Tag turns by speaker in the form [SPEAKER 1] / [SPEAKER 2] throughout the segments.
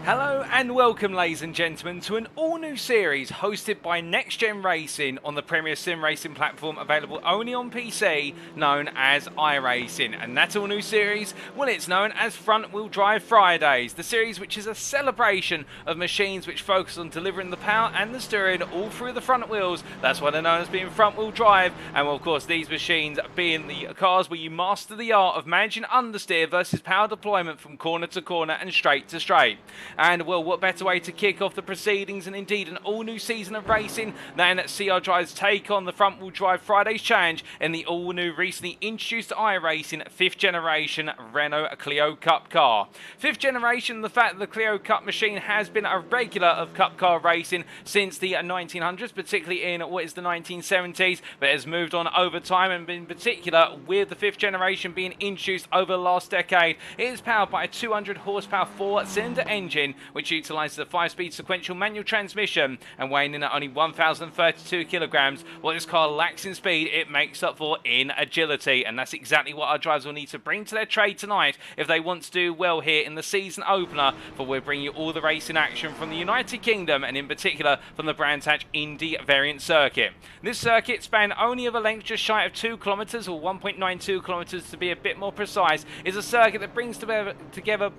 [SPEAKER 1] Hello and welcome, ladies and gentlemen, to an all-new series hosted by NXTGEN Racing on the premier sim racing platform available only on PC, known as iRacing. And that all-new series, well, it's known as Front Wheel Drive Fridays, the series which is a celebration of machines which focus on delivering the power and the steering all through the front wheels. That's why they're known as being front-wheel drive. And well, of course, these machines being the cars where you master the art of managing understeer versus power deployment from corner to corner and straight to straight. And well, what better way to kick off the proceedings and indeed an all-new season of racing than see our drivers take on the Front Wheel Drive Fridays Challenge in the all-new recently introduced iRacing 5th generation Renault Clio Cup car. 5th generation, the fact that the Clio Cup machine has been a regular of Cup car racing since the 1900s, particularly in what is the 1970s, but has moved on over time, and in particular with the 5th generation being introduced over the last decade. It is powered by a 200 horsepower 4-cylinder engine which utilises a 5-speed sequential manual transmission, and weighing in at only 1,032 kilograms. What this car lacks in speed, it makes up for in agility, and that's exactly what our drivers will need to bring to their trade tonight if they want to do well here in the season opener, for we're bringing you all the racing action from the United Kingdom, and in particular from the brand hatch Indy variant circuit. This circuit, span only of a length just shy of 2 kilometres, or 1.92 kilometres to be a bit more precise, is a circuit that brings together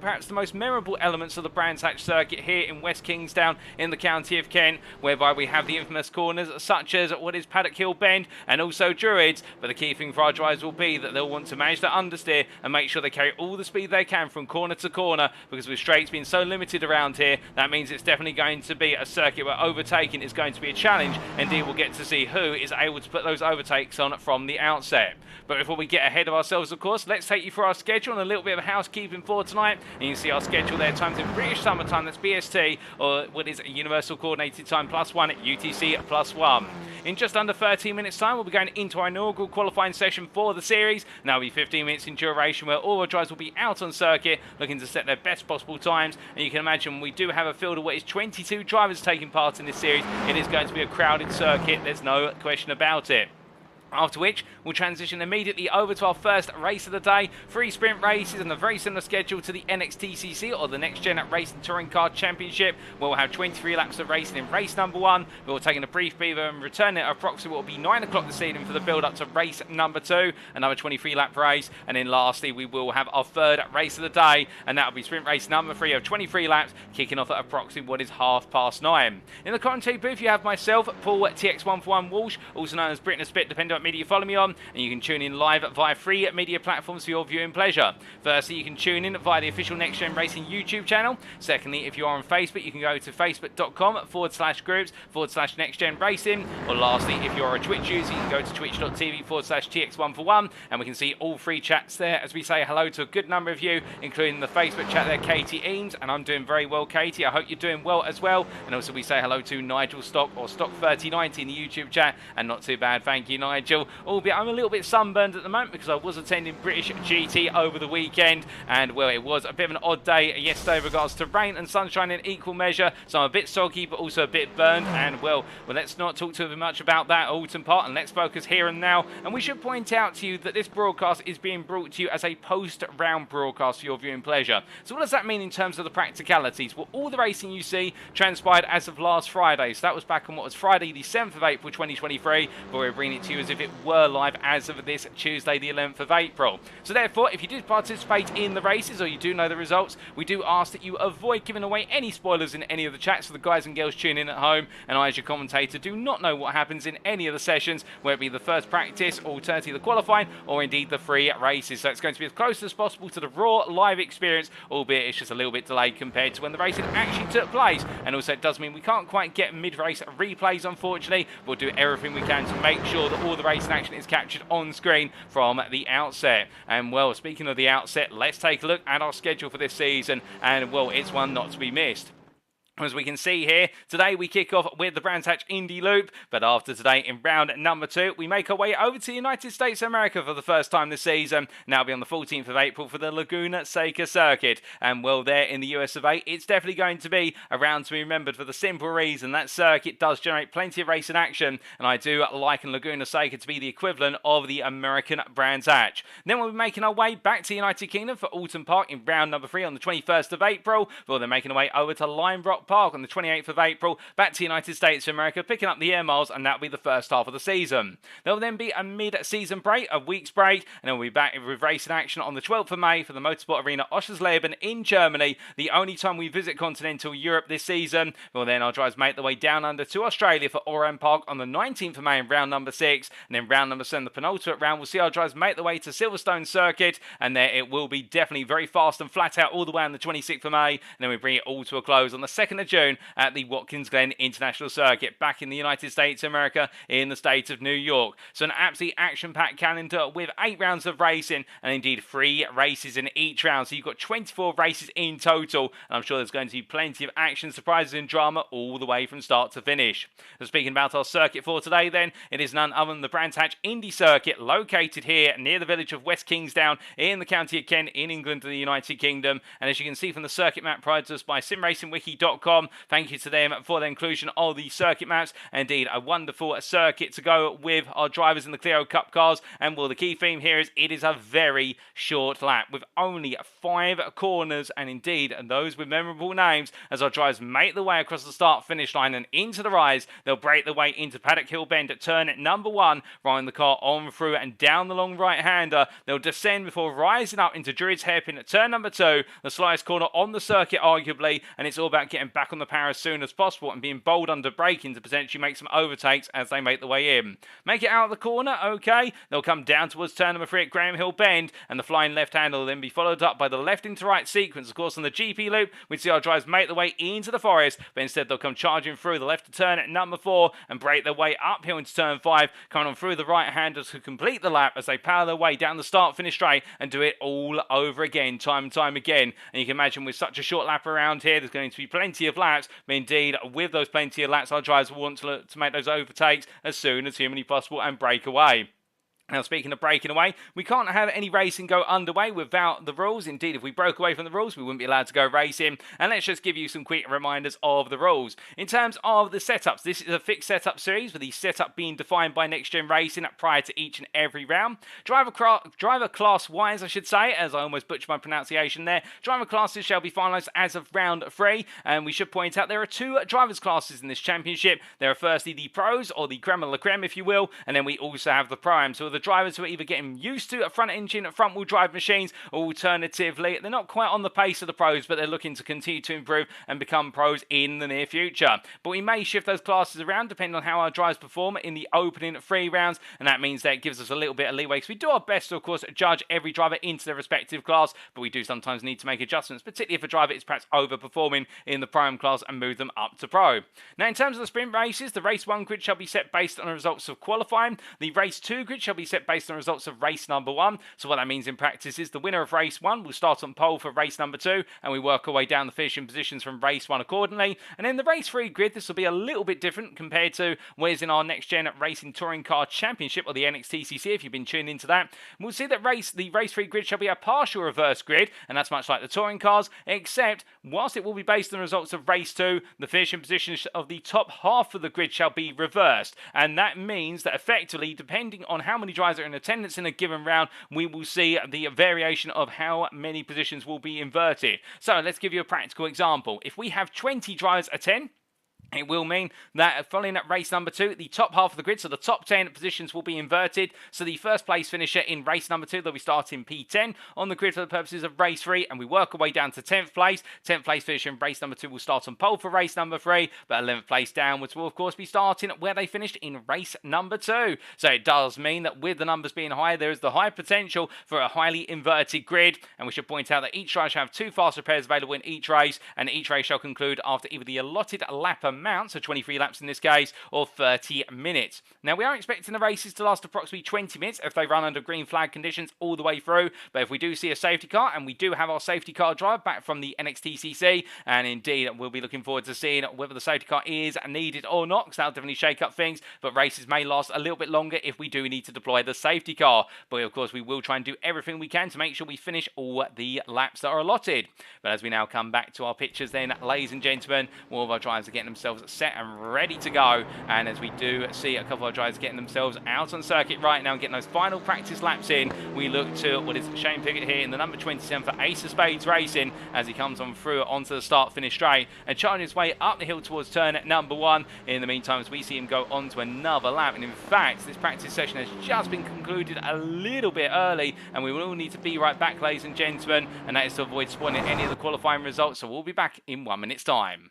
[SPEAKER 1] perhaps the most memorable elements of the brand hatch circuit here in West Kingsdown in the county of Kent, whereby we have the infamous corners such as what is Paddock Hill Bend and also Druids. But the key thing for our drivers will be that they'll want to manage the understeer and make sure they carry all the speed they can from corner to corner, because with straights being so limited around here, that means it's definitely going to be a circuit where overtaking is going to be a challenge. Indeed, we'll get to see who is able to put those overtakes on from the outset. But before we get ahead of ourselves, of course, let's take you through our schedule and a little bit of housekeeping for tonight. And you can see our schedule there, times in British summertime, that's BST, or what is Universal Coordinated Time +1 at UTC +1. In just under 13 minutes time, we'll be going into our inaugural qualifying session for the series, and that'll be 15 minutes in duration, where all our drivers will be out on circuit looking to set their best possible times. And you can imagine we do have a field of what is 22 drivers taking part in this series. It is going to be a crowded circuit, there's no question about it. After which, we'll transition immediately over to our first race of the day. 3 sprint races and a very similar schedule to the NXTGEN, or the Next Gen Racing Touring Car Championship, where we'll have 23 laps of racing in race number 1. We'll take a brief breather and return at approximately what will be 9 o'clock this evening for the build-up to race number 2, another 23-lap race. And then lastly, we will have our third race of the day, and that will be sprint race number 3 of 23 laps, kicking off at approximately what is 9:30. In the commentary booth, you have myself, Paul TX141 Walsh, also known as Britain Spit, depending on what media you follow me on, and you can tune in live via 3 media platforms for your viewing pleasure. Firstly, you can tune in via the official Next Gen Racing YouTube channel. Secondly, if you are on Facebook, you can go to facebook.com/groups/Next Gen Racing. Or lastly, if you're a Twitch user, you can go to twitch.tv/TX141, and we can see all 3 chats there as we say hello to a good number of you, including the Facebook chat there, Katie Eames, and I'm doing very well, Katie. I hope you're doing well as well. And also we say hello to Nigel Stock, or Stock3090 in the YouTube chat, and not too bad, thank you, Nigel. Albeit I'm a little bit sunburned at the moment because I was attending British GT over the weekend, and well, it was a bit of an odd day yesterday with regards to rain and sunshine in equal measure, so I'm a bit soggy but also a bit burned. And well, let's not talk too much about that autumn part, and let's focus here and now. And we should point out to you that this broadcast is being brought to you as a post-round broadcast for your viewing pleasure. So what does that mean in terms of the practicalities? Well, all the racing you see transpired as of last Friday, so that was back on what was Friday the 7th of April 2023, but we're bringing it to you as if it were live as of this Tuesday the 11th of April. So therefore, if you did participate in the races, or you do know the results, we do ask that you avoid giving away any spoilers in any of the chats for the guys and girls tuning in at home. And I, as your commentator, do not know what happens in any of the sessions, whether it be the first practice, alternatively the qualifying, or indeed the 3 races. So it's going to be as close as possible to the raw live experience, albeit it's just a little bit delayed compared to when the racing actually took place. And also it does mean we can't quite get mid-race replays, unfortunately. We'll do everything we can to make sure that all the racing action is captured on screen from the outset. And well, speaking of the outset, let's take a look at our schedule for this season, and well, it's one not to be missed. As we can see here, today we kick off with the Brands Hatch Indy Loop, but after today in round number 2, we make our way over to the United States of America for the first time this season. Now be on the 14th of April for the Laguna Seca circuit, and well, there in the US of A, it's definitely going to be a round to be remembered for the simple reason that circuit does generate plenty of racing action, and I do liken Laguna Seca to be the equivalent of the American Brands Hatch. Then we'll be making our way back to the United Kingdom for Alton Park in round number 3 on the 21st of April, well, they're making our way over to Lime Rock Park on the 28th of April, back to the United States of America, picking up the air miles, and that'll be the first half of the season. There will then be a mid-season break, a week's break, and then we'll be back with racing action on the 12th of May for the Motorsport Arena Oschersleben in Germany, the only time we visit continental Europe this season. Well, then our drivers make their way down under to Australia for Oran Park on the 19th of May in round number 6, and then round number 7, the penultimate round, we'll see our drivers make their way to Silverstone Circuit, and there it will be definitely very fast and flat out all the way on the 26th of May, and then we bring it all to a close on the 2nd of June at the Watkins Glen International Circuit back in the United States of America in the state of New York. So an absolutely action-packed calendar with 8 rounds of racing and indeed 3 races in each round. So you've got 24 races in total, and I'm sure there's going to be plenty of action, surprises and drama all the way from start to finish. So speaking about our circuit for today then, it is none other than the Brands Hatch Indy Circuit, located here near the village of West Kingsdown in the county of Kent in England and the United Kingdom. And as you can see from the circuit map provided to us by simracingwiki.com, thank you to them for the inclusion of the circuit maps. Indeed, a wonderful circuit to go with our drivers in the Clio Cup cars. And well, the key theme here is it is a very short lap with only 5 corners, and indeed those with memorable names as our drivers make their way across the start-finish line and into the rise. They'll break their way into Paddock Hill Bend at turn number 1, riding the car on through and down the long right-hander. They'll descend before rising up into Druids Hairpin at turn number 2, the slightest corner on the circuit arguably, and it's all about getting back on the power as soon as possible and being bold under braking to potentially make some overtakes as they make their way in. Make it out of the corner, okay. They'll come down towards turn number 3 at Graham Hill Bend, and the flying left-hander will then be followed up by the left into right sequence. Of course, on the GP loop, we see our drivers make their way into the forest, but instead they'll come charging through the left to turn at number 4 and break their way uphill into turn 5, coming on through the right-hander to complete the lap as they power their way down the start-finish straight and do it all over again, time and time again. And you can imagine with such a short lap around here, there's going to be plenty of laps, but indeed, with those plenty of laps, our drivers will want to make those overtakes as soon as humanly possible and break away. Now, speaking of breaking away, we can't have any racing go underway without the rules. Indeed, if we broke away from the rules, we wouldn't be allowed to go racing. And let's just give you some quick reminders of the rules. In terms of the setups, this is a fixed setup series, with the setup being defined by NXTGEN Racing prior to each and every round. Driver class-wise, I should say, as I almost butchered my pronunciation there, driver classes shall be finalised as of round 3. And we should point out there are 2 drivers classes in this championship. There are firstly the pros, or the creme de la creme, if you will, and then we also have the primes. So the drivers who are either getting used to front engine, front wheel drive machines, or alternatively, they're not quite on the pace of the pros, but they're looking to continue to improve and become pros in the near future. But we may shift those classes around depending on how our drivers perform in the opening 3 rounds, and that means that it gives us a little bit of leeway, because we do our best to, of course, judge every driver into their respective class, but we do sometimes need to make adjustments, particularly if a driver is perhaps overperforming in the prime class, and move them up to pro. Now, in terms of the sprint races, the race 1 grid shall be set based on the results of qualifying. The race 2 grid shall be set based on the results of race number 1. So what that means in practice is the winner of race 1 will start on pole for race number 2, and we work our way down the finishing positions from race 1 accordingly. And in the race 3 grid, this will be a little bit different compared to what is in our NXTGEN Racing Touring Car Championship, or the NXTCC, if you've been tuned into that. We'll see that the race 3 grid shall be a partial reverse grid, and that's much like the touring cars, except whilst it will be based on the results of race 2, the finishing positions of the top half of the grid shall be reversed. And that means that effectively, depending on how many drivers are in attendance in a given round, we will see the variation of how many positions will be inverted. So let's give you a practical example. If we have 20 drivers attend, it will mean that following at race number 2, the top half of the grid, so the top 10 positions will be inverted. So the first place finisher in race number 2, they'll be starting P10 on the grid for the purposes of race 3, and we work our way down to 10th place. 10th place finisher in race number 2 will start on pole for race number 3, but 11th place downwards will of course be starting where they finished in race number 2. So it does mean that with the numbers being high, there is the high potential for a highly inverted grid, and we should point out that each driver shall have 2 fast repairs available in each race, and each race shall conclude after either the allotted lap amount, so 23 laps in this case, or 30 minutes. Now, we are expecting the races to last approximately 20 minutes if they run under green flag conditions all the way through, but if we do see a safety car, and we do have our safety car drive back from the NXTGEN, and indeed we'll be looking forward to seeing whether the safety car is needed or not, because that'll definitely shake up things, but races may last a little bit longer if we do need to deploy the safety car. But of course, we will try and do everything we can to make sure we finish all the laps that are allotted. But as we now come back to our pictures then, ladies and gentlemen, all of our drivers are getting themselves set and ready to go, and as we do see a couple of drivers getting themselves out on circuit right now and getting those final practice laps in, we look to what is Shane Pickett here in the number 27 for Ace of Spades Racing as he comes on through onto the start-finish straight and charging his way up the hill towards turn number 1. In the meantime, as we see him go on to another lap, and in fact, this practice session has just been concluded a little bit early, and we will all need to be right back, ladies and gentlemen, and that is to avoid spoiling any of the qualifying results, so we'll be back in 1 minute's time.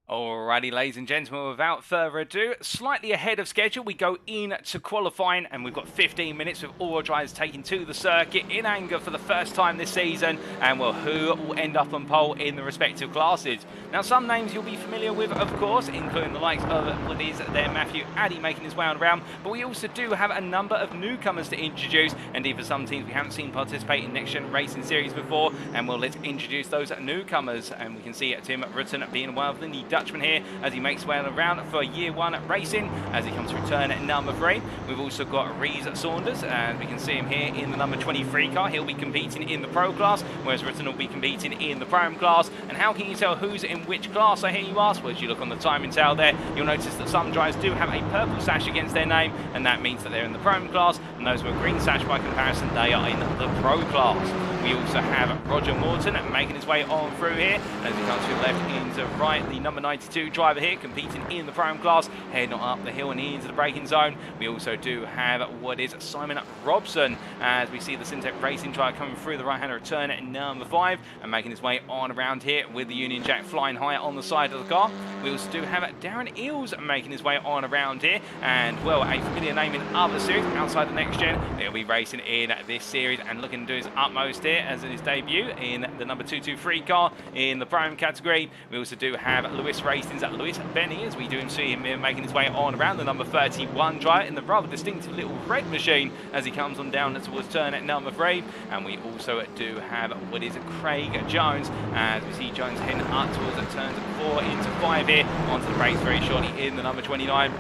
[SPEAKER 1] Alrighty, ladies and gentlemen, without further ado, slightly ahead of schedule, we go into qualifying, and we've got 15 minutes with all our drivers taking to the circuit in anger for the first time this season, and well, who will end up on pole in the respective classes. Now, some names you'll be familiar with, of course, including the likes of what is there Matthew Addy making his way on around, but we also do have a number of newcomers to introduce, and even some teams we haven't seen participate in Next Gen Racing Series before, and well, let's introduce those newcomers, and we can see Tim Rutten being one of the Dutchman here as he makes way around for year 1 racing as he comes to return at number 3. We've also got Reese Saunders, and we can see him here in the number 23 car. He'll be competing in the Pro class, whereas Rutten will be competing in the Pro class. And how can you tell who's in which class, I hear you ask? Well, as you look on the timing tail there, you'll notice that some drivers do have a purple sash against their name, and that means that they're in the Pro class, and those with a green sash by comparison, they are in the Pro class. We also have Roger Morton making his way on through here, and as he comes through left into right, the number 92 driver here competing in the Pro class, heading up the hill and into the braking zone. We also do have what is Simon Robson, as we see the Syntec Racing driver coming through the right-hander turn at number 5 and making his way on around here with the Union Jack flying high on the side of the car. We also do have Darren Eels making his way on around here, and well, a familiar name in other series outside the Next Gen. He'll be racing in this series and looking to do his utmost here as in his debut in the number 223 car in the Prime category. We also do have Lewis Racing's Lewis Benny, as we do see him making his way on around the number 31 driver in the rather distinctive little red machine as he comes on down towards turn at number 3. And we also do have what is Craig Jones, as we see Jones heading up towards turns 4 into 5 here onto the brakes very shortly in the number 29.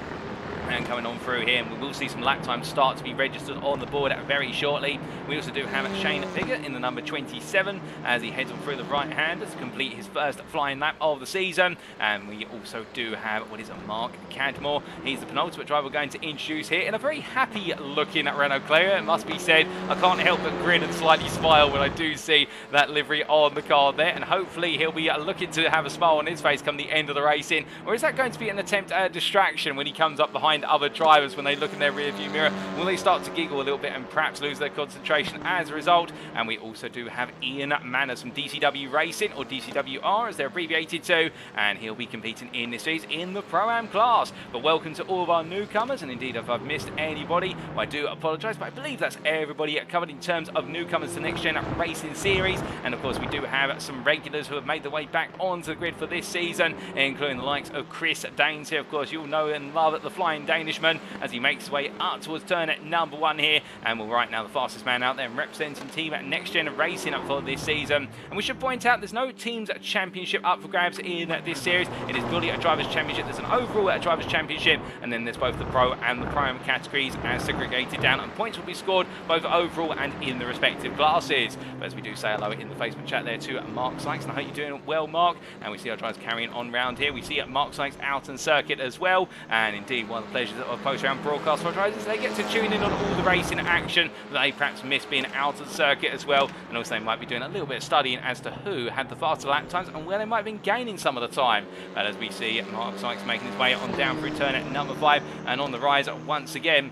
[SPEAKER 1] And coming on through here, and we will see some lap time start to be registered on the board very shortly. We also do have Shane Piggott in the number 27 as he heads on through the right hand to complete his first flying lap of the season. And we also do have what is Mark Cadmore. He's the penultimate driver we're going to introduce here in a very happy looking Renault Clio, it must be said. I can't help but grin and slightly smile when I do see that livery on the car there, and hopefully he'll be looking to have a smile on his face come the end of the racing. Or is that going to be an attempt at a distraction when he comes up behind other drivers when they look in their rear view mirror? Will they start to giggle a little bit and perhaps lose their concentration as a result? And we also do have Ian Manners from DCW Racing, or DCWR as they're abbreviated to, and he'll be competing in this series in the Pro-Am class. But welcome to all of our newcomers, and indeed if I've missed anybody, well, I do apologise, but I believe that's everybody covered in terms of newcomers to Next Gen Racing Series. And of course we do have some regulars who have made their way back onto the grid for this season, including the likes of Chris Danes here. Of course, you'll know and love the Flying Danishman as he makes his way up towards turn at number 1 here. And we're right now the fastest man out there representing team at NXTGEN Racing up for this season. And we should point out there's no teams championship up for grabs in this series. It is purely a drivers championship. There's an overall drivers championship, and then there's both the pro and the prime categories as segregated down, and points will be scored both overall and in the respective classes. But as we do say hello in the Facebook chat there to Mark Sykes, and I hope you're doing well, Mark. And we see our drivers carrying on round here. We see Mark Sykes out on circuit as well, and indeed one of the pleasures of post-round broadcast for our drivers is they get to tune in on all the racing action that they perhaps miss being out on circuit as well, and also they might be doing a little bit of studying as to who had the faster lap times and where they might have been gaining some of the time. But as we see Mark Sykes making his way on down through turn at number 5 and on the rise once again.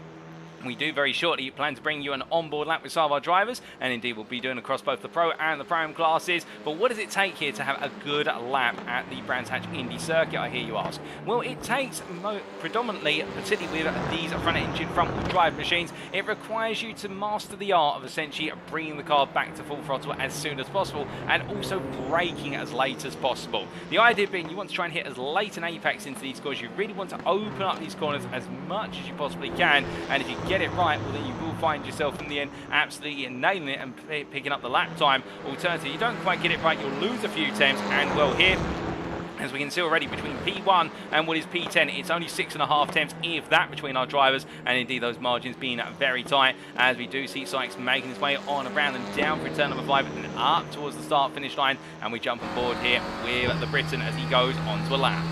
[SPEAKER 1] We do very shortly plan to bring you an onboard lap with some of our drivers, and indeed we'll be doing across both the pro and the prime classes. But what does it take here to have a good lap at the Brands Hatch Indy circuit, I hear you ask? Well, it takes predominantly, particularly with these front-engine front-wheel drive machines, it requires you to master the art of essentially bringing the car back to full throttle as soon as possible, and also braking as late as possible. The idea being you want to try and hit as late an apex into these corners. You really want to open up these corners as much as you possibly can, and if you get it right, well then you will find yourself in the end absolutely nailing it and picking up the lap time. Alternatively, you don't quite get it right, you'll lose a few temps, and well here, as we can see already, between P1 and what is P10, it's only 6.5 temps, if that, between our drivers, and indeed those margins being very tight, as we do see Sykes making his way on around and down through turn number 5 and up towards the start-finish line, and we jump on board here with the Briton as he goes onto a lap.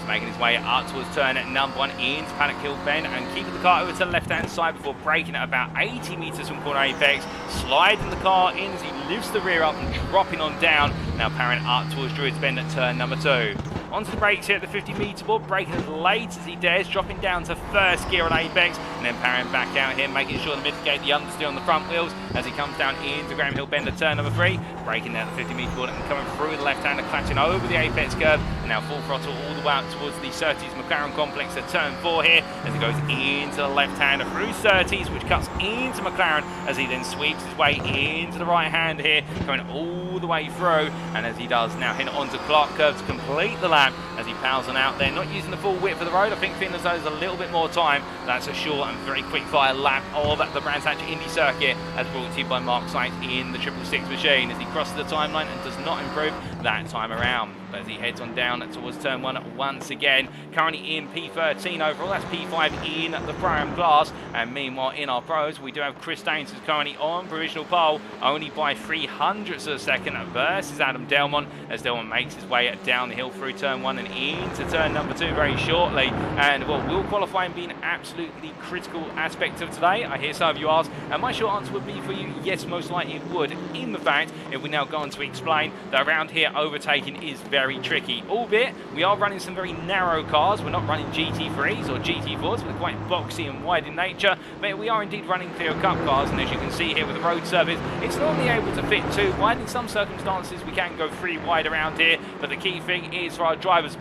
[SPEAKER 1] Making his way up towards turn at number 1 into Paddock Hill Bend, and keeping the car over to the left-hand side before braking at about 80 metres from corner apex, sliding the car in as he lifts the rear up and dropping on down, now powering up towards Druids Bend at turn number 2. Onto the brakes here at the 50-metre board, braking as late as he dares, dropping down to first gear on apex, and then powering back out here, making sure to mitigate the understeer on the front wheels as he comes down into Graham Hill Bend at turn number 3, braking down the 50-metre board and coming through the left-hander, clutching over the apex curve, and now full throttle all the way up towards the Surtees McLaren complex at turn 4 here, as he goes into the left-hander through Surtees, which cuts into McLaren as he then sweeps his way into the right-hand here, going all the way through, and as he does now hit onto Clark Curve to complete the lap as he powers on out there, not using the full width of the road. I think feeling as though there's a little bit more time. That's a short and very quick fire lap of the Brands Hatch Indy circuit, as brought to you by Mark Sykes in the 666 machine, as he crosses the timeline and does not improve that time around. But as he heads on down towards turn 1 once again, currently in P13 overall, that's P5 in the prime class, and meanwhile in our pros we do have Chris Daines, who's currently on provisional pole, only by 300ths of a second versus Adam Delmont, as Delmont makes his way down the hill through turn 1 and into turn number 2 very shortly. And well, will qualifying be an absolutely critical aspect of today? I hear some of you ask, and my short answer would be for you, yes, most likely it would, in the fact, if we now go on to explain that around here overtaking is very tricky, albeit we are running some very narrow cars. We're not running GT3s or GT4s, they're quite boxy and wide in nature, but we are indeed running Clio Cup cars, and as you can see here with the road surface, it's normally able to fit 2 wide. In some circumstances we can go 3 wide around here, but the key thing is for our drivers,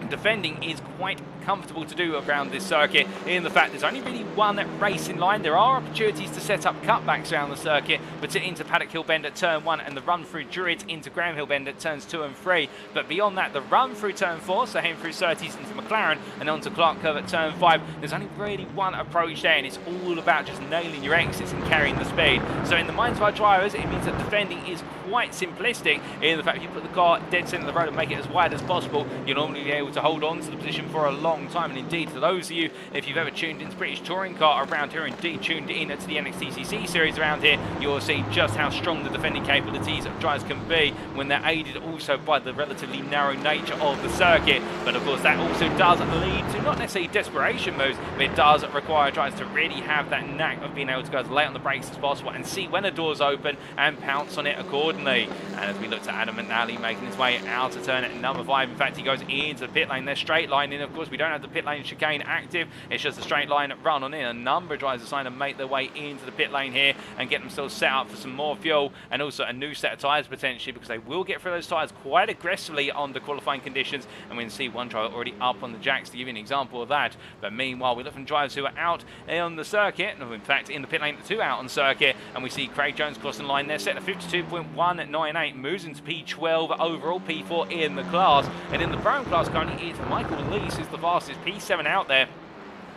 [SPEAKER 1] defending is quite comfortable to do around this circuit, in the fact there's only really one racing line. There are opportunities to set up cutbacks around the circuit, but into Paddock Hill Bend at turn 1 and the run through Druids into Graham Hill Bend at turns 2 and 3. But beyond that, the run through turn 4, so heading through Surtees into McLaren and onto Clark Curve at turn 5, there's only really one approach there, and it's all about just nailing your exits and carrying the speed. So in the minds of our drivers, it means that defending is quite simplistic, in the fact if you put the car dead centre of the road and make it as wide as possible, you'll normally be able to hold on to the position for a long time. And indeed, for those of you, if you've ever tuned into British Touring Car around here, indeed tuned in to the NXTGEN series around here, you'll see just how strong the defending capabilities of drivers can be when they're aided also by the relatively narrow nature of the circuit. But of course that also does lead to not necessarily desperation moves, but it does require drivers to really have that knack of being able to go as late on the brakes as possible and see when the door's open and pounce on it accordingly. And as we look to Adam McNally making his way out to turn at number 5, in fact he goes into the pit lane, they're straight lining. Of course we don't have the pit lane chicane active, it's just a straight line run on in. A number of drivers are trying to make their way into the pit lane here and get themselves set up for some more fuel and also a new set of tyres potentially, because they will get through those tyres quite aggressively under qualifying conditions. And we can see one driver already up on the jacks to give you an example of that. But meanwhile we look from drivers who are out on the circuit, no, in fact in the pit lane, the 2 out on circuit, and we see Craig Jones crossing the line there, set at 52.198, moves into P12 overall, P4 in the class. And in the prime class currently it's Michael Lees who's the fastest, P7 out there.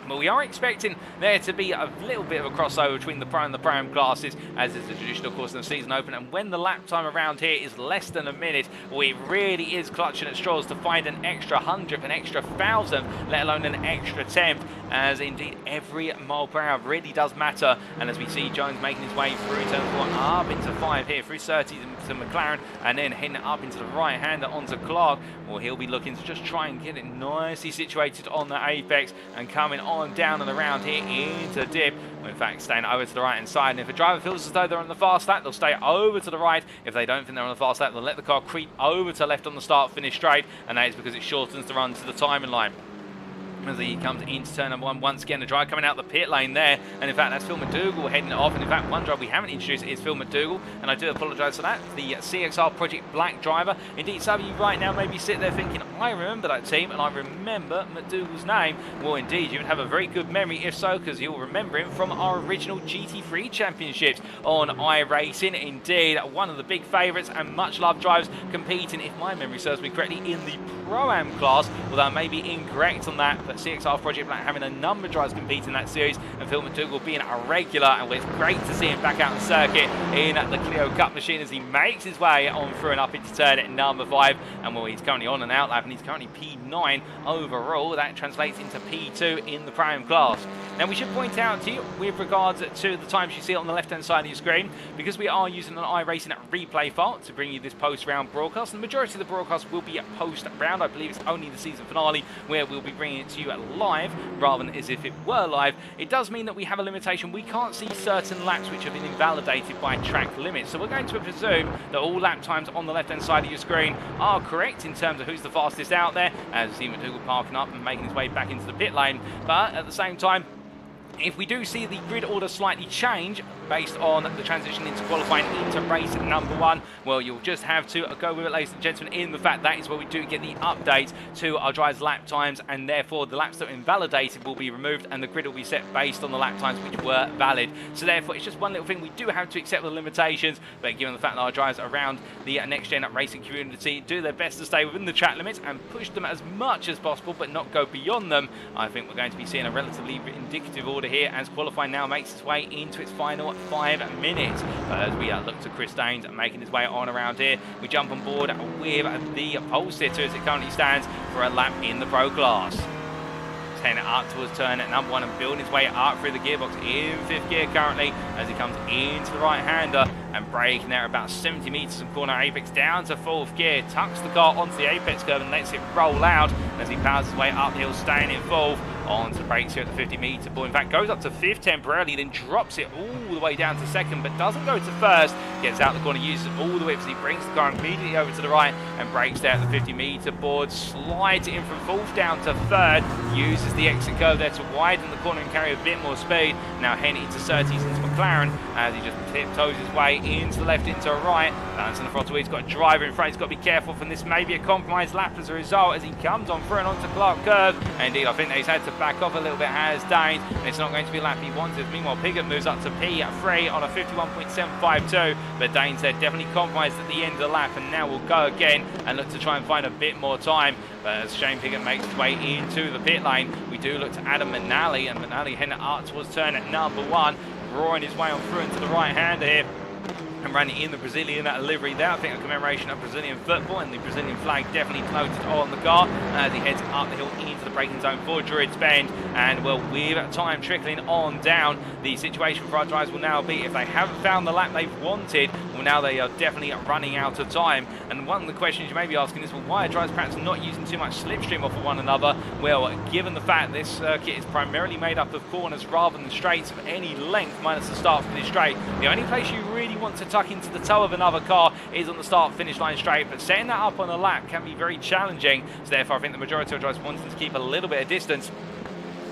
[SPEAKER 1] But we are expecting there to be a little bit of a crossover between the Pro and the Pro-Am classes, as is the traditional course in the season open. And when the lap time around here is less than a minute, well, it really is clutching at straws to find an extra 100th, an extra 1,000th, let alone an extra 10th, as indeed every mile per hour really does matter. And as we see Jones making his way through turn 4 up into 5 here, through 30 to McLaren, and then heading up into the right-hander onto Clark. Well, he'll be looking to just try and get it nicely situated on the apex and coming on down and around here into dip. Well, in fact, staying over to the right-hand side. And if a driver feels as though they're on the fast lap, they'll stay over to the right. If they don't think they're on the fast lap, they'll let the car creep over to left on the start, finish straight, and that is because it shortens the run to the timing line. As he comes into turn number 1, once again, the driver coming out the pit lane there, and in fact that's Phil McDougall heading off. And in fact, one driver we haven't introduced is Phil McDougall, and I do apologise for that, the CXR Project Black driver. Indeed, some of you right now maybe sit there thinking, I remember that team and I remember McDougall's name. Well, indeed, you would have a very good memory if so, because you'll remember him from our original GT3 championships on iRacing. Indeed, one of the big favourites and much loved drivers, competing, if my memory serves me correctly, in the Pro-Am class, although I may be incorrect on that. But CXR Project Black having a number of drivers compete in that series, and Phil McDougall being a regular, and it's great to see him back out on the circuit in the Clio Cup machine as he makes his way on through and up into turn at number 5. And well, he's currently on an out lap, and he's currently P9 overall. That translates into P2 in the Pro-Am class. Now, we should point out to you, with regards to the times you see on the left-hand side of your screen, because we are using an iRacing replay file to bring you this post-round broadcast, and the majority of the broadcast will be post-round. I believe it's only the season finale where we'll be bringing it to you live rather than as if it were live. It does mean that we have a limitation. We can't see certain laps which have been invalidated by track limits. So we're going to presume that all lap times on the left-hand side of your screen are correct in terms of who's the fastest out there, as you see McDougall parking up and making his way back into the pit lane. But at the same time, if we do see the grid order slightly change based on the transition into qualifying into race number 1, well, you'll just have to go with it, ladies and gentlemen, in the fact that is where we do get the update to our drivers' lap times, and therefore the laps that are invalidated will be removed and the grid will be set based on the lap times which were valid. So therefore, it's just one little thing we do have to accept the limitations, but given the fact that our drivers around the next-gen racing community do their best to stay within the track limits and push them as much as possible but not go beyond them, I think we're going to be seeing a relatively indicative order here as qualifying now makes its way into its final 5 minutes. But as we look to Chris Daines making his way on around here, we jump on board with the pole sitter as it currently stands for a lap in the Pro class. Heading up towards turn at number 1 and building his way up through the gearbox in 5th gear currently as he comes into the right-hander and braking there about 70 metres from corner apex down to 4th gear, tucks the car onto the apex curve and lets it roll out as he powers his way uphill, staying in 4th. Onto the brakes here at the 50-metre point. In fact, goes up to 5th temporarily, then drops it all the way down to 2nd, but doesn't go to 1st. Gets out the corner, uses all the whips. He brings the car immediately over to the right and brakes there at the 50-metre board. Slides it in from 4th down to 3rd. Uses the exit curve there to widen the corner and carry a bit more speed. Now heading into 30s into McLaren as he just tiptoes his way into the left, into right. Balancing the throttle. He's got a driver in front. He's got to be careful from this. Maybe a compromised lap as a result as he comes on through and onto Clark curve. And indeed, I think he's had to back off a little bit, has Daines, and it's not going to be a lap he wanted. Meanwhile, Piggott moves up to P3 on a 51.752, but Daines there definitely compromised at the end of the lap, and now we'll go again and look to try and find a bit more time. But as Shane Piggott makes his way into the pit lane, we do look to Adam Manali, and Manali heading up towards turn at number 1, roaring his way on through into the right-hander here. And running in the Brazilian livery there, I think a commemoration of Brazilian football, and the Brazilian flag definitely noted on the car as he heads up the hill into the braking zone for Druids Bend. And well, with time trickling on down, the situation for our drivers will now be, if they haven't found the lap they've wanted, well, now they are definitely running out of time. And one of the questions you may be asking is, well, why are drivers perhaps not using too much slipstream off of one another? Well, given the fact this circuit is primarily made up of corners rather than straights of any length, minus the start finish straight, the only place you really want to tuck into the toe of another car is on the start finish line straight, but setting that up on a lap can be very challenging. So therefore, I think the majority of drivers wanting to keep a little bit of distance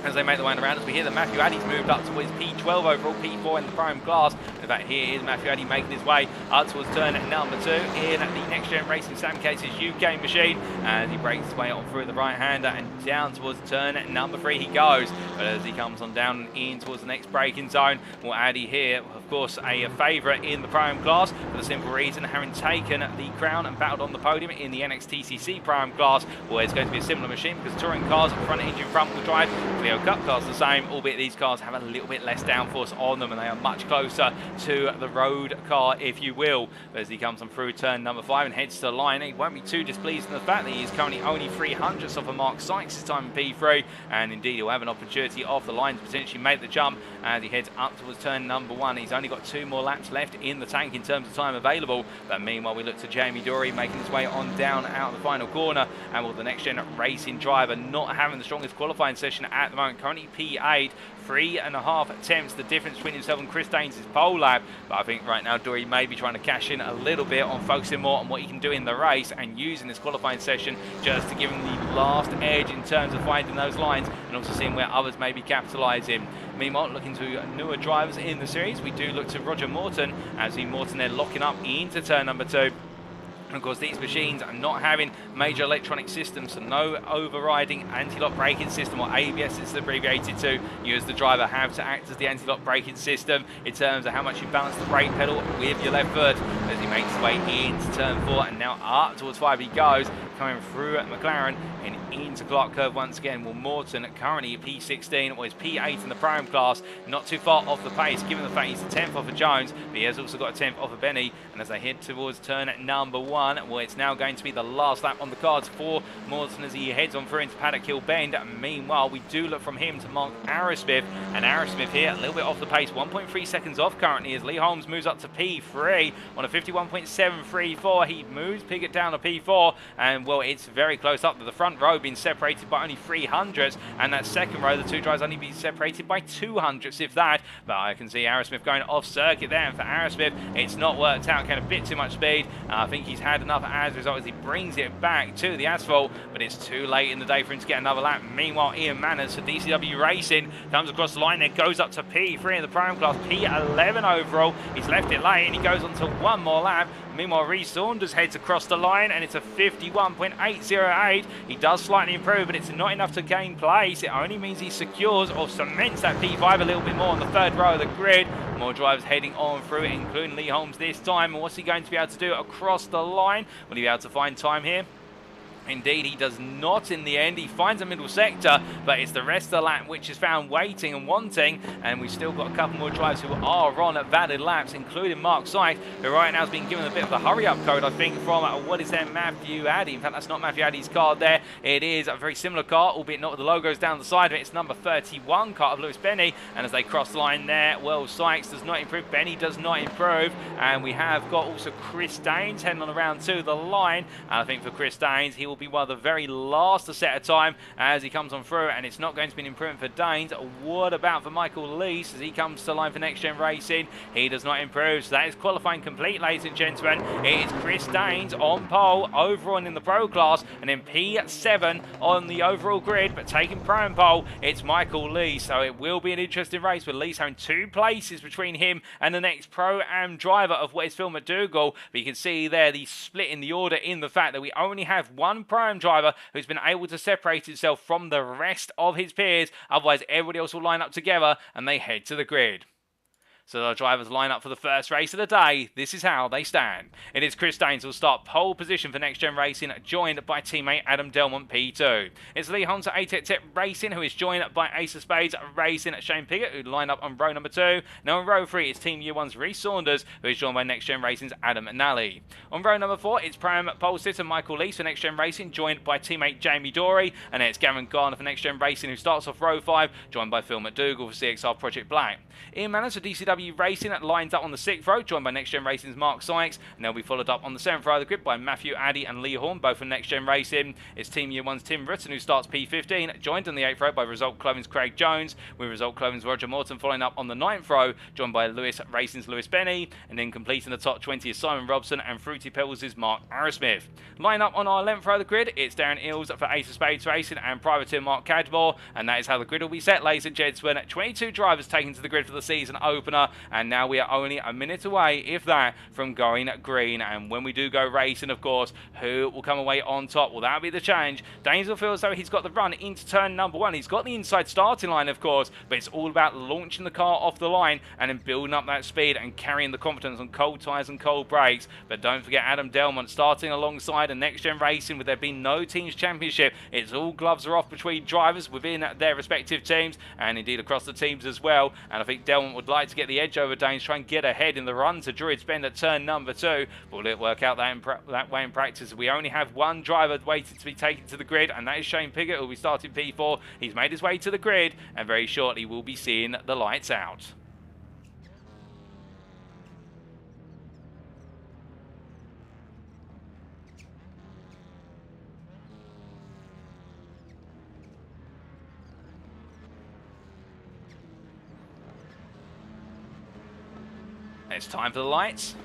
[SPEAKER 1] as they make their way around. As we hear that Matthew Addy's moved up towards P12 overall, P4 in the Pro-Am class, In fact, here is Matthew Addy making his way up towards turn number 2 in the Next Gen Racing Sam Case's UK machine, and he breaks his way on through the right-hander and down towards turn number 3 he goes. But as he comes on down and in towards the next braking zone, well, Addy here, of course, a favourite in the Pro-Am class for the simple reason, having taken the crown and battled on the podium in the NXTGEN Pro-Am class. Well, it's going to be a similar machine because touring cars, front engine, front wheel drive, Clio Cup cars the same, albeit these cars have a little bit less downforce on them and they are much closer to the road car, if you will. But as he comes on through turn number 5 and heads to the line, he won't be too displeased in the fact that he is currently only 300ths off of Mark Sykes' time in P3, and indeed he'll have an opportunity off the line to potentially make the jump as he heads up towards turn number 1. He's only got 2 more laps left in the tank in terms of time available, but meanwhile we look to Jamie Dory making his way on down out of the final corner, and will the Next Gen Racing driver not having the strongest qualifying session at the moment, currently P8, 3.5 attempts the difference between himself and Chris Daines' pole lap. But I think right now Dory may be trying to cash in a little bit on focusing more on what he can do in the race and using this qualifying session just to give him the last edge in terms of finding those lines and also seeing where others may be capitalising. Meanwhile, looking to newer drivers in the series, we do look to Roger Morton as Morton there locking up into turn number 2. Of course, these machines are not having major electronic systems, so no overriding anti-lock braking system, or ABS it's abbreviated to. You as the driver have to act as the anti-lock braking system in terms of how much you balance the brake pedal with your left foot. As he makes his way into turn 4 and now up towards 5 he goes, coming through at McLaren and into Clark Curve once again. Well, Morton currently P16, or is P8 in the Pro-Am class, not too far off the pace given the fact he's a 10th off of Jones, but he has also got a 10th off of Benny. And as they head towards turn number 1, well, it's now going to be the last lap on the cards for Morton as he heads on through into Paddock Hill Bend. Meanwhile, we do look from him to Mark Arrowsmith, and Arrowsmith here a little bit off the pace, 1.3 seconds off currently as Lee Holmes moves up to P3 on a 51.734. He moves Piggott down to P4, and well, it's very close up to the front row being separated by only 300ths, and that second row, the two drivers only being separated by 200ths, if that. But I can see Arrowsmith going off circuit there, and for Arrowsmith, it's not worked out, kind of a bit too much speed. I think he's had enough as a result as he brings it back to the asphalt, but it's too late in the day for him to get another lap. Meanwhile, Ian Manners for DCW Racing comes across the line there, goes up to P3 in the Pro-Am class, P11 overall. He's left it late and he goes on to one more lap. Meanwhile, Reece Saunders heads across the line and it's a 51.808. He does slightly improve, but it's not enough to gain place. It only means he secures or cements that P5 a little bit more on the third row of the grid. More drivers heading on through it, including Lee Holmes this time. And what's he going to be able to do across the line? Will he be able to find time here? Indeed, he does not in the end. He finds a middle sector, but it's the rest of the lap which is found waiting and wanting, and we've still got a couple more drivers who are on at valid laps, including Mark Sykes, who right now has been given a bit of a hurry-up code, I think, from what is there, Matthew Addy. In fact, that's not Matthew Addy's car there. It is a very similar car, albeit not with the logos down the side of it. It's number 31 car of Lewis Benny, and as they cross the line there, well, Sykes does not improve, Benny does not improve, and we have got also Chris Daines heading on around to the line, and I think for Chris Daines, he will be one of the very last to set a time as he comes on through, and it's not going to be an improvement for Daines. What about for Michael Lease as he comes to the line for Next Gen Racing? He does not improve, so that is qualifying complete, ladies and gentlemen. It is Chris Daines on pole overall in the Pro class, and then P7 on the overall grid, but taking Pro and pole, it's Michael Lease. So it will be an interesting race with Lease having 2 places between him and the next Pro-Am driver of what is Phil McDougall. But you can see there the split in the order in the fact that we only have one Pro-Am driver who's been able to separate himself from the rest of his peers. Otherwise, everybody else will line up together and they head to the grid. So the drivers line up for the first race of the day. This is how they stand. It is Chris Daines who will start pole position for Next Gen Racing, joined by teammate Adam Delmont P2. It's Lee Holmes at ATEC Racing, who is joined by Ace of Spades Racing at Shane Piggott, who line up on row number 2. Now on row 3, it's Team Year 1's Reece Saunders, who is joined by Next Gen Racing's Adam Nally. On row number 4, it's Pro-Am pole sitter Michael Lease for Next Gen Racing, joined by teammate Jamie Dory. And then it's Gavin Garner for Next Gen Racing, who starts off row 5, joined by Phil McDougall for CXR Project Black. Ian Manners for DCW Racing lines up on the 6th row, joined by Next Gen Racing's Mark Sykes, and they'll be followed up on the 7th row of the grid by Matthew Addy and Lee Horn, both from Next Gen Racing. It's Team Year 1's Tim Rutten, who starts P15, joined on the 8th row by Result Clothing's Craig Jones, with Result Clothing's Roger Morton following up on the 9th row, joined by Lewis Racing's Lewis Benny, and then completing the top 20 is Simon Robson and Fruity Pebbles' Mark Arrowsmith. Line up on our 11th row of the grid, it's Darren Eels for Ace of Spades Racing and Privateer Mark Cadmore, and that is how the grid will be set, ladies and gentlemen. 22 drivers taken to the grid for the season opener. corner, and now we are only a minute away, if that, from going green. And when we do go racing, of course, who will come away on top? Well, that'll be the change. Danes will feel as though he's got the run into turn number 1. He's got the inside starting line, of course, but it's all about launching the car off the line and then building up that speed and carrying the confidence on cold tyres and cold brakes. But don't forget Adam Delmont starting alongside a NXTGEN Racing, with there being no teams championship. It's all gloves are off between drivers within their respective teams, and indeed across the teams as well. And I think Delmont would like to get the edge over Danes, try and get ahead in the run to Druids Bend at turn number 2. But will it work out that way in practice? We only have one driver waiting to be taken to the grid, and that is Shane Piggott, who will be starting P4. He's made his way to the grid, and very shortly we'll be seeing the lights out. It's time for the lights.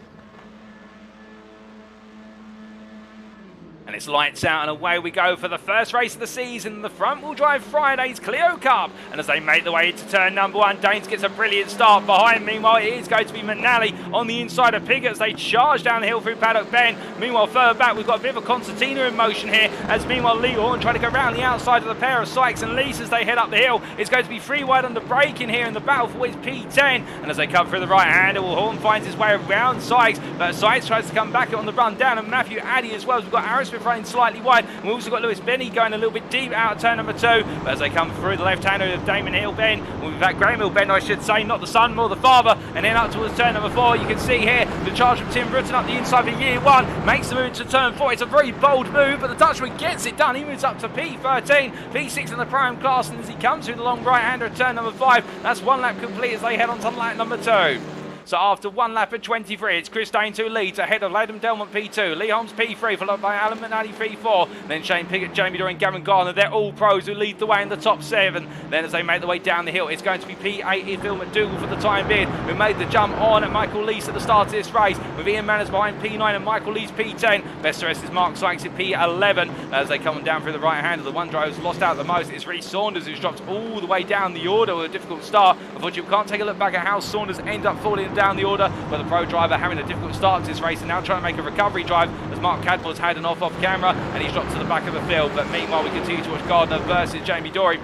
[SPEAKER 1] And it's lights out, and away we go for the first race of the season, the front-wheel drive Friday's Clio Cup. And as they make their way into turn number 1, Danes gets a brilliant start behind. Meanwhile, it is going to be McNally on the inside of Piggott as they charge down the hill through Paddock Bend. Meanwhile, further back, we've got a bit of a concertina in motion here, as meanwhile Lee Horn trying to go around the outside of the pair of Sykes and Lease as they head up the hill. It's going to be 3 wide under braking here in the battle for his P10. And as they come through the right-hander, Horn finds his way around Sykes, but Sykes tries to come back on the run down, and Matthew Addy as well. We've got Aerosmith running slightly wide, and we've also got Lewis Benny going a little bit deep out of turn number 2. But as they come through the left-hander of Damon Hill Ben, well, we've had Graham Hill Ben, I should say, not the son, more the father, and then up towards turn number 4. You can see here the charge from Tim Rutten up the inside for year 1, makes the move to turn 4. It's a very bold move, but the Dutchman gets it done. He moves up to P13, P6 in the Pro-Am class, and as he comes through the long right-hander at turn number 5, that's 1 lap complete as they head on to lap number 2. So after 1 lap at 23, it's Chris Danes who leads ahead of Adam Delmont P2, Lee Holmes P3, followed by Alan McNally P4, then Shane Piggott, Jamie Dorr and Gavin Garner. They're all pros who lead the way in the top 7. Then as they make their way down the hill, it's going to be P8 Phil McDougall for the time being, who made the jump on at Michael Lease at the start of this race, with Ian Manners behind P9 and Michael Lease P10. Best rest is Mark Sykes at P11. As they come down through the right hand, the one driver who's lost out the most is Reece Saunders, who's dropped all the way down the order with a difficult start. Unfortunately, we can't take a look back at how Saunders end up falling down the order, but the pro driver having a difficult start to this race and now trying to make a recovery drive, as Mark Cadwell's had an off camera and he's dropped to the back of the field. But meanwhile, we continue to watch Gardner versus Jamie Dory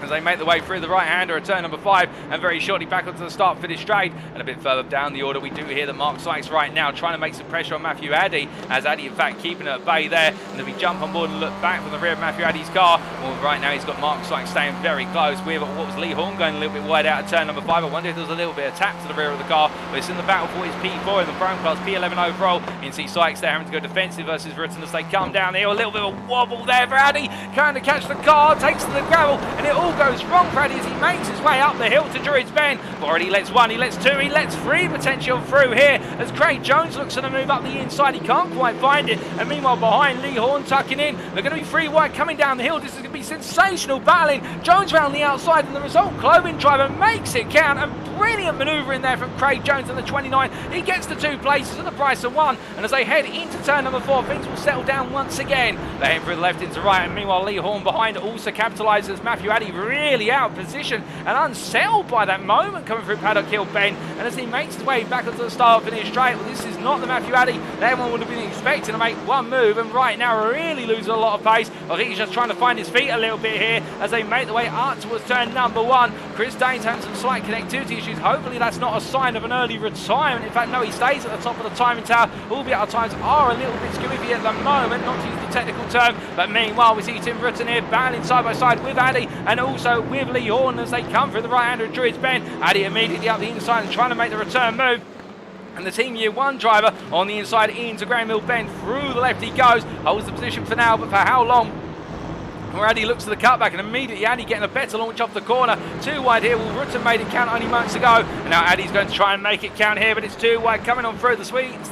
[SPEAKER 1] as they make their way through the right-hander at turn number 5, and very shortly back onto the start-finish straight. And a bit further down the order, we do hear that Mark Sykes right now trying to make some pressure on Matthew Addy, as Addy in fact keeping it at bay there. And if we jump on board and look back from the rear of Matthew Addy's car, well, right now he's got Mark Sykes staying very close with what was Lee Horn going a little bit wide out at turn number 5. I wonder if there was a little bit of tap to the rear of the car, but it's in the battle for his P4 in the Pro-Am class, P11 overall. You can see Sykes there having to go defensive versus Rutten as they come down the hill. A little bit of a wobble there for Addy, trying to catch the car, takes to the gravel, and it all goes wrong for Addy as he makes his way up the hill to Druids Bend. But already he lets 1, he lets 2, he lets 3 potential through here as Craig Jones looks to move up the inside. He can't quite find it, and meanwhile behind, Lee Horn tucking in. They're going to be 3 wide coming down the hill. This is going to be sensational battling. Jones round the outside, and the result, Cloven driver makes it count. A brilliant manoeuvre in there from Craig Jones in the 29. He gets the 2 places at the price of 1, and as they head into turn number 4, things will settle down once again. They head through the left into right, and meanwhile Lee Horn behind also capitalises. Matthew Addy really out of position and unsettled by that moment coming through Paddock Hill Bend, and as he makes his way back onto the start finish straight, well, this is not the Matthew Addy that everyone would have been expecting to make one move, and right now really loses a lot of pace. I think he's just trying to find his feet a little bit here as they make their way up towards turn number 1. Chris Danes having some slight connectivity issues. Hopefully that's not a sign of an early retirement. In fact, no, he stays at the top of the timing tower, albeit our times are a little bit squiffy at the moment, not to use the technical term. But meanwhile, we see Tim Rutten here battling side by side with Addy and also with Lee Horn as they come through the right-hander of Druids Bend. Addy immediately up the inside and trying to make the return move. And the Team Year 1 driver on the inside into Graham Hill Bend. Through the left he goes, holds the position for now, but for how long? Where Addy looks to the cutback, and immediately Addy getting a better launch off the corner. 2 wide here. Well, Rutten made it count only moments ago, and now Addy's going to try and make it count here, but it's 2 wide coming on through the sequence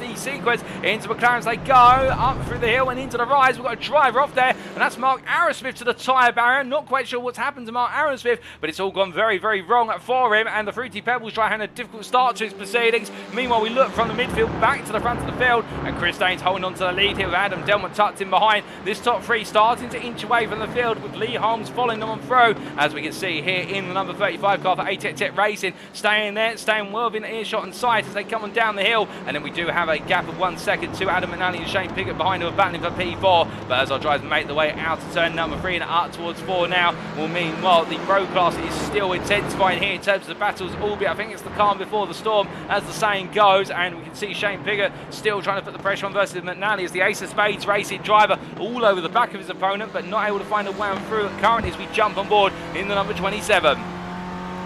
[SPEAKER 1] into McLaren as they go up through the hill and into the rise. We've got a driver off there, and that's Mark Aerosmith to the tyre barrier. Not quite sure what's happened to Mark Aerosmith, but it's all gone very, very wrong for him, and the Fruity Pebbles try and have a difficult start to his proceedings. Meanwhile, we look from the midfield back to the front of the field, and Chris Danes holding on to the lead here with Adam Delmont tucked in behind. This top 3 starting to inch away from the field with Lee Holmes following them on through, as we can see here in the number 35 car for ATEC Racing, staying there, staying well within earshot and sight as they come on down the hill. And then we do have a gap of 1 second to Adam McNally and Shane Piggott behind who are battling for P4. But as our drivers make their way out to turn number 3 and up towards 4 now, well, meanwhile, the Pro class is still intensifying here in terms of the battles, albeit I think it's the calm before the storm, as the saying goes. And we can see Shane Piggott still trying to put the pressure on versus McNally as the Ace of Spades racing driver all over the back of his opponent, but not able to find a way through currently as we jump on board in the number 27.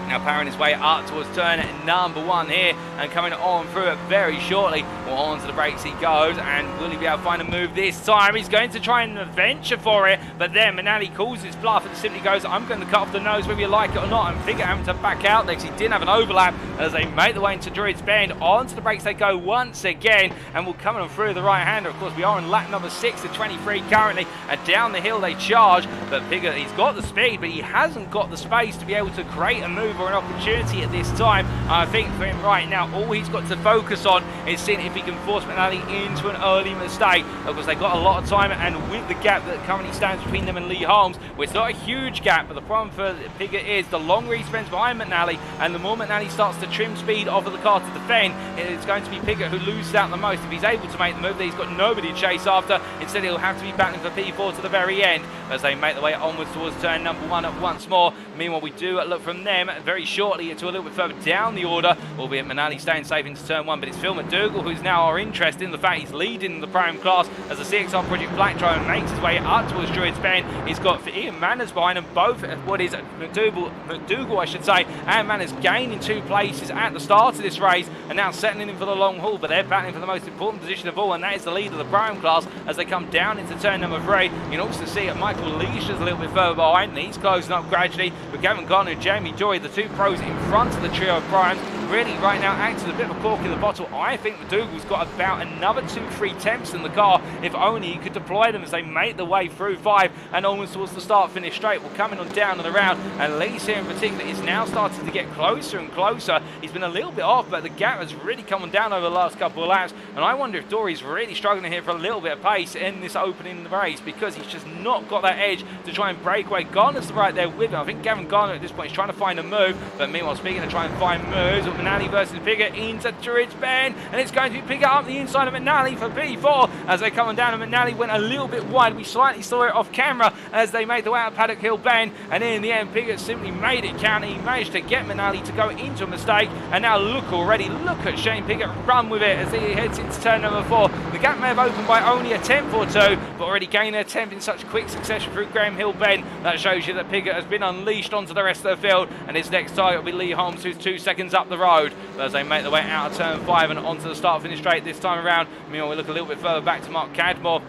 [SPEAKER 1] Now powering his way up towards turn number 1 here and coming on through it very shortly. Well, onto the brakes he goes, and will he be able to find a move this time? He's going to try and venture for it, but then McNally calls his bluff and simply goes, I'm going to cut off the nose whether you like it or not, and Piggott having to back out there because he didn't have an overlap as they make their way into Druids Bend. Onto the brakes they go once again, and we'll come on through the right-hander. Of course, we are on lap number 6 at 23 currently, and down the hill they charge, but Piggott, he's got the speed, but he hasn't got the space to be able to create a move or an opportunity at this time. I think for him right now, all he's got to focus on is seeing if he can force McNally into an early mistake. Of course, they've got a lot of time, and with the gap that currently stands between them and Lee Holmes, well, it's not a huge gap, but the problem for Piggott is the longer he spends behind McNally, and the more McNally starts to trim speed off of the car to defend, it's going to be Piggott who loses out the most. If he's able to make the move, he's got nobody to chase after. Instead, he'll have to be battling for P4 to the very end as they make their way onwards towards turn number 1 once more. Meanwhile, we do look from them very shortly into a little bit further down the order, albeit McNally staying safe into turn 1, but it's Phil McDougall who's now our interest in the fact he's leading the Prime class as the CXR Project Black driver makes his way up towards Druids Bend. He's got Ian Manners behind him, both what is McDougall I should say, and Manners gaining 2 places at the start of this race and now settling in for the long haul, but they're battling for the most important position of all, and that is the lead of the Prime class as they come down into turn number 3. You can also see Michael Leash is a little bit further behind, and he's closing up gradually, but Gavin Garner and Jamie Joy, the 2 pros in front of the trio of Primes, really right now acts as a bit of a cork in the bottle. I think McDougall's got about another 2-3 temps in the car, if only he could deploy them as they make the way through 5 and almost towards the start finish straight. We're coming on down and around, and Lee's here in particular is now starting to get closer and closer. He's been a little bit off, but the gap has really come on down over the last couple of laps, and I wonder if Dory's really struggling here for a little bit of pace in this opening race because he's just not got that edge to try and break away. Garner's right there with him. I think Gavin Garner at this point is trying to find a move, but meanwhile, speaking of trying to find moves, McNally versus Piggott into Druids Bend, and it's going to be Piggott up the inside of McNally for P4 as they come on down, and McNally went a little bit wide. We slightly saw it off camera as they made their way out of Paddock Hill Bend, and in the end Piggott simply made it count. He managed to get McNally to go into a mistake, and now look at Shane Piggott run with it as he heads into turn number 4. The gap may have opened by only a tenth or 2, but already gained a tenth in such quick succession through Graham Hill Bend. That shows you that Piggott has been unleashed onto the rest of the field, and his next target will be Lee Holmes, who's 2 seconds up the road. But as they make their way out of turn 5 and onto the start finish straight this time around, meanwhile we look a little bit further back to Mark Cadmore,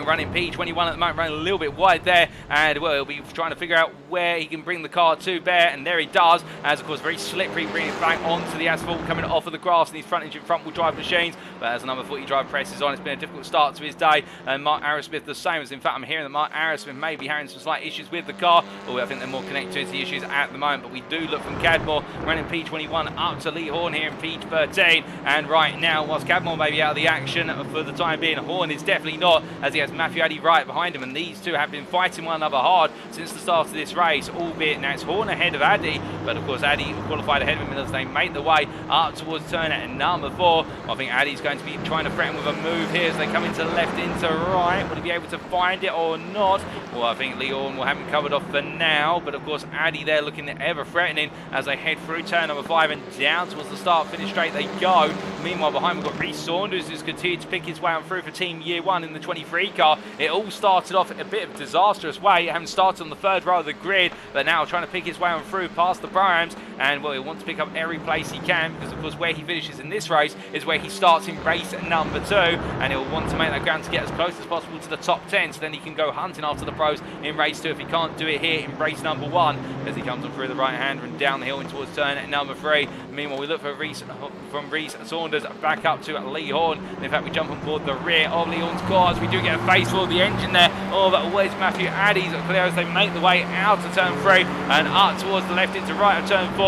[SPEAKER 1] running P21 at the moment, running a little bit wide there, and well, he'll be trying to figure out where he can bring the car to bear, and there he does, as of course very slippery, bringing it back onto the asphalt, coming off of the grass in these front engine front wheel drive machines. But as the number 40 drive presses on, it's been a difficult start to his day, and Mark Arrowsmith the same. As in fact I'm hearing that Mark Arrowsmith may be having some slight issues with the car, although I think they're more connected to the issues at the moment. But we do look from Cadmore running P21 up to Lee Horn here in P13, and right now whilst Cadmore may be out of the action for the time being, Horn is definitely not, as he has Matthew Addy right behind him, and these two have been fighting one another hard since the start of this race, albeit now it's Horn ahead of Addy, but of course Addy qualified ahead of him as they make the way up towards turn at number 4. I think Addy's going to be trying to threaten with a move here as they come into left into right. Will he be able to find it or not? Well, I think Leon will have him covered off for now, but of course Addy there looking ever threatening as they head through turn number 5 and down towards the start finish straight they go. Meanwhile behind we've got Reece Saunders who's continued to pick his way on through for Team Year 1 in the 23 car. It all started off in a bit of a disastrous way, having started on the 3rd row of the grid, but now trying to pick his way on through past the Primes, and well, he wants to pick up every place he can, because of course where he finishes in this race is where he starts in race number 2, and he'll want to make that ground to get as close as possible to the top 10, so then he can go hunting after the pros in race 2 if he can't do it here in race number 1, as he comes on through the right hand and down the hill and towards turn at number 3. Meanwhile we look for Reece Saunders back up to Lee Horn, and in fact we jump on board the rear of Lee Horn's car as we do get a face for the engine there. Oh, but always Matthew Addy's clear as they make the way out of turn 3 and up towards the left into right of turn 4.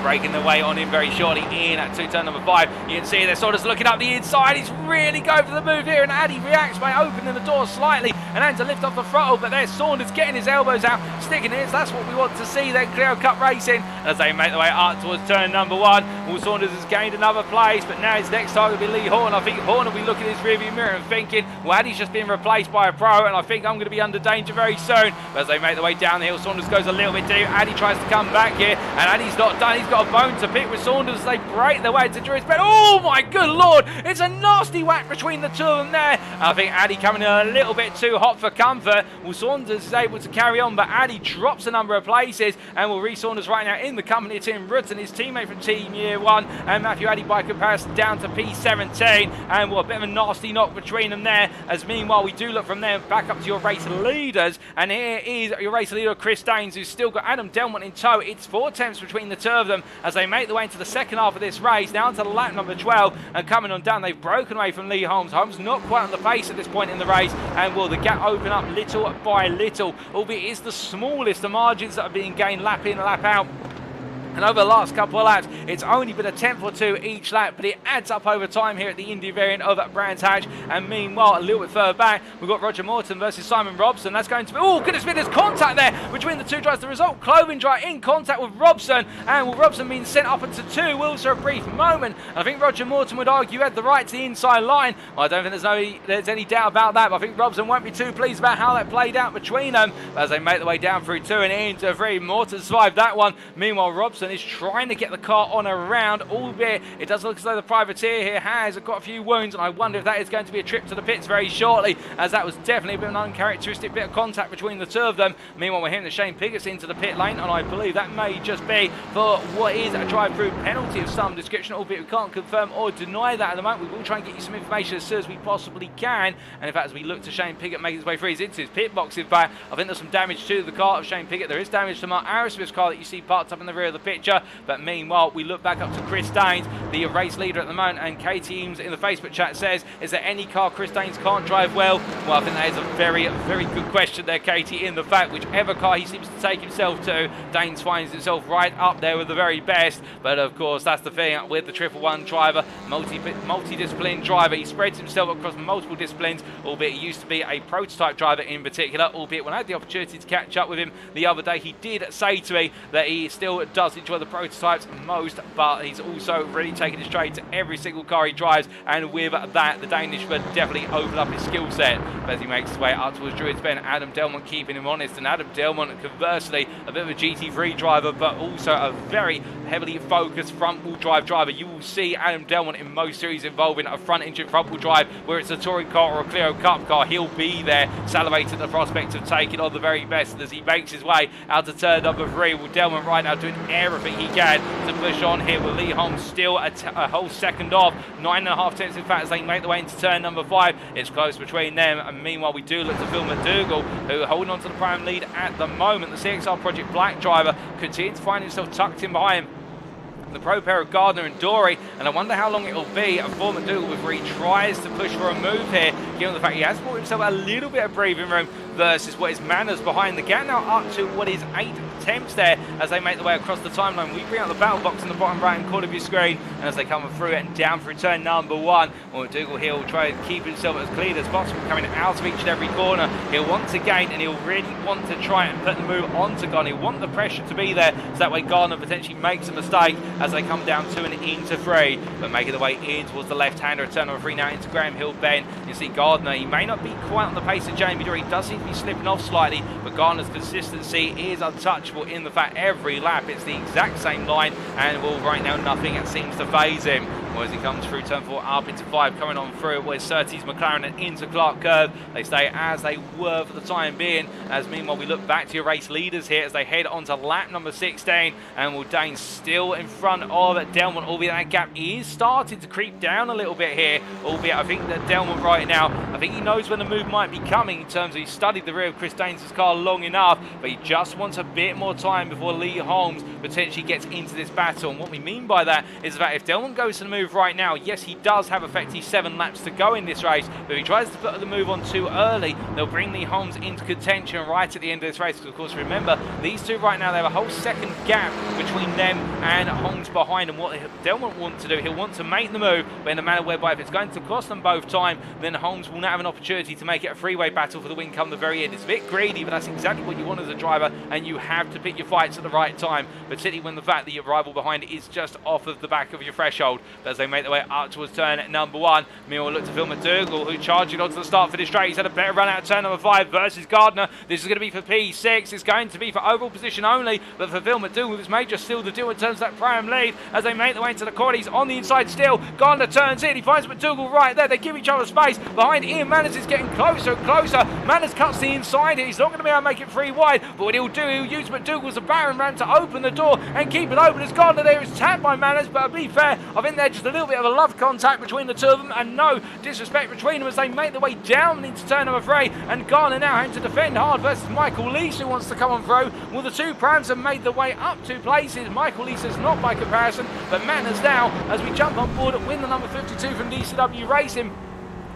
[SPEAKER 1] breaking their way on in very shortly in at turn number 5. You can see they're sort of looking up the inside. He's really going for the move here, and Addy reacts by opening the door slightly and having to lift off the throttle, but there's Saunders getting his elbows out, sticking it. That's what we want to see then, Clio Cup racing, as they make their way up towards turn number 1. Will Saunders has gained another place, but now his next target will be Lee Horn. I think Horn will be looking in his rearview mirror and thinking, well, Addy's just been replaced by a pro, and I think I'm going to be under danger very soon. But as they make their way down the hill, Saunders goes a little bit deep. Addy tries to come back here, and Addy's not done. He's got a bone to pick with Saunders as they break their way to Druid's bed. Oh my good lord, it's a nasty whack between the two of them there. I think Addy coming in a little bit too hot for comfort. Well, Saunders is able to carry on, but Addy drops a number of places, and will reach Saunders right now in the company of Tim Rudd and his teammate from Team Year 1, and Matthew Addy by comparison down to P17, and well, a bit of a nasty knock between them there, as meanwhile we do look from there back up to your race leaders, and here is your race leader Chris Daines, who's still got Adam Delmont in tow. It's 4 attempts between the two of them as they make their way into the second half of this race, now to lap number 12, and coming on down, they've broken away from Lee Holmes. Holmes not quite on the pace at this point in the race, and will the gap open up little by little, albeit it's the smallest of margins that are being gained lap in, lap out. And over the last couple of laps, it's only been a tenth or two each lap, but it adds up over time here at the Indy variant of Brands Hatch. And meanwhile, a little bit further back, we've got Roger Morton versus Simon Robson. That's going to be, oh goodness me, there's contact there between the two drivers. The result, Clovendry in contact with Robson, and will Robson being sent up into 2 wheels for a brief moment. I think Roger Morton would argue he had the right to the inside line. Well, I don't think there's any doubt about that, but I think Robson won't be too pleased about how that played out between them as they make their way down through 2 and into 3. Morton survived that one. Meanwhile, Robson is trying to get the car on around, albeit it does look as though the privateer here has got a few wounds, and I wonder if that is going to be a trip to the pits very shortly, as that was definitely a bit of an uncharacteristic bit of contact between the two of them. Meanwhile, we're hearing that Shane Piggott's into the pit lane, and I believe that may just be for what is a drive-through penalty of some description, albeit we can't confirm or deny that at the moment. We will try and get you some information as soon as we possibly can, and in fact, as we look to Shane Piggott making his way through, he's into his pit box. In fact, I think there's some damage to the car of Shane Piggott. There is damage to Mark Arrowsmith's car that you see parked up in the rear of the picture, but meanwhile, we look back up to Chris Daines, the race leader at the moment, and Katie Eames in the Facebook chat says, is there any car Chris Daines can't drive well? Well, I think that is a very, very good question there, Katie, in the fact whichever car he seems to take himself to, Daines finds himself right up there with the very best. But of course, that's the thing with the 111 driver, multi-discipline driver. He spreads himself across multiple disciplines, albeit he used to be a prototype driver in particular, albeit when I had the opportunity to catch up with him the other day, he did say to me that he still does enjoy the prototypes most, but he's also really taken his trade to every single car he drives, and with that, the Danishman definitely opened up his skill set. But as he makes his way up towards Druids Bend, Adam Delmont keeping him honest, and Adam Delmont, conversely, a bit of a GT3 driver, but also a very heavily focused front-wheel drive driver. You will see Adam Delmont in most series involving a front-engine front-wheel drive, where it's a touring car or a Clio Cup car. He'll be there, salivating the prospect of taking on the very best. And as he makes his way out to turn number 3, with Delmont right now doing everything he can to push on here, with Lee Holmes still a whole second off, 9.5 tenths in fact, as they make their way into turn number 5. It's close between them, and meanwhile we do look to Phil McDougall, who holding on to the prime lead at the moment. The CXR Project Black driver continues to find himself tucked in behind the pro pair of Gardner and Dory, and I wonder how long it will be before McDougall before he tries to push for a move here, given the fact he has brought himself a little bit of breathing room versus what is Manners behind the gap, now up to what is 8 attempts there as they make their way across the timeline. We bring out the battle box in the bottom right hand corner of your screen, and as they come through it and down through turn number 1, well, McDougall here will try and keep himself as clean as possible, coming out of each and every corner. He'll want to gain, and he'll really want to try and put the move onto Gardner. He'll want the pressure to be there, so that way Gardner potentially makes a mistake as they come down 2 and into 3, but making their way in towards the left-hander at turn number 3 now into Graham Hill Bend. You see Gardner, he may not be quite on the pace of Jamie Dory, he does seem to be slipping off slightly, but Gardner's consistency is untouchable in the fact every lap it's the exact same line, and well, right now nothing seems to phase him. Well, as he comes through turn 4 up into 5, coming on through where Surtees, McLaren and into Clark Curve, they stay as they were for the time being, as meanwhile we look back to your race leaders here as they head on to lap number 16, and will Dane still in front of Delmont, albeit that gap is starting to creep down a little bit here, albeit I think that Delmont right now, I think he knows when the move might be coming in terms of he studied the rear of Chris Daines' car long enough, but he just wants a bit more time before Lee Holmes potentially gets into this battle. And what we mean by that is that if Delmont goes to the move move right now. Yes, he does have effectively 7 laps to go in this race, but if he tries to put the move on too early, they'll bring the Holmes into contention right at the end of this race. Because of course, remember, these two right now, they have a whole second gap between them and Holmes behind. And what Delmont wants to do, he'll want to make the move, but in a manner whereby if it's going to cost them both time, then Holmes will now have an opportunity to make it a freeway battle for the win come the very end. It's a bit greedy, but that's exactly what you want as a driver, and you have to pick your fights at the right time, particularly when the fact that your rival behind is just off of the back of your threshold. But as they make their way up towards turn number 1, meanwhile look to Phil McDougall, who charging onto the start finish straight. He's had a better run out of turn number 5 versus Gardner. This is going to be for P6. It's going to be for overall position only, but for Phil McDougall, this may just seal the deal in terms of that Prime lead as they make their way into the corner. He's on the inside still. Gardner turns in. He finds McDougall right there. They give each other space. Behind Ian Manners is getting closer and closer. Manners cuts the inside. He's not going to be able to make it 3 wide, but what he'll do, he'll use McDougall's battering ram to open the door and keep it open as Gardner there is tapped by Manners. But to be fair, I think there's just a little bit of a love contact between the two of them and no disrespect between them as they make their way down into turn number 3, and Gardner now having to defend hard versus Michael Leese, who wants to come on through. Well, the two Prams have made their way up 2 places. Michael Leese is not by comparison, but Manners now, as we jump on board at win the number 52 from DCW Racing.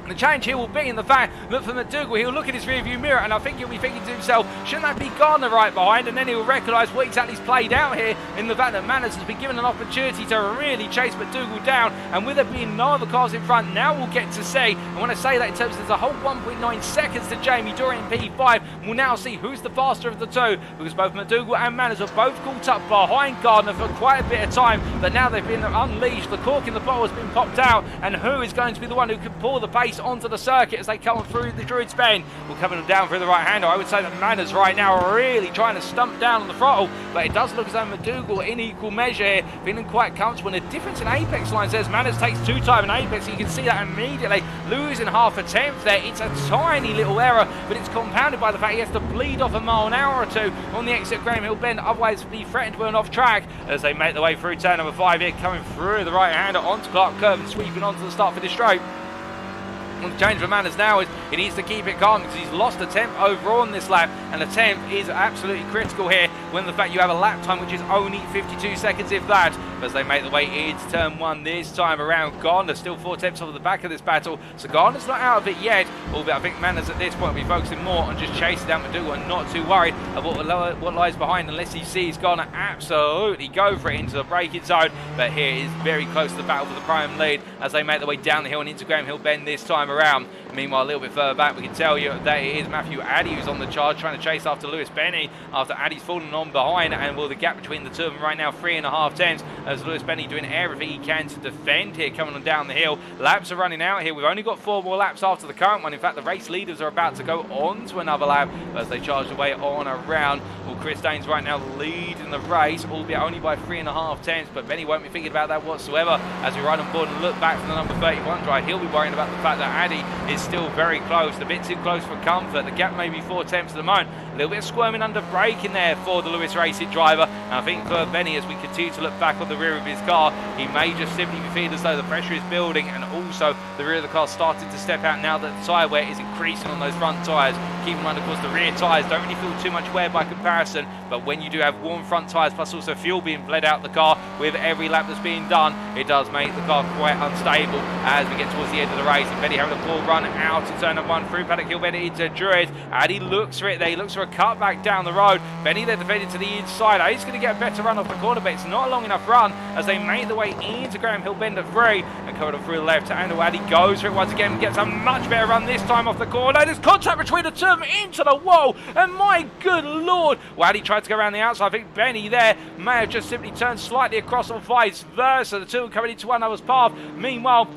[SPEAKER 1] The change here will be in the fact that for McDougall, he'll look at his rearview mirror and I think he'll be thinking to himself, shouldn't that be Gardner right behind? And then he'll recognise what exactly is played out here in the fact that Manners has been given an opportunity to really chase McDougall down, and with there being no other cars in front, now we'll get to see, and when I say that in terms of there's a whole 1.9 seconds to Jamie Dory in P5, we'll now see who's the faster of the two, because both McDougall and Manners are both caught up behind Gardner for quite a bit of time, but now they've been unleashed, the cork in the bottle has been popped out, and who is going to be the one who can pour the pace onto the circuit as they come through the Druids Bend? We're coming down through the right hander. I would say that Manners right now are really trying to stump down on the throttle, but it does look as though McDougall in equal measure here, feeling quite comfortable. And the difference in apex line says Manners takes 2 time in apex, so you can see that immediately, losing half a tenth there. It's a tiny little error, but it's compounded by the fact he has to bleed off a mile an hour or 2 on the exit Graham Hill Bend, otherwise be threatened to burn off track as they make their way through turn number 5 here, coming through the right hander onto Clark Curve and sweeping onto the start for the straight. Well, the change for Manners now is he needs to keep it calm because he's lost a tenth overall on this lap, and a tenth is absolutely critical here when the fact you have a lap time which is only 52 seconds if that, as they make the way into turn 1 this time around. Gardner still 4 tenths off the back of this battle, so Gardner's not out of it yet, albeit I think Manners at this point will be focusing more on just chasing down McDougall and not too worried about what lies behind unless he sees Gardner absolutely go for it into the braking zone. But here is very close to the battle for the prime lead as they make their way down the hill and into Graham Hill Bend this time around. Meanwhile, a little bit further back, we can tell you that it is Matthew Addy who's on the charge, trying to chase after Lewis Benny after Addy's fallen on behind, and well, the gap between the two of them right now 3.5 tenths as Lewis Benny doing everything he can to defend here coming on down the hill. Laps are running out here. We've only got 4 more laps after the current one. In fact, the race leaders are about to go on to another lap as they charge away on around. Well, Chris Danes right now leading the race, albeit only by 3.5 tenths, but Benny won't be thinking about that whatsoever as we ride on board and look back from the number 31 drive. He'll be worrying about the fact that Addy is still very close, a bit too close for comfort. The gap may be 4 tenths at the moment. A little bit of squirming under braking there for the Lewis Racing driver. And I think for Benny, as we continue to look back on the rear of his car, he may just simply be feeling as though the pressure is building, and also the rear of the car starting to step out now that the tyre wear is increasing on those front tyres. Keep in mind, of course, the rear tyres don't really feel too much wear by comparison, but when you do have warm front tyres plus also fuel being bled out the car with every lap that's being done, it does make the car quite unstable as we get towards the end of the race. And Benny having a poor run out to turn number 1 through Paddock Hill Bend into Druid, and he looks for it there. He looks for a cut back down the road. Benny there defending to the inside. He's going to get a better run off the corner, but it's not a long enough run as they make their way into Graham Hill Bend at 3 and coming up through the left. And Addy goes for it once again, gets a much better run this time off the corner. There's contact between the two of them into the wall, and my good lord, well, Addy tried to go around the outside. I think Benny there may have just simply turned slightly across or vice versa. The two are coming into one another's path. Meanwhile,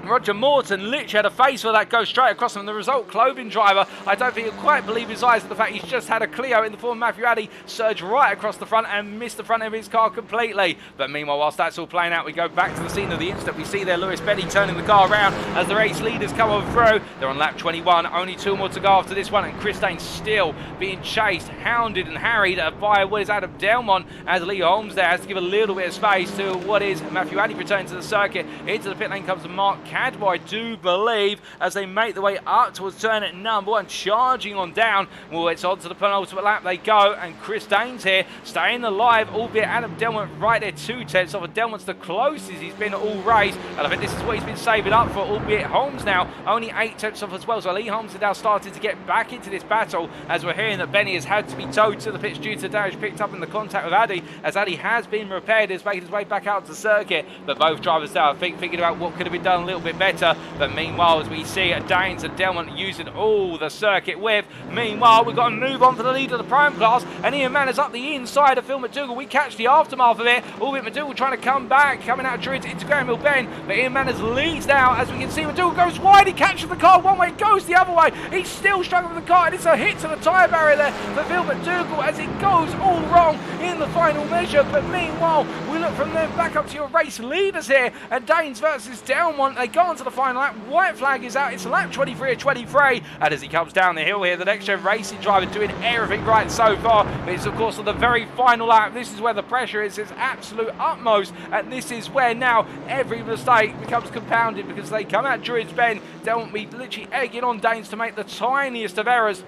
[SPEAKER 1] Roger Morton literally had a face for that go straight across him. The result, Clothing driver, I don't think he'll quite believe his eyes at the fact he's just had a Clio in the form of Matthew Addy surge right across the front and miss the front of his car completely. But meanwhile, whilst that's all playing out, we go back to the scene of the incident. We see there Lewis Benny turning the car around as the race leaders come on through. They're on lap 21, only 2 more to go after this one, and Chris Danes still being chased, hounded and harried by what is Adam Delmont as Lee Holmes there has to give a little bit of space to what is Matthew Addy returning to the circuit. Into the pit lane comes Mark Cadwell, I do believe, as they make their way up towards turn at number 1, charging on down. Well, it's on to the penultimate lap they go, and Chris Danes here staying alive, albeit Adam Delmont right there 2 tenths off. Delmont's the closest he's been all race, and I think this is what he's been saving up for, albeit Holmes now only 8 tenths off as well. So Lee Holmes is now starting to get back into this battle, as we're hearing that Benny has had to be towed to the pitch due to damage picked up in the contact with Addy, as Addy has been repaired, is making his way back out to the circuit. But both drivers now, I think, thinking about what could have been done a little bit better. But meanwhile, as we see Danes and Delmont using all the circuit width, meanwhile, we've got to move on for the lead of the prime class, and Ian Manners up the inside of Phil McDougall. We catch the aftermath of it, albeit McDougall trying to come back, coming out of Druids into Graham Hill Bend, but Ian Manners leads now, as we can see McDougall goes wide, he catches the car one way, goes the other way, he's still struggling with the car, and it's a hit to the tyre barrier there for Phil McDougall as it goes all wrong in the final measure. But meanwhile, we look from them back up to your race leaders here, and Danes versus Delmont, they go on to the final lap, white flag is out, it's lap 23 or 23, and as he comes down the hill here, the next gen racing driver doing everything right so far, but it's of course on the very final lap, this is where the pressure is its absolute utmost, and this is where now every mistake becomes compounded, because they come out Druids Bend, Delmont be literally egging on Danes to make the tiniest of errors.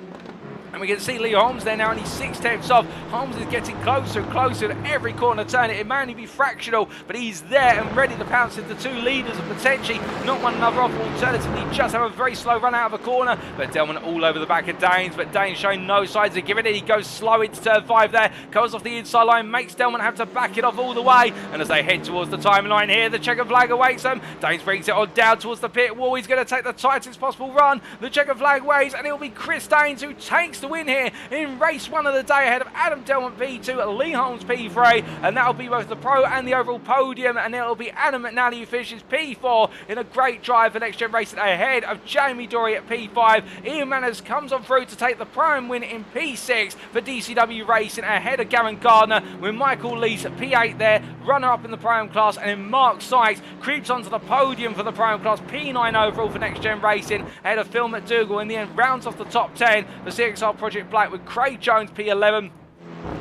[SPEAKER 1] And we can see Lee Holmes there now only 6 tenths off. Holmes is getting closer and closer to every corner turn. It may only be fractional, but he's there and ready to pounce into 2 leaders and potentially knock one another off. Alternatively, just have a very slow run out of a corner. But Delmont all over the back of Danes, but Danes showing no signs of giving it. He goes slow into turn 5 there, comes off the inside line, makes Delmont have to back it off all the way. And as they head towards the timeline here, the checkered flag awaits them. Danes brings it on down towards the pit wall. He's going to take the tightest possible run. The checkered flag waves, and it will be Chris Danes who takes the win here in race 1 of the day, ahead of Adam Delmont P2, Lee Holmes P3, and that'll be both the pro and the overall podium, and it'll be Adam McNally who finishes P4 in a great drive for Next Gen Racing ahead of Jamie Dory at P5. Ian Manners comes on through to take the prime win in P6 for DCW Racing ahead of Gavin Gardner, with Michael Lees at P8 there, runner up in the prime class, and then Mark Sykes creeps onto the podium for the prime class, P9 overall for Next Gen Racing ahead of Phil McDougall. In the end, rounds off the top 10 for CXR Project Black with Craig Jones P11,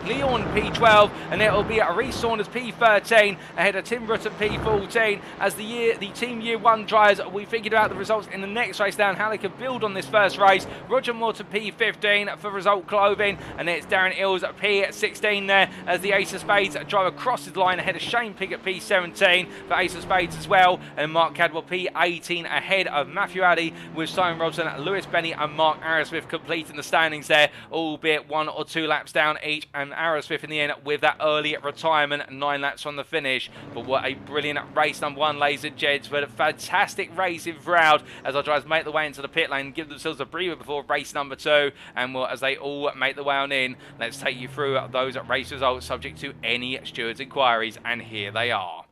[SPEAKER 1] Leon P12, and it'll be Reece Saunders P13 ahead of Tim Rutt at P14. As the team year 1 drivers, we figured out the results in the next race down, how they could build on this first race. Roger Morton P15 for Result Clothing, and then it's Darren Ills at P16 there as the Ace of Spades driver crosses the line ahead of Shane Pigg at P17 for Ace of Spades as well, and Mark Cadwell P18 ahead of Matthew Addy, with Simon Robson, Lewis Benny and Mark Arrowsmith completing the standings there, albeit 1 or 2 laps down each, and Arrowsmith in the end with that early retirement, 9 laps from the finish. But what a brilliant race number 1, ladies and gents, with a fantastic racing throughout as our drivers make their way into the pit lane, give themselves a breather before race number 2, and as they all make their way on in, let's take you through those race results subject to any stewards' inquiries, and here they are.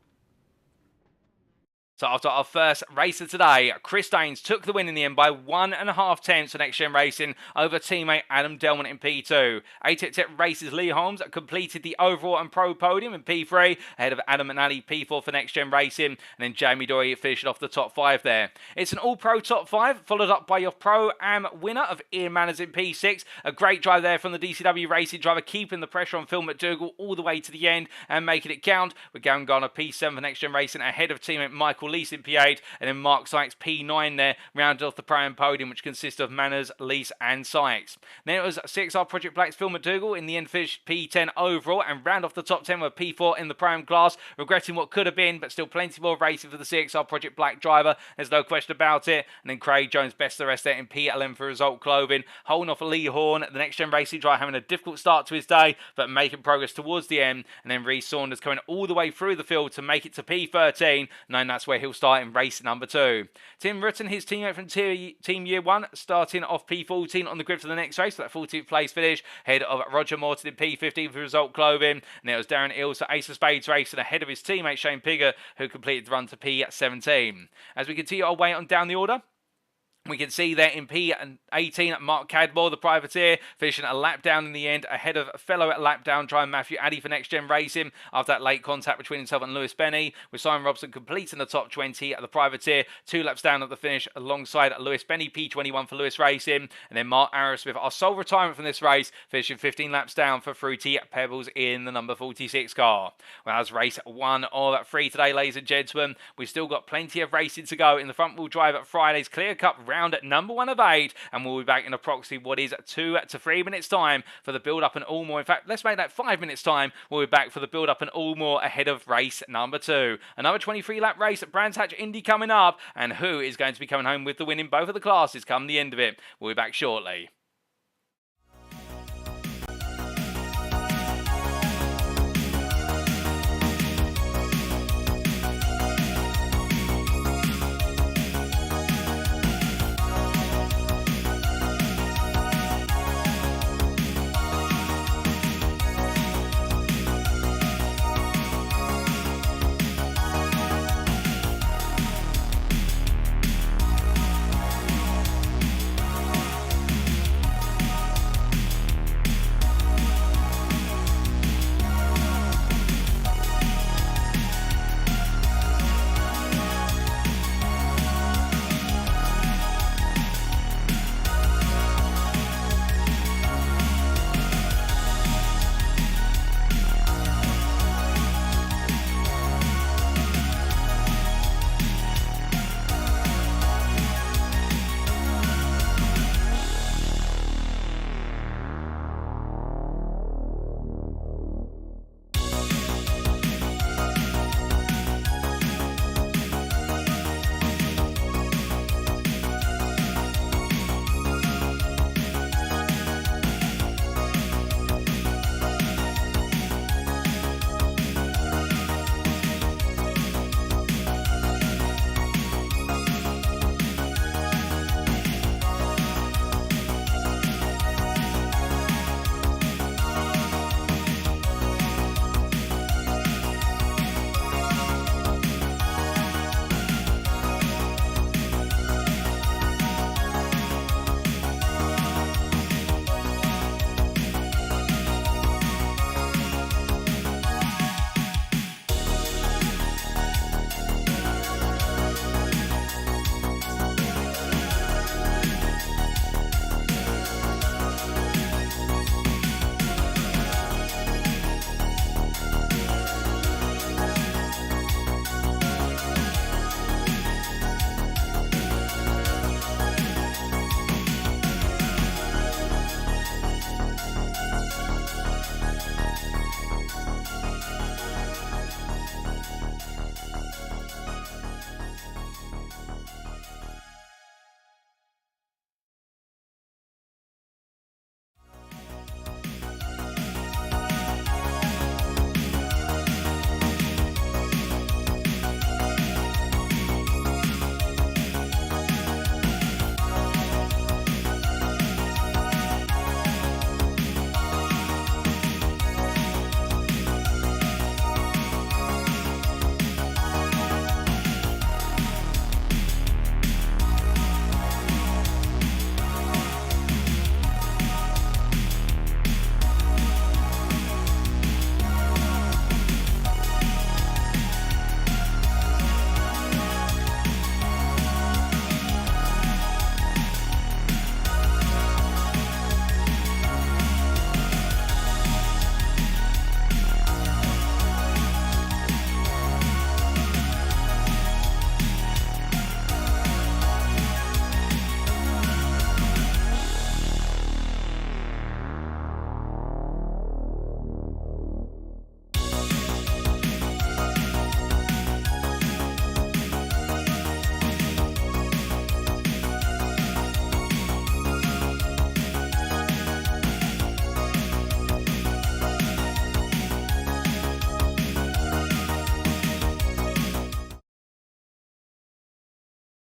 [SPEAKER 1] So after our first race of today, Chris Danes took the win in the end by 1.5 tenths for Next Gen Racing over teammate Adam Delmont in P2. ATEC Races Lee Holmes completed the overall and pro podium in P3 ahead of Adam McNally P4 for Next Gen Racing, and then Jamie Dory finished off the top 5 there. It's an all-pro top 5, followed up by your pro-am winner of Ian Manners in P6. A great drive there from the DCW Racing driver, keeping the pressure on Phil McDougall all the way to the end and making it count, with Gavin Gardner P7 for Next Gen Racing ahead of teammate Michael Lees in P8, and then Mark Sykes P9 there, rounded off the prime podium, which consists of Manners, Lees and Sykes. Then it was CXR Project Black's Phil McDougall in the end finished P10 overall and round off the top 10 with P4 in the prime class, regretting what could have been, but still plenty more racing for the CXR Project Black driver, there's no question about it. And then Craig Jones best the rest there in P11 for Result Clothing, holding off Lee Horn, the Next Gen Racing driver, having a difficult start to his day but making progress towards the end. And then Reece Saunders coming all the way through the field to make it to P13, knowing that's where he'll start in race number 2. Tim Rutten, his teammate from Team Year 1, starting off P14 on the grid for the next race, for that 14th place finish, ahead of Roger Morton in P15 for Result Clothing, and it was Darren Ills for Ace of Spades racing ahead of his teammate Shane Pigger, who completed the run to P17. As we continue our way on down the order, We can see there in P18, Mark Cadmore, the privateer, finishing a lap down in the end, ahead of fellow lap down driver Matthew Addy for NXTGEN Racing after that late contact between himself and Lewis Benny, with Simon Robson completing the top 20 at the privateer, 2 laps down at the finish alongside Lewis Benny, P21 for Lewis Racing, and then Mark Arrowsmith, our sole retirement from this race, finishing 15 laps down for Fruity Pebbles in the number 46 car. Well, that's race 1 of 3 today, ladies and gentlemen. We've still got plenty of racing to go in the front-wheel drive at Friday's Clio Cup round at number 1 of 8, and we'll be back in approximately what is 2 to 3 minutes time for the build-up and all more. In fact, let's make that 5 minutes time. We'll be back for the build-up and all more ahead of race number 2. Another 23-lap race at Brands Hatch Indy coming up, and who is going to be coming home with the win in both of the classes come the end of it. We'll be back shortly.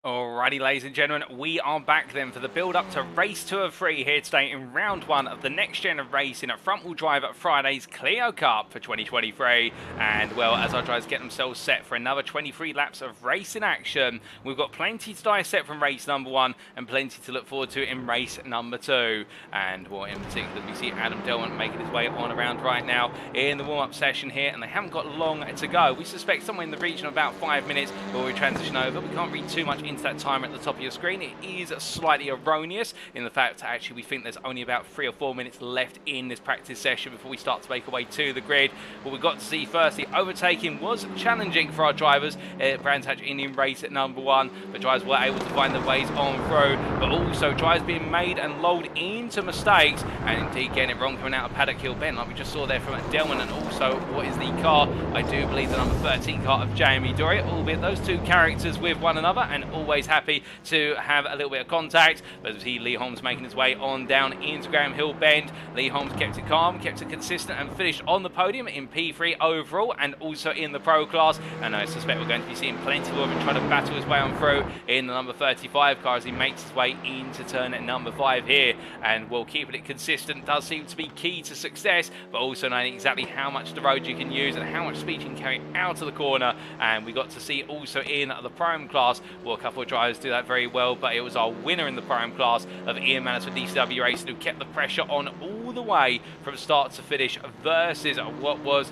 [SPEAKER 1] Alrighty, ladies and gentlemen, we are back then for the build-up to race 2 of 3 here today in round 1 of the Next Gen of Racing at front-wheel drive at Friday's Clio Cup for 2023. And, well, as our drivers get themselves set for another 23 laps of racing action, we've got plenty to dissect from race number 1 and plenty to look forward to in race number 2. And, well, in particular, we see Adam Delman making his way on around right now in the warm-up session here, and they haven't got long to go. We suspect somewhere in the region of about 5 minutes before we transition over. We can't read too much into that timer at the top of your screen. It is slightly erroneous in the fact that actually we think there's only about 3 or 4 minutes left in this practice session before we start to make our way to the grid. What we got to see first, the overtaking was challenging for our drivers at Brands Hatch Indian race at number 1, but drivers were able to find their ways on through, but also drivers being made and lulled into mistakes, and indeed getting it wrong coming out of Paddock Hill Bend, like we just saw there from Delman. And also, what is the car? I do believe the number 13 car of Jamie Dory, albeit those two characters with one another, and always happy to have a little bit of contact. But as we see Lee Holmes making his way on down into Graham Hill Bend, Lee Holmes kept it calm, kept it consistent, and finished on the podium in P3 overall and also in the pro class. And I suspect we're going to be seeing plenty more of him trying to battle his way on through in the number 35 car as he makes his way into turn at number 5 here. And well, keeping it consistent does seem to be key to success, but also knowing exactly how much the road you can use and how much speed you can carry out of the corner. And we got to see also in the Prime class, well, a couple of drivers do that very well, but it was our winner in the Prime class of Ian Manus with DCW Racing who kept the pressure on all the way from start to finish versus what was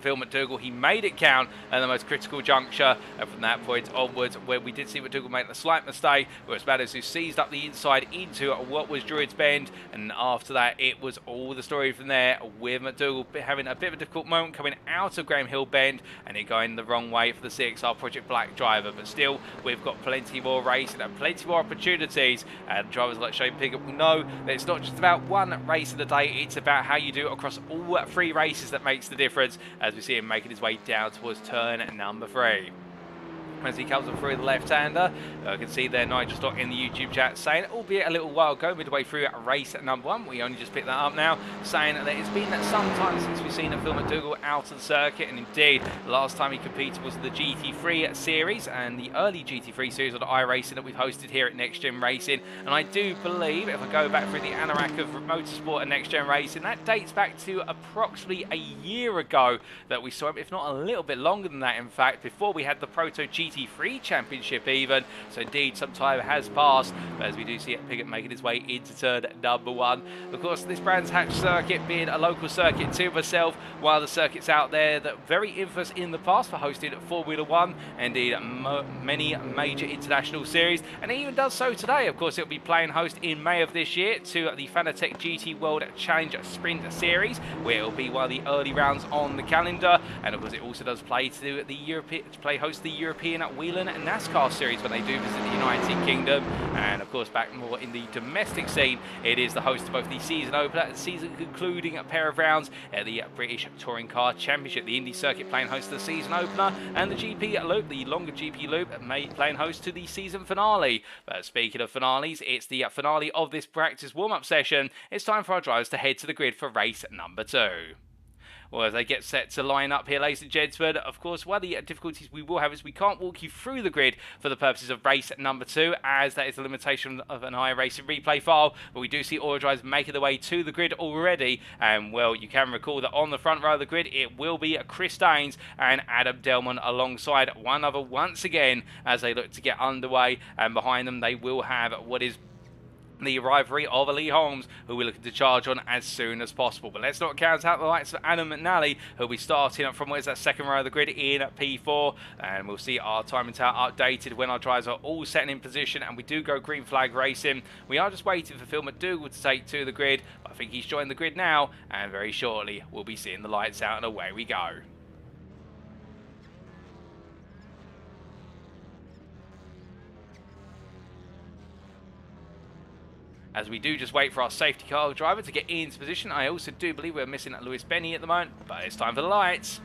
[SPEAKER 1] Phil McDougall. He made it count at the most critical juncture, and from that point onwards, where we did see McDougall make a slight mistake, it was Matters who seized up the inside into what was Druids Bend, and after that it was all the story from there, with McDougall having a bit of a difficult moment coming out of Graham Hill Bend and it going the wrong way for the CXR Project Black driver. But still, we've got plenty more racing and plenty more opportunities, and drivers like Shane Piggott will know that it's not just about one race of the day, it's about how you do it across all 3 races that makes the difference, as we see him making his way down towards turn number 3. As he comes up through the left-hander, I can see there Nigel Stock in the YouTube chat saying, albeit a little while ago, midway through race at number 1, we only just picked that up now, saying that it's been some time since we've seen Phil McDougall out of the circuit, and indeed, the last time he competed was the GT3 series, and the early GT3 series of the iRacing that we've hosted here at Next Gen Racing. And I do believe, if I go back through the anorak of motorsport and Next Gen Racing, that dates back to approximately a year ago that we saw him, if not a little bit longer than that, in fact, before we had the Proto GT3 Championship even. So indeed, some time has passed, but as we do see Piggott making his way into turn number 1. Of course, this Brands Hatch circuit being a local circuit to myself, while the circuits out there that very infamous in the past for hosting Formula 1, indeed many major international series, and it even does so today. Of course, it will be playing host in May of this year to the Fanatec GT World Challenge Sprint Series, where it will be one of the early rounds on the calendar. And of course, it also does play to the host the European Whelan NASCAR series when they do visit the United Kingdom. And of course, back more in the domestic scene, it is the host of both the season opener and season concluding pair of rounds at the British Touring Car Championship. The Indy circuit playing host to the season opener, and the GP loop, the longer GP loop, playing host to the season finale. But speaking of finales, it's the finale of this practice warm-up session. It's time for our drivers to head to the grid for race number 2. Well, as they get set to line up here, ladies and gentlemen, of course, one of the difficulties we will have is we can't walk you through the grid for the purposes of race number 2, as that is the limitation of an iRacing replay file. But we do see all drivers making their way to the grid already. And, well, you can recall that on the front row of the grid, it will be Chris Daines and Adam Delman alongside one other once again as they look to get underway. And behind them, they will have what is the rivalry of Lee Holmes, who we're looking to charge on as soon as possible. But let's not count out the likes of Adam McNally, who'll be starting up from where's that second row of the grid in P4, and we'll see our timing tower updated when our drivers are all set in position and we do go green flag racing. We are just waiting for Phil McDougall to take to the grid. I think he's joined the grid now, and very shortly we'll be seeing the lights out and away we go. As we do just wait for our safety car driver to get into position. I also do believe we're missing Lewis Benny at the moment, but it's time for the lights.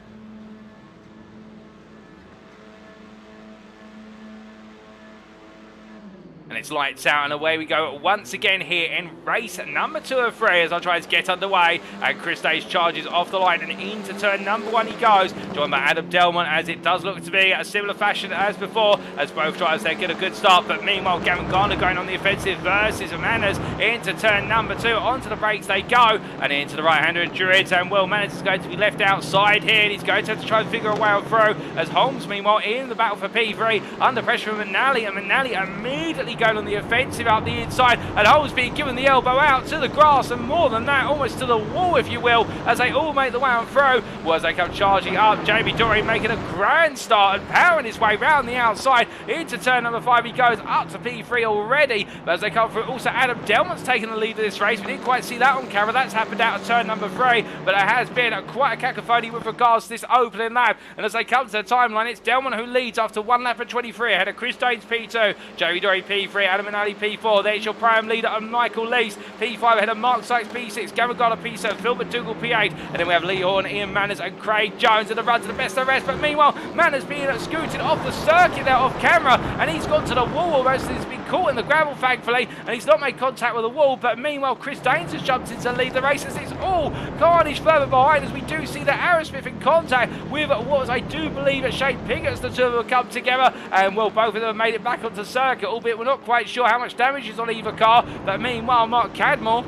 [SPEAKER 1] And it's lights out and away we go once again here in race number 2 of 3 as I try to get underway. And Chris Days charges off the line and into turn number 1 he goes, joined by Adam Delmont, as it does look to be a similar fashion as before, as both drivers there get a good start. But meanwhile, Gavin Garner going on the offensive versus Manners into turn number 2. Onto the brakes they go and into the right-hander and Druids, and Will Manners is going to be left outside here and he's going to have to try and figure a way through, as Holmes meanwhile in the battle for P3 under pressure from Manali, and Manali immediately going on the offensive out the inside, and Holmes being given the elbow out to the grass, and more than that, almost to the wall if you will, as they all make the way on through. Well, as they come charging up, Jamie Dory making a grand start and powering his way round the outside into turn number 5. He goes up to P3 already, but as they come through, also Adam Delmont's taking the lead of this race. We didn't quite see that on camera. That's happened out of turn number 3, but it has been quite a cacophony with regards to this opening lap. And as they come to the timeline, it's Delmont who leads after 1 lap at 23 ahead of Chris Danes P2, Jamie Dory P3, Adam Manali P4. There's your prime leader and Michael Lees P5 ahead of Mark Sykes P6, Gavin Garner P7, Phil McDougall P8, and then we have Lee Horn, Ian Manners and Craig Jones in the run to the best of the rest. But meanwhile, Manners being scooted off the circuit there off camera, and he's gone to the wall almost. He's been caught in the gravel thankfully, and he's not made contact with the wall. But meanwhile, Chris Danes has jumped in to lead the race as it's all carnage further behind, as we do see that Aerosmith in contact with what was, I do believe, a Shane Pigott. The two of them come together, and well, both of them have made it back onto the circuit, albeit we're not quite sure how much damage is on either car. But meanwhile, Mark Cadmore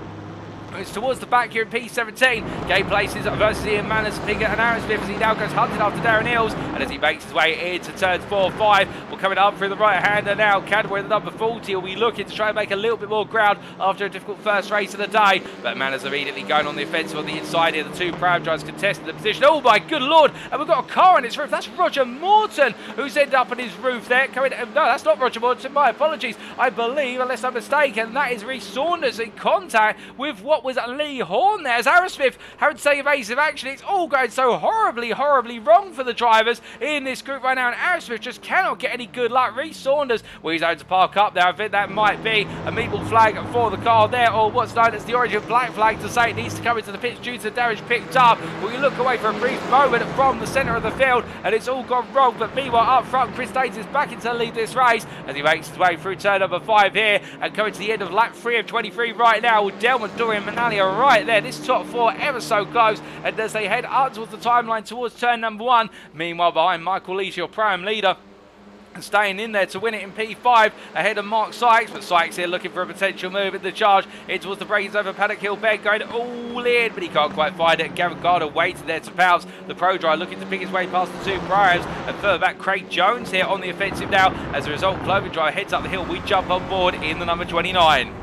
[SPEAKER 1] it's towards the back here in P17. Game places versus Ian Manners, Pigott and Aerosmith as he now goes hunting after Darren Hills, and as he makes his way into turns 4 5, we're coming up through the right hander now. Cadwell in the number 40 will be looking to try and make a little bit more ground after a difficult first race of the day. But Manners immediately going on the offensive on the inside here. The two proud drivers contesting the position. Oh my good lord! And we've got a car on its roof. That's Roger Morton who's ended up on his roof there. No, that's not Roger Morton. My apologies. I believe, unless I'm mistaken, that is Rhys Saunders in contact with what was Lee Horn there, as Aerosmith having to take evasive action. It's all going so horribly wrong for the drivers in this group right now, and Aerosmith just cannot get any good luck. Rhys Saunders, well, he's having to park up there. I think that might be a meatball flag for the car there, or what's known as the origin black flag, to say it needs to come into the pits due to the damage picked up. Well, you look away for a brief moment from the centre of the field, and it's all gone wrong. But meanwhile, up front, Chris Danes is back into the lead this race as he makes his way through turn number 5 here, and coming to the end of lap 3 of 23 right now, with Delmont, Dory and Manali are right there. This top 4 ever so close, and as they head up towards the timeline towards turn number 1, meanwhile behind Michael Lees, your prime leader, and staying in there to win it in P5 ahead of Mark Sykes. But Sykes here looking for a potential move in the charge in towards the breakers over Paddock Hill Bed, going all in, but he can't quite find it. Gavin Garner waiting there to pounce. The pro driver looking to pick his way past the two priors, and further back Craig Jones here on the offensive now. As a result, Clover driver heads up the hill. We jump on board in the number 29.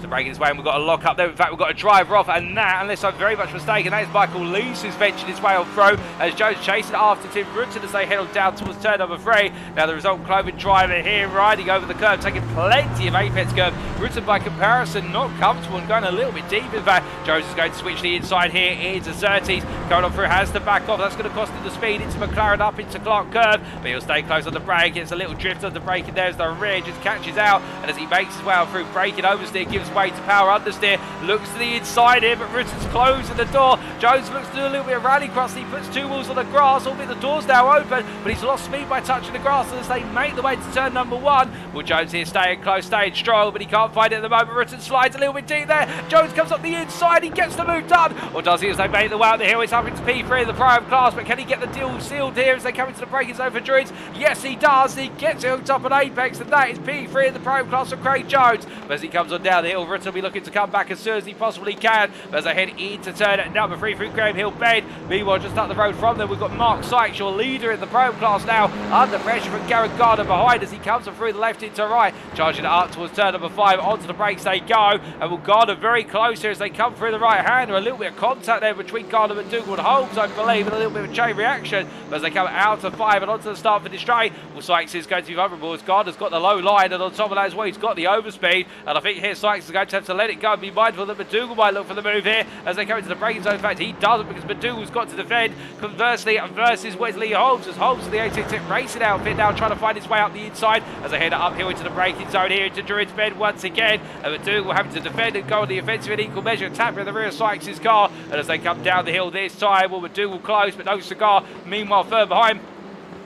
[SPEAKER 1] So breaking his way, and we've got a lock up there. In fact, we've got a driver off, and that, unless I'm very much mistaken, that is Michael Lees who's ventured his way on through, as Jones chasing after Tim Rutten as they head on down towards turn number 3. Now the result, Cloven driver here riding over the curve, taking plenty of apex curve. Rutten by comparison not comfortable and going a little bit deep. In fact, Jones is going to switch the inside here into Surtees, going on through, has to back off. That's going to cost him the speed into McLaren up into Clark Curve, but he'll stay close on the brake. Gets a little drift on the brake, and there's the rear, just catches out, and as he makes his way on through, braking oversteer, gives way to power understeer, looks to the inside here, but Rutten's closing the door. Jones looks to do a little bit of rallycross. He puts 2 wheels on the grass, albeit the door's now open, but he's lost speed by touching the grass as they make the way to turn number 1. Well, Jones here staying close, staying strong, but he can't find it at the moment. Rutten slides a little bit deep there. Jones comes up the inside, he gets the move done, or does he, as they make the way out the hill? It's up into P3 in the prime class, but can he get the deal sealed here as they come into the breaking zone for Druids? Yes, he does. He gets it hooked up on Apex, and that is P3 in the prime class for Craig Jones. But as he comes on down the hill, Rutten will be looking to come back as soon as he possibly can. But as they head into turn number 3 through Graham Hill Bend, meanwhile just up the road from them, we've got Mark Sykes, your leader in the pro class now, under pressure from Garrett Gardner behind as he comes through the left into right, charging it up towards turn number 5. Onto the brakes they go, and will Gardner very close here as they come through the right hander. A little bit of contact there between Gardner and McDougall and Holmes, I believe, and a little bit of a chain reaction. But as they come out of 5 and onto the start for the straight, well, Sykes is going to be vulnerable as Gardner's got the low line, and on top of that as well, he's got the overspeed, and I think here Sykes is going to have to let it go and be mindful that McDougall might look for the move here as they come into the braking zone. In fact, he doesn't, because McDougall's got to defend. Conversely, versus Wesley Holmes, as Holmes of the 86 Racing outfit now trying to find his way up the inside as they head uphill into the braking zone here into Druids Bend once again, and McDougall having to defend and go on the offensive in equal measure, tapping in the rear of Sykes' car. And as they come down the hill this time, well, McDougall close, but no cigar. Meanwhile, further behind,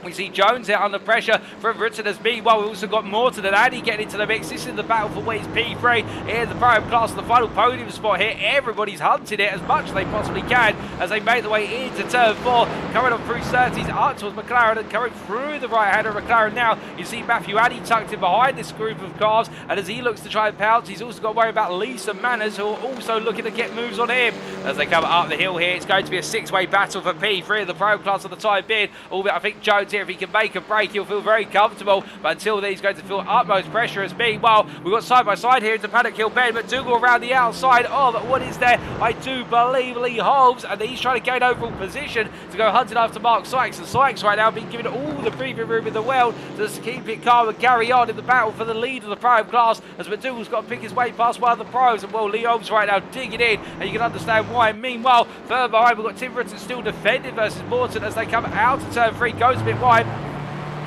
[SPEAKER 1] We see Jones here under pressure from Rutten as meanwhile. We've also got Morton and Addy getting into the mix. This is the battle for what is P3 in the Pro class, the final podium spot here. Everybody's hunting it as much as they possibly can as they make their way into turn 4. Coming on through 30s up towards McLaren and coming through the right hand of McLaren now. You see Matthew Addy tucked in behind this group of cars, and as he looks to try and pounce, he's also got to worry about Lisa Manners, who are also looking to get moves on him. As they come up the hill here, it's going to be a 6-way battle for P3 in the Pro class of the time being. Albeit I think Jones here, if he can make a break, he'll feel very comfortable, but until then he's going to feel utmost pressure as meanwhile we've got side by side here into Paddock Hill Bend. McDougall around the outside of what is there, I do believe, Lee Holmes, and he's trying to gain overall position to go hunting after Mark Sykes, and Sykes right now being given all the breathing room in the world to just keep it calm and carry on in the battle for the lead of the Pro class, as McDougall's got to pick his way past one of the pros, and well, Lee Holmes right now digging in, and you can understand why. Meanwhile, further behind we've got Tim Rutten still defending versus Morton as they come out of turn 3, goes a bit wide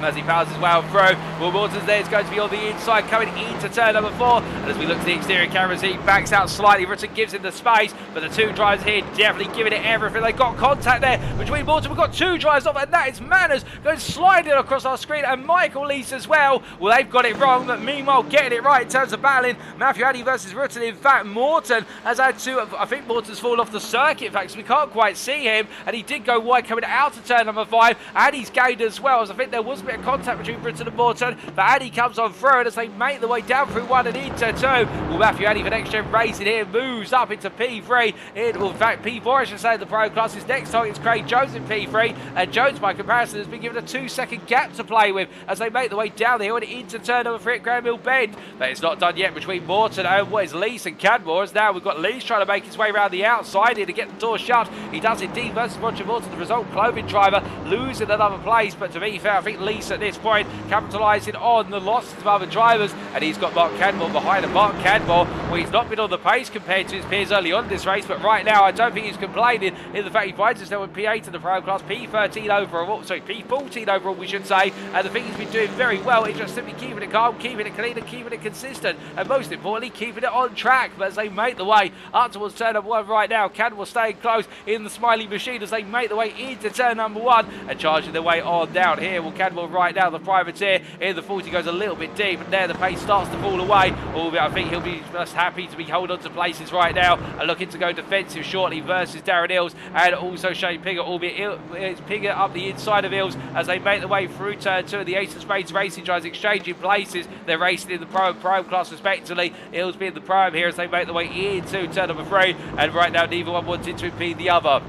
[SPEAKER 1] as he powers his way on through. Well, Morton's there is going to be on the inside coming into turn number 4, and as we look to the exterior cameras, he backs out slightly. Rutten gives him the space, but the two drivers here definitely giving it everything. They got contact there between Morton. We've got two drivers off, and that is Manners going sliding across our screen, and Michael Lease as well. Well, they've got it wrong, but meanwhile getting it right in terms of battling. Matthew Addy versus Rutten. In fact, Morton has had to, I think Morton's fallen off the circuit, in fact, so we can't quite see him, and he did go wide coming out of turn number 5. Addy's gained as well, as I think there was a bit of contact between Rutten and Morton, but Addy comes on through, and as they make their way down through 1 and into 2, well, Matthew Addy for NXTGEN Racing here moves up into P3, in fact P4 I should say, the Pro class. His next target is Craig Jones in P3, and Jones by comparison has been given a 2-second gap to play with as they make their way down the hill and into turn number 3 at Graham Hill Bend, but it's not done yet between Morton and what is Lease and Cadmore, as now we've got Lease trying to make his way around the outside here to get the door shut. He does indeed versus Roger Morton, the result clothing driver losing another place, but to be fair, I think Lease at this point capitalising on the losses of other drivers, and he's got Mark Cadmore behind him. Mark Cadmore, well, he's not been on the pace compared to his peers early on in this race, but right now I don't think he's complaining in the fact he finds himself in P8 in the Pro class, P13 overall, sorry, P14 overall we should say, and the thing he's been doing very well is just simply keeping it calm, keeping it clean and keeping it consistent, and most importantly keeping it on track. But as they make the way up towards turn number 1 right now, Cadmore staying close in the smiley machine as they make their way into turn number 1 and charging their way on down here. Well, Cadmore right now, the privateer in the 40 goes a little bit deep, and there the pace starts to fall away, albeit I think he'll be just happy to be hold on to places right now and looking to go defensive shortly versus Darren Hills and also Shane Pigott, albeit it's Pigott up the inside of Hills as they make their way through turn 2 of the Ace of Spades racing drives exchanging places. They're racing in the Pro and Pro class respectively, Hills being the Prime here as they make their way into turn number 3, and right now neither one wanted to impede the other.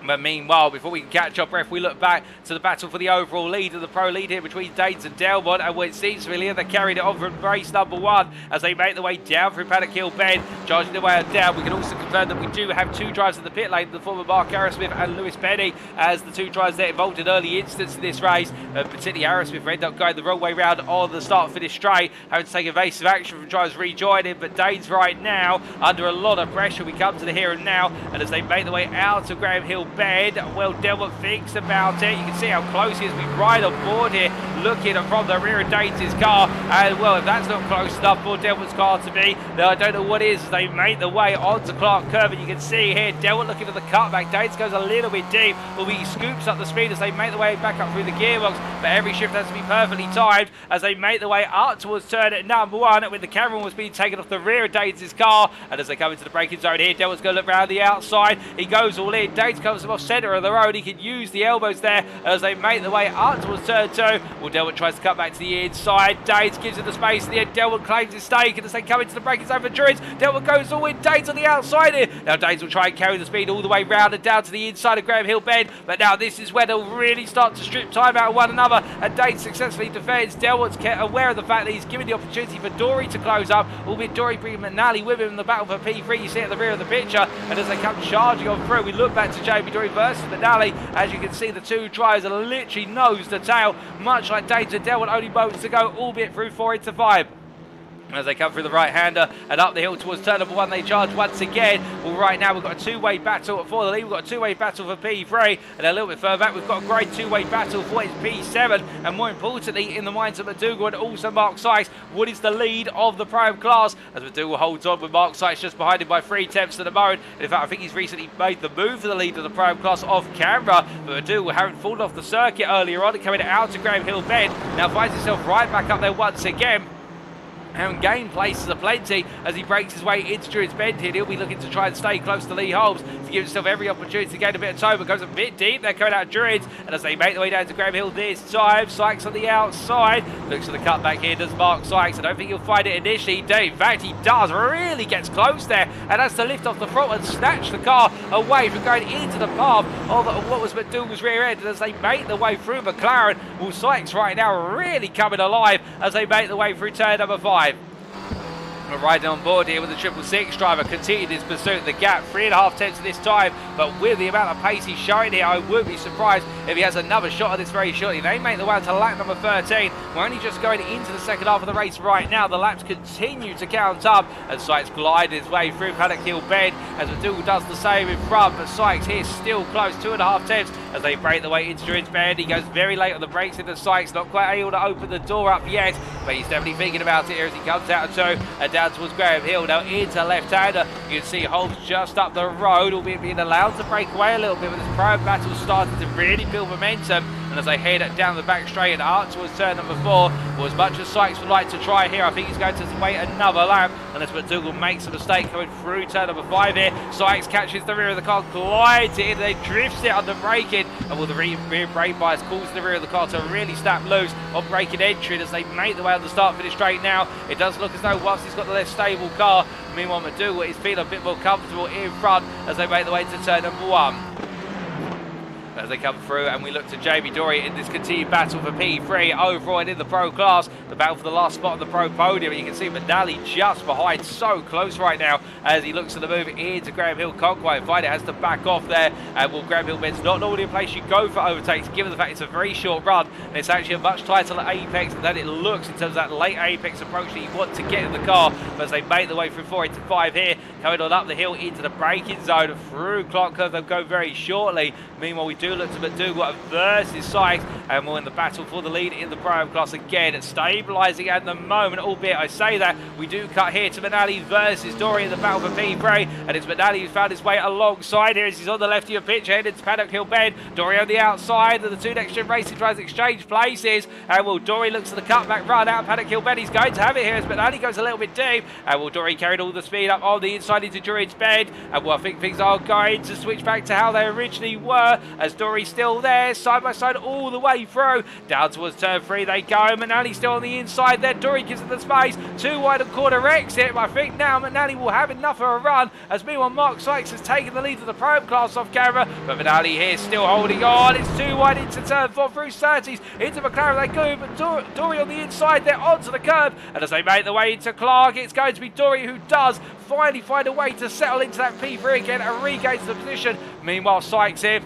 [SPEAKER 1] But meanwhile, before we can catch our breath, we look back to the battle for the overall lead of the Pro lead here between Danes and Delmont, and what it seems to be they carried it on from race number 1 as they make their way down through Paddock Hill Bend, charging their way down. We can also confirm that we do have 2 drivers in the pit lane, the former Mark Arrowsmith and Lewis Penny, as the 2 drivers that involved in early instance in this race, particularly Arrowsmith ended up going the wrong way round on the start-finish straight, having to take evasive action from drivers rejoining, but Danes right now under a lot of pressure. We come to the here and now, and as they make their way out of Graham Hill Bend, well, Delmont thinks about it. You can see how close he is. We ride on board here, looking from the rear of Danes' car, and well, if that's not close enough for Delmont's car to be, then I don't know what is. They make their way onto Clark Curve, and you can see here Delmont looking for the cutback. Danes goes a little bit deep, but he scoops up the speed as they make their way back up through the gearbox, but every shift has to be perfectly timed as they make their way up towards turn number 1, with the camera was being taken off the rear of Danes' car, and as they come into the braking zone here, Delmont's going to look around the outside. He goes all in. Danes comes off centre of the road. He can use the elbows there as they make their way up towards turn 2. Well, Delmont tries to cut back to the inside. Danes gives it the space. In the end, Delmont claims his stake, and as they come into the braking zone for Druids, Delmont goes all in. Danes on the outside here. Now Danes will try and carry the speed all the way round and down to the inside of Graham Hill Bend, but now this is where they'll really start to strip time out of one another, and Danes successfully defends. Delmont's aware of the fact that he's given the opportunity for Dory to close up, albeit Dory bringing McNally with him in the battle for P3. You see at the rear of the picture, and as they come charging on through, we look back to Jamie Dory versus McNally. As you can see, the 2 drivers are literally nose to tail, much like Danes and Delmont only moments ago, albeit through 4 into 5. as they come through the right-hander and up the hill towards turn number 1, they charge once again. Well, right now we've got a two-way battle for the lead. We've got a two-way battle for P3, and a little bit further back we've got a great two-way battle for its P7, and more importantly, in the minds of McDougall and also Mark Sykes, what is the lead of the Prime class, as McDougall holds on with Mark Sykes just behind him by 3/10 at the moment. In fact, I think he's recently made the move for the lead of the Prime class off camera, but McDougall, having fallen off the circuit earlier on and coming out to Graham Hill Bend, now finds himself right back up there once again. And gain places aplenty as he breaks his way into Druids Bend here. He'll be looking to try and stay close to Lee Holmes to give himself every opportunity to gain a bit of time, but goes a bit deep. They're coming out of Druids, and as they make their way down to Graham Hill this time, Sykes on the outside. Looks for the cutback here, does Mark Sykes. I don't think he'll find it initially. In fact, he does. Really gets close there, and has to lift off the front and snatch the car away from going into the path of what was McDougall's rear end. And as they make their way through McLaren, well, Sykes right now really coming alive as they make their way through turn number 5. Riding on board here with the 666 driver, continued his pursuit. The gap 3.5 tenths this time, but with the amount of pace he's showing here, I would be surprised if he has another shot at this very shortly. They make the way to lap number 13. We're only just going into the second half of the race right now. The laps continue to count up, and Sykes glides his way through Paddock Hill Bend as McDougall does the same in front, but Sykes here still close, 2.5 tenths as they break the way into Druids Bend. He goes very late on the brakes into Sykes, not quite able to open the door up yet, but he's definitely thinking about it here as he comes out of 2 and down towards Graham Hill. Now into left-hander, you can see Holmes just up the road, albeit being allowed to break away a little bit, but this prime battle started to really build momentum. And as they head down the back straight and up towards turn number 4, well, as much as Sykes would like to try here, I think he's going to wait another lap unless McDougall makes a mistake coming through turn number 5 here. Sykes catches the rear of the car, glides it in, they drifts it under braking, and will the rear brake bias causes the rear of the car to really snap loose on braking entry as they make the way on the start finish straight now. It does look as though whilst he's got the less stable car, meanwhile McDougall is feeling a bit more comfortable in front as they make the way to turn number 1. As they come through, and we look to Jamie Dory in this continued battle for P3 overall and in the pro class, the battle for the last spot on the pro podium. You can see Manali just behind, so close right now as he looks to the move into Graham Hill. Can't quite find it, has to back off there, and well, Graham Hill Bend's not normally a place you go for overtakes given the fact it's a very short run and it's actually a much tighter apex than it looks in terms of that late apex approach that you want to get in the car. But as they make their way through 4 into 5 here, coming on up the hill into the braking zone through clock curve, they'll go very shortly. Meanwhile, we do look to McDougall versus Sykes, and we're in the battle for the lead in the Prime class again. It's stabilising at the moment, albeit I say that we do cut here to Manali versus Dory in the battle for P3, and it's Manali who's found his way alongside here as he's on the left of your pitch, headed to Paddock Hill Bend. Dory on the outside, and the 2 NXTGEN Racing drivers exchange places, and well, Dory looks at the cutback run out of Paddock Hill Bend. He's going to have it here as Manali goes a little bit deep, and well, Dory carried all the speed up on the inside into Druids Bend, and well, I think things are going to switch back to how they originally were as Dory's still there, side by side all the way through. Down towards turn 3 they go. Manali still on the inside there. Dory gives it the space. 2 wide and corner exit. But I think now Manali will have enough of a run as meanwhile Mark Sykes has taken the lead of the Prime class off camera. But Manali here still holding on. It's 2 wide into turn 4 through 30s. Into McLaren they go. But Dory on the inside there onto the curb. And as they make their way into Clark, it's going to be Dory who does finally find a way to settle into that P3 again and regains the position. Meanwhile, Sykes here.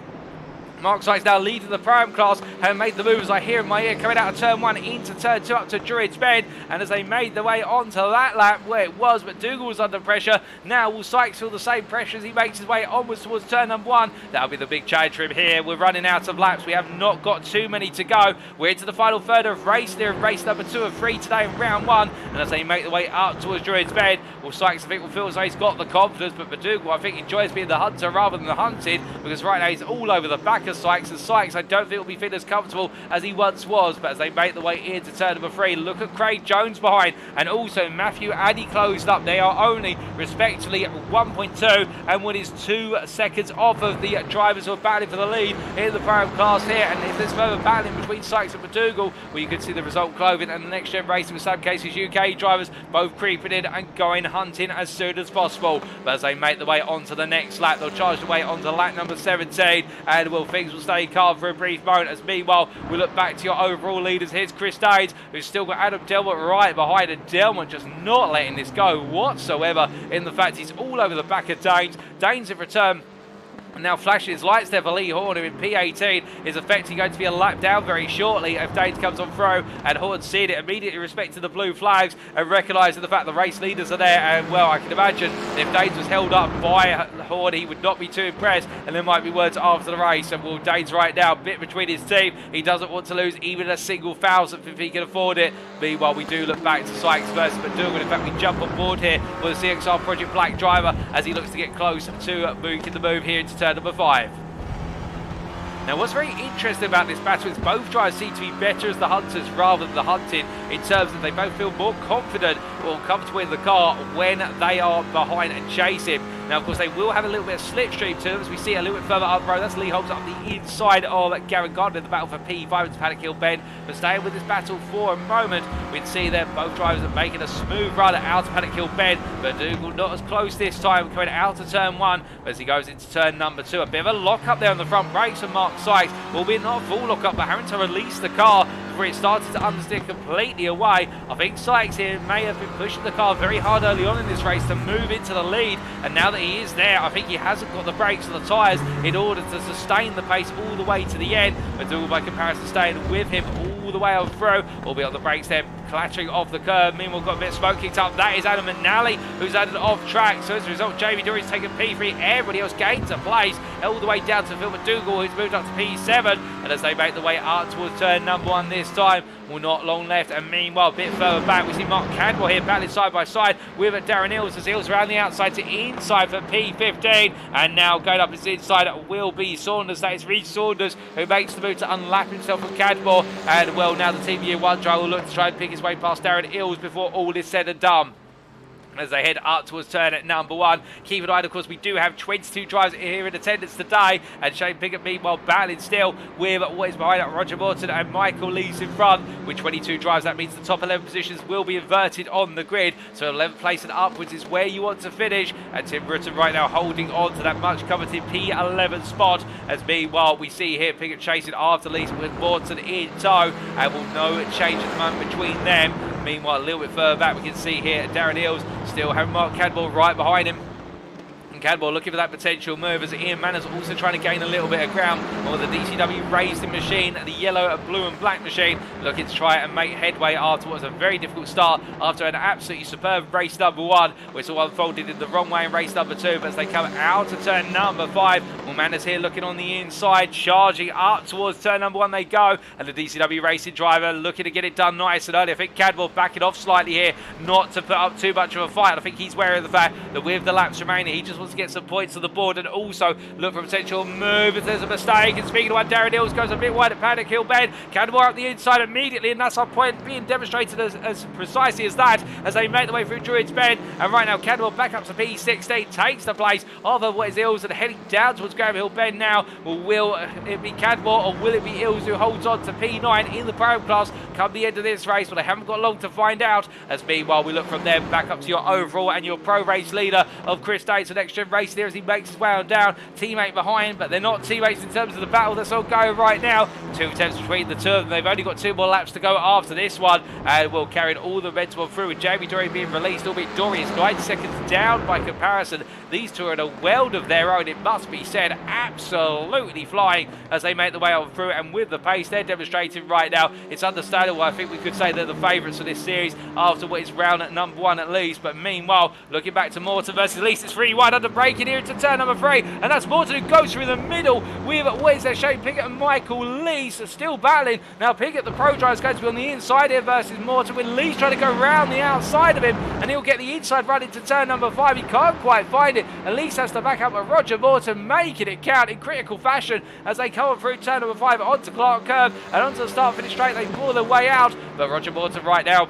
[SPEAKER 1] Mark Sykes now leading the Prime class and made the move as I hear in my ear coming out of turn 1 into turn 2 up to Druids Bend, and as they made their way onto that lap where it was, but McDougall was under pressure. Now will Sykes feel the same pressure as he makes his way onwards towards turn number 1? That'll be the big change for him here. We're running out of laps. We have not got too many to go. We're into the final third of race there, race number 2 of 3 today in round 1, and as they make their way up towards Druids Bend, well, Sykes I think will feel as though he's got the confidence, but McDougall I think enjoys being the hunter rather than the hunted, because right now he's all over the back of Sykes, and Sykes I don't think will be feeling as comfortable as he once was. But as they make the way into turn number 3, look at Craig Jones behind, and also Matthew Addy closed up. They are only respectively 1.2 and 1 is 2 seconds off of the drivers who are battling for the lead in the Prime class here. And if there's further battling between Sykes and McDougall, well, you can see the result Cloven and the NXTGEN Racing, in some cases UK drivers, both creeping in and going hunting as soon as possible. But as they make the way onto the next lap, they'll charge the way onto lap number 17, and well, things will stay calm for a brief moment as meanwhile we look back to your overall leaders. Here's Chris Danes, who's still got Adam Delmont right behind, and Delmont just not letting this go whatsoever in the fact he's all over the back of Danes. Danes in return And now flashing his lights there for Lee Horner in P18 is effectively going to be a lap down very shortly if Danes comes on through, and Horn seeing it, immediately respecting the blue flags and recognising the fact the race leaders are there. And well, I can imagine if Danes was held up by Horn, he would not be too impressed, and there might be words after the race. And well, Danes right now, bit between his team, he doesn't want to lose even a single thousandth if he can afford it. Meanwhile, we do look back to Sykes versus McDougall. In fact, we jump on board here with the CXR Project Black driver as he looks to get close to making the move here into turn number 5. Now, what's very interesting about this battle is both drivers seem to be better as the hunters rather than the hunted, in terms of they both feel more confident or comfortable in the car when they are behind and chasing. Now, of course, they will have a little bit of slipstream to them, as we see a little bit further up the road. That's Lee Holmes up the inside of Garen Gardner in the battle for P5 into Paddock Hill Bend. But staying with this battle for a moment, we can see that both drivers are making a smooth run out of Paddock Hill Bend. But Dougal not as close this time, coming out of turn 1 as he goes into turn number 2. A bit of a lock up there on the front brakes from Mark Sykes. Albeit not a full lock up, but having to release the car before it started to understeer completely away. I think Sykes here may have been pushing the car very hard early on in this race to move into the lead, and now that he is there, I think he hasn't got the brakes or the tyres in order to sustain the pace all the way to the end. But Dougal by comparison staying with him all the way on through, albeit on the brakes there, clattering off the curb. Meanwhile, got a bit of smoke kicked up. That is Adam McNally, who's added off track. So as a result, Jamie Dory's taken P3. Everybody else gains a place all the way down to Phil McDougall, who's moved up to P7. And as they make the way up towards turn number 1 this time, well, not long left. And meanwhile, a bit further back, we see Mark Cadwell here battling side by side with Darren Hills, as Hills around the outside to inside for P15. And now going up his inside will be Saunders. That is Reece Saunders, who makes the move to unlap himself from Cadwell. And well, now the Team Year 1 driver will look to try and pick his way past Darren Hills before all is said and done. As they head up towards turn at number 1. Keep an eye, of course, we do have 22 drivers here in attendance today, and Shane Pickett meanwhile battling still with what is behind Roger Morton and Michael Lees in front. With 22 drivers, that means the top 11 positions will be inverted on the grid, so 11th place and upwards is where you want to finish. And Tim Rutten right now holding on to that much coveted P11 spot, as meanwhile we see here Pickett chasing after Lees with Morton in tow, and will no change at the moment between them. Meanwhile, a little bit further back, we can see here Darren Hills still having Mark Cadwell right behind him. And Cadwell looking for that potential move, as Ian Manners also trying to gain a little bit of ground on the DCW racing machine, the yellow, blue and black machine, looking to try and make headway after what was a very difficult start after an absolutely superb race number 1, which all unfolded in the wrong way in race number 2. But as they come out to turn number 5, well, Manners here looking on the inside, charging up towards turn number 1 they go, and the DCW racing driver looking to get it done nice and early. I think Cadwell backing off slightly here, not to put up too much of a fight. I think he's wary of the fact that with the laps remaining, he just wants to get some points on the board and also look for a potential move if there's a mistake. And speaking of one, Darren Hills goes a bit wide at Paddock Hill Bend. Cadwell up the inside immediately, and that's our point being demonstrated as precisely as that, as they make the way through Druids Bend. And right now, Cadwell back up to P16, takes the place of what is Hills, and heading down towards Graham Hill Bend now. Will it be Cadwell or will it be Hills who holds on to P9 in the Pro class come the end of this race? Well, they haven't got long to find out, as meanwhile we look from them back up to your overall and your pro race leader of Chris Dates of NXTGEN Racing there as he makes his way on down. Teammate behind, but they're not teammates in terms of the battle that's all going right now. 2 attempts between the two of them. They've only got 2 more laps to go after this one, and will carry all the momentum through, with Jamie Dory being released, albeit Dory is 9 seconds down by comparison. These two are in a world of their own, it must be said, absolutely flying as they make the way on through, and with the pace they're demonstrating right now, it's understandable. I think we could say they're the favourites for this series after what is round at number 1 at least. But meanwhile, looking back to Morton versus Lees, it's 3-1 under braking here into turn number 3, and that's Morton who goes through the middle with what is there, Shane Pickett and Michael Lees still battling. Now Pickett, the pro driver, is going to be on the inside here versus Morton, with Lees trying to go round the outside of him, and he'll get the inside run into turn number 5. He can't quite find it, and Lees has to back up with Roger Morton, making it count in critical fashion as they come through turn number 5 onto Clark Curve and onto the start finish straight. They pull their way out, but Roger Morton right now,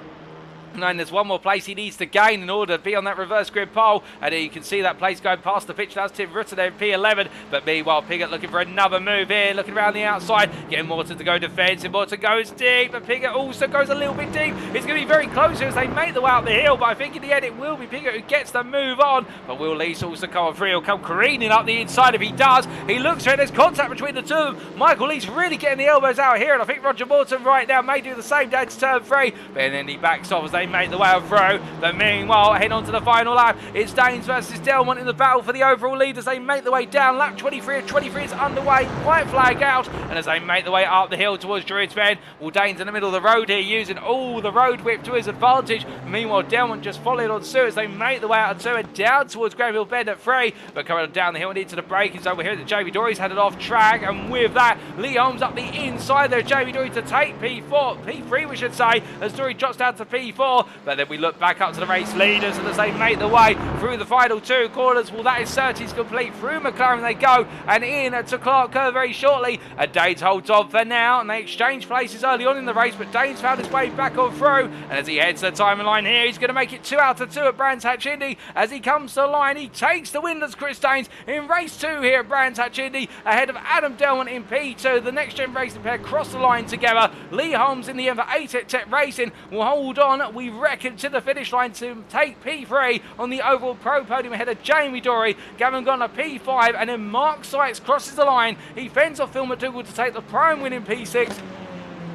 [SPEAKER 1] and there's one more place he needs to gain in order to be on that reverse grid pole, and you can see that place going past the pitch. That's Tim Rutter there in P11, but meanwhile Pickett looking for another move here, looking around the outside, getting Morton to go defensive. Morton goes deep, but Pickett also goes a little bit deep. It's going to be very close here as they make the way up the hill, but I think in the end it will be Pickett who gets the move on. But will Lees also come on through? He'll come careening up the inside. If he does, he looks for it. There's contact between the two of them. Michael Lees really getting the elbows out here, and I think Roger Morton right now may do the same down to turn 3, but then he backs off as they make the way through. But meanwhile, heading on to the final lap, it's Danes versus Delmont in the battle for the overall lead as they make the way down. Lap 23 of 23 is underway, white flag out, and as they make the way up the hill towards Druids Bend, well, Danes in the middle of the road here using all the road whip to his advantage. Meanwhile, Delmont just followed on suit as they make the way out of 2 and down towards Granville Bend at 3, but coming down the hill and into the braking zone, we hear that Jamie Dory's headed off track, and with that, Lee Holmes up the inside there, Jamie Dory to take P3 we should say, as Dory drops down to P4, but then we look back up to the race leaders, and as they make the way through the final 2 corners, well, that is Surtees complete. Through McLaren they go, and in to Clark Kerr very shortly, and Danes holds on for now, and they exchange places early on in the race, but Danes found his way back on through, and as he heads to the timing line here, he's going to make it 2 out of 2 at Brands Hatch Indy. As he comes to the line, he takes the win as Chris Danes in race 2 here at Brands Hatch Indy, ahead of Adam Delmont in P2. The next gen racing pair cross the line together. Lee Holmes in the end for ATEC Tech Racing will hold on, we reckon, to the finish line to take P3 on the overall pro podium ahead of Jamie Dory. Gavin Gunner P5, and then Mark Sykes crosses the line. He fends off Phil McDougall to take the prime win in P6.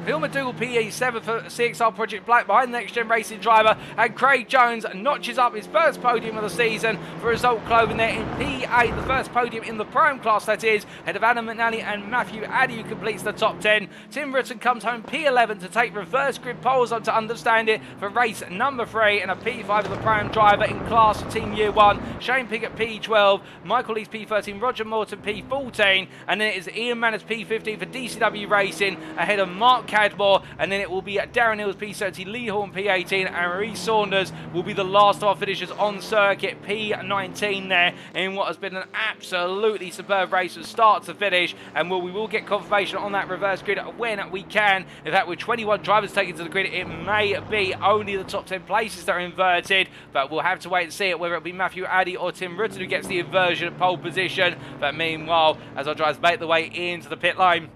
[SPEAKER 1] Phil McDougall PE7 for CXR Project Black behind the Next Gen Racing driver, and Craig Jones notches up his first podium of the season for Result Clothing there in P8, the first podium in the Prime class that is, ahead of Adam McNally and Matthew Addy, who completes the top 10. Tim Rutten comes home P11 to take reverse grid poles on to understand it for race number 3, and a P5 of the Prime driver in class for Team Year 1, Shane Piggott P12, Michael Lees P13, Roger Morton P14, and then it is Ian Manners P15 for DCW Racing ahead of Mark Cadmore, and then it will be Darren Hills P30, Lee Horn P18, and Marie Saunders will be the last of our finishers on circuit, P19 there, in what has been an absolutely superb race from start to finish, and we will get confirmation on that reverse grid when we can. In fact, with 21 drivers taken to the grid, it may be only the top 10 places that are inverted, but we'll have to wait and see it, whether it be Matthew Addy or Tim Rutten who gets the inversion at pole position. But meanwhile, as our drivers make the way into the pit lane,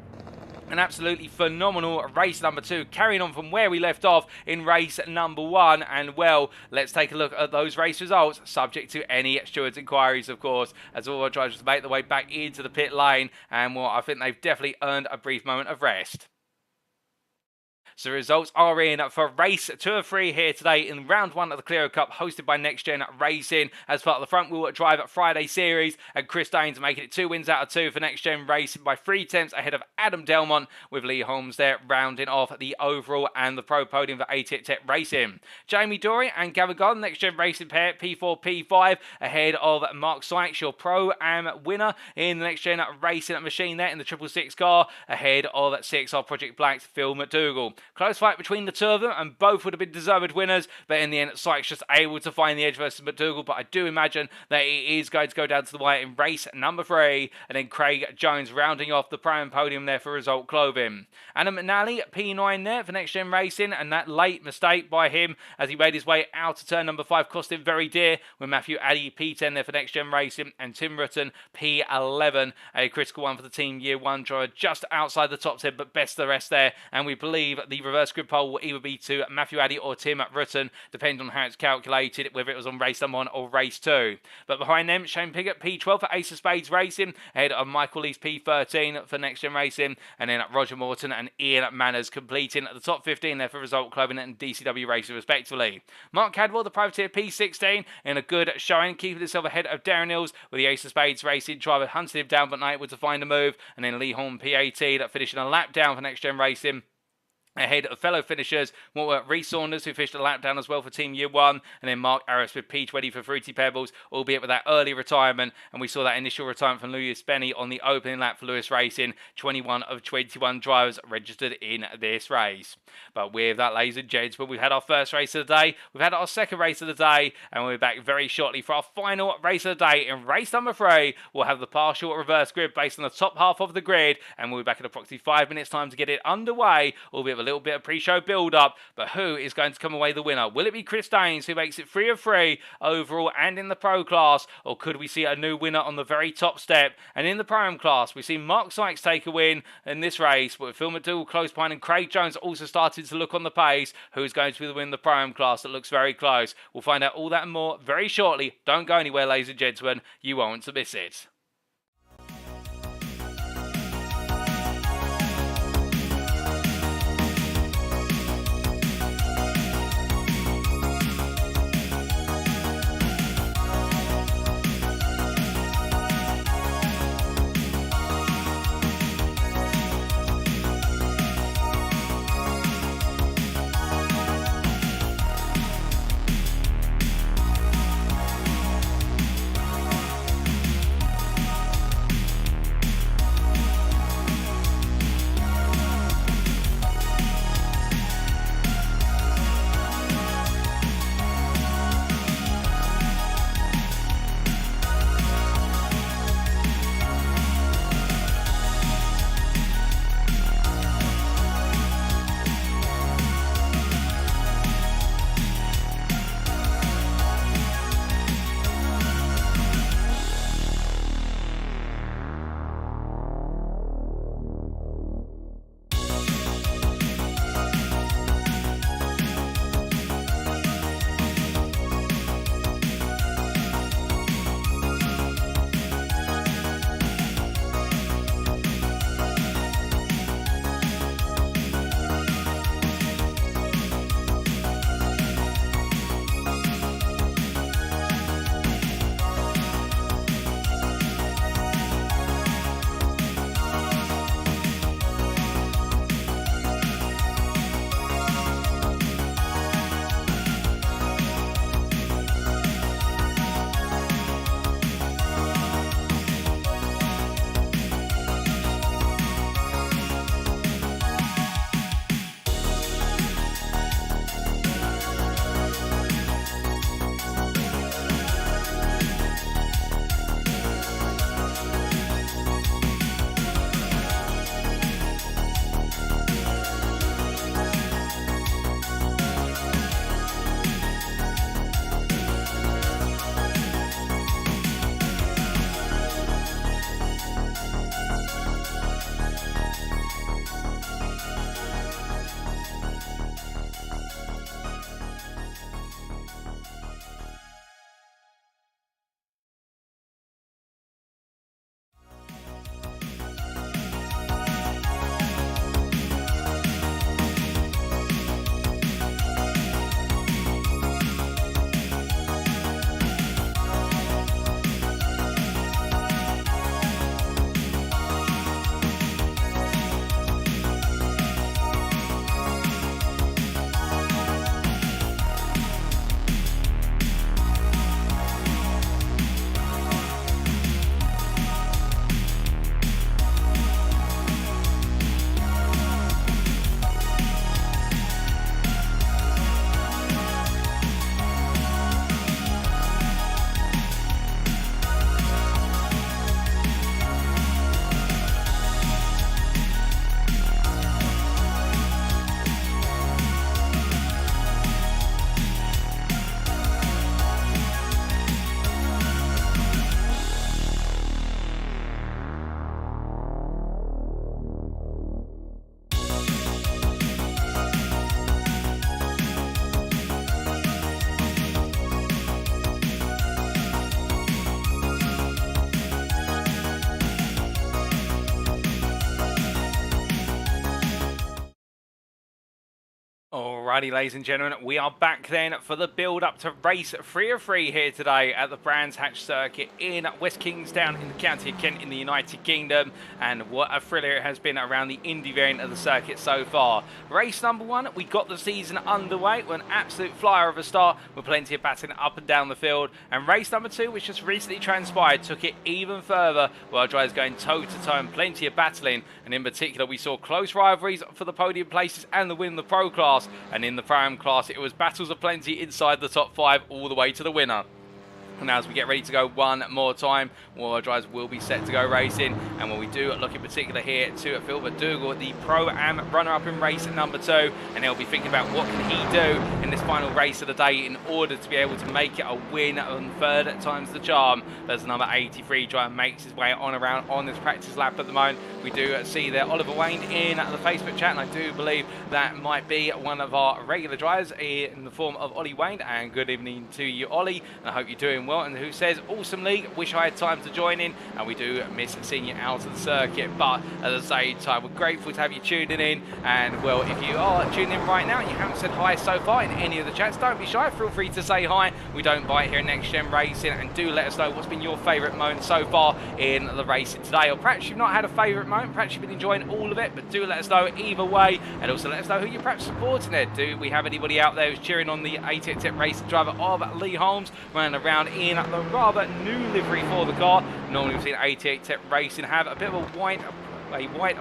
[SPEAKER 1] an absolutely phenomenal race number 2, carrying on from where we left off in race number 1. And well, let's take a look at those race results, subject to any stewards' inquiries, of course, as all our drivers make their way back into the pit lane. And well, I think they've definitely earned a brief moment of rest. So the results are in for race 2 of 3 here today in round 1 of the Clio Cup, hosted by Next Gen Racing as part of the front wheel drive Friday series, and Chris Danes making it 2 wins out of 2 for Next Gen Racing by 3 tenths ahead of Adam Delmont, with Lee Holmes there rounding off the overall and the pro podium for ATEC Tech Racing. Jamie Dory and Gavin Garden, Next Gen Racing pair, P4, P5 ahead of Mark Sykes, your Pro-Am winner in the Next Gen Racing machine there in the 666 car, ahead of CXR Project Black's Phil McDougall. Close fight between the 2 of them, and both would have been deserved winners, but in the end, Sykes just able to find the edge versus McDougall. But I do imagine that he is going to go down to the wire in race number 3, and then Craig Jones rounding off the prime podium there for Result Clothing. Adam McNally, P9 there for Next Gen Racing, and that late mistake by him as he made his way out to turn number 5 cost him very dear, with Matthew Addy P10 there for Next Gen Racing, and Tim Rutten P11, a critical one for the Team Year 1 driver, just outside the top 10, but best of the rest there. And we believe the reverse grid pole will either be to Matthew Addy or Tim Rutten, depending on how it's calculated, whether it was on race number 1 or race 2. But behind them, Shane Piggott P12 for Ace of Spades Racing, ahead of Michael Lees P13 for Next Gen Racing, and then Roger Morton and Ian Manners completing the top 15 there for Result Clothing and DCW Racing respectively. Mark Cadwell, the privateer P16, in a good showing, keeping himself ahead of Darren Hills, with the Ace of Spades Racing driver hunting him down but not able to find a move, and then Lee Horn P18 finishing a lap down for Next Gen Racing, ahead of fellow finishers, Reece Saunders, who fished a lap down as well for Team Year 1, and then Mark Harris with P20 for Fruity Pebbles, albeit with that early retirement, and we saw that initial retirement from Lewis Benny on the opening lap for Lewis Racing, 21 of 21 drivers registered in this race. But with that, ladies and gents, we've had our first race of the day, we've had our second race of the day, and we'll be back very shortly for our final race of the day. In race number 3, we'll have the partial reverse grid based on the top half of the grid, and we'll be back in approximately 5 minutes time to get it underway, albeit with a little bit of pre-show build-up. But who is going to come away the winner? Will it be Chris Danes, who makes it 3 of 3 overall and in the pro class, or could we see a new winner on the very top step? And in the prime class, we see Mark Sykes take a win in this race, but with Phil McDougall close behind, and Craig Jones also started to look on the pace. Who's going to win the prime class? That looks very close. We'll find out all that and more very shortly. Don't go anywhere, ladies and gentlemen. You won't want to miss it. Alrighty, ladies and gentlemen, we are back then for the build-up to race 3 of 3 here today at the Brands Hatch Circuit in West Kingstown in the County of Kent in the United Kingdom. And what a thriller it has been around the Indy variant of the circuit so far. Race number 1, we got the season underway with an absolute flyer of a start with plenty of battling up and down the field. And race number 2, which just recently transpired, took it even further, while drivers going toe-to-toe and plenty of battling. And in particular, we saw close rivalries for the podium places and the win of the Pro class. And in the Pro-Am class, it was battles of plenty inside the top 5 all the way to the winner. And as we get ready to go one more time, all our drivers will be set to go racing. And when we do look in particular here to Phil McDougall, the Pro-Am runner-up in race number 2, and he'll be thinking about what can he do in this final race of the day in order to be able to make it a win on third times the charm. As the number 83 driver makes his way on around on this practice lap at the moment. We do see there Oliver Wayne in the Facebook chat, and I do believe that might be one of our regular drivers in the form of Ollie Wayne. And good evening to you, Ollie, and I hope you're doing well. And who says, awesome league, wish I had time to join in. And we do miss seeing you out of the circuit, but at the same time, we're grateful to have you tuning in. And well, if you are tuning in right now and you haven't said hi so far in any of the chats, don't be shy, feel free to say hi. We don't bite here at Next Gen Racing, and do let us know what's been your favourite moment so far in the racing today, or perhaps you've not had a favourite moment, perhaps you've been enjoying all of it, but do let us know either way. And also let us know who you're perhaps supporting there. Do we have anybody out there who's cheering on the 88 Tech Racing driver of Lee Holmes running around in the rather new livery for the car? Normally we've seen 88 Tech Racing have a bit of a white,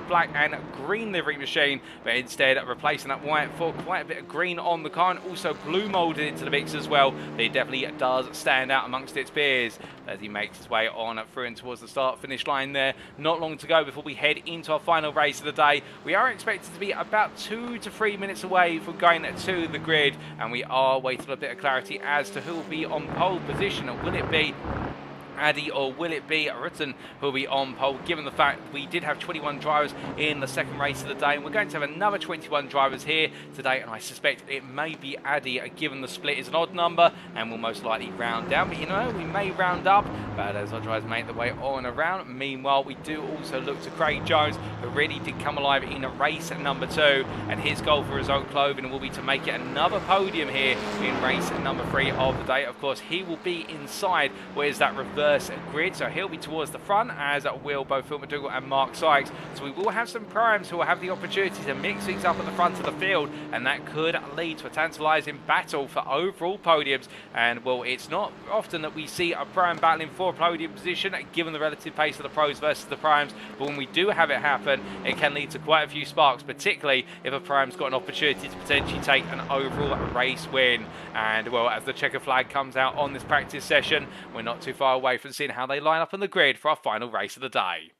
[SPEAKER 1] black and green livery machine, but instead replacing that white for quite a bit of green on the car, and also blue molded into the mix as well. But it definitely does stand out amongst its peers as he makes his way on through and towards the start finish line there. Not long to go before we head into our final race of the day. We are expected to be about 2 to 3 minutes away from going to the grid, and we are waiting for a bit of clarity as to who will be on pole position. Will it be Addy or will it be Rutten who will be on pole, given the fact we did have 21 drivers in the second race of the day, and we're going to have another 21 drivers here today, and I suspect it may be Addy, given the split is an odd number and will most likely round down. But you know, we may round up, but as our drivers make their way on around. Meanwhile, we do also look to Craig Jones, who really did come alive in race number 2, and his goal for his own clothing will be to make it another podium here in race number 3 of the day. Of course, he will be inside where's that reverse grid, so he'll be towards the front, as will both Phil McDougall and Mark Sykes. So we will have some primes who will have the opportunity to mix things up at the front of the field, and that could lead to a tantalising battle for overall podiums. And well, it's not often that we see a prime battling for a podium position, given the relative pace of the pros versus the primes, but when we do have it happen, it can lead to quite a few sparks, particularly if a prime's got an opportunity to potentially take an overall race win. And well, as the checker flag comes out on this practice session, we're not too far away from seeing how they line up on the grid for our final race of the day.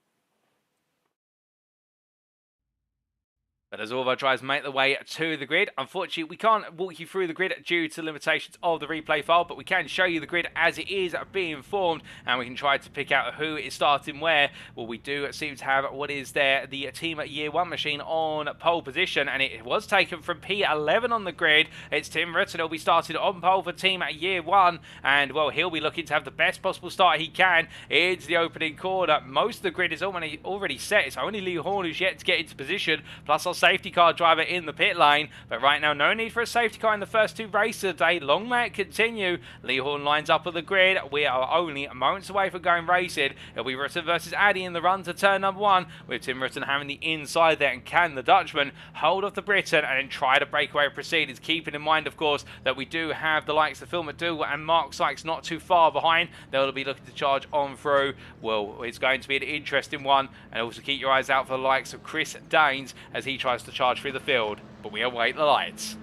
[SPEAKER 1] But as all of our drivers make their way to the grid, unfortunately we can't walk you through the grid due to limitations of the replay file, but we can show you the grid as it is being formed, and we can try to pick out who is starting where. Well, we do seem to have what is there, the Team Year 1 machine on pole position, and it was taken from P11 on the grid. It's Tim Rutten who'll be starting on pole for Team Year 1, and well, he'll be looking to have the best possible start he can into the opening corner. Most of the grid is already set. It's only Lee Horn who's yet to get into position, plus our safety car driver in the pit lane. But right now, no need for a safety car in the first 2 races of the day. Long may it continue. Lee Horn lines up at the grid. We are only moments away from going racing. It'll be Rutten versus Addy in the run to turn number 1, with Tim Rutten having the inside there. And can the Dutchman hold off the Briton and then try to break away with proceedings, keeping in mind, of course, that we do have the likes of Phil McDougall and Mark Sykes not too far behind. They'll be looking to charge on through. Well, it's going to be an interesting one, and also keep your eyes out for the likes of Chris Daines as he tries to charge through the field, but we await the lights.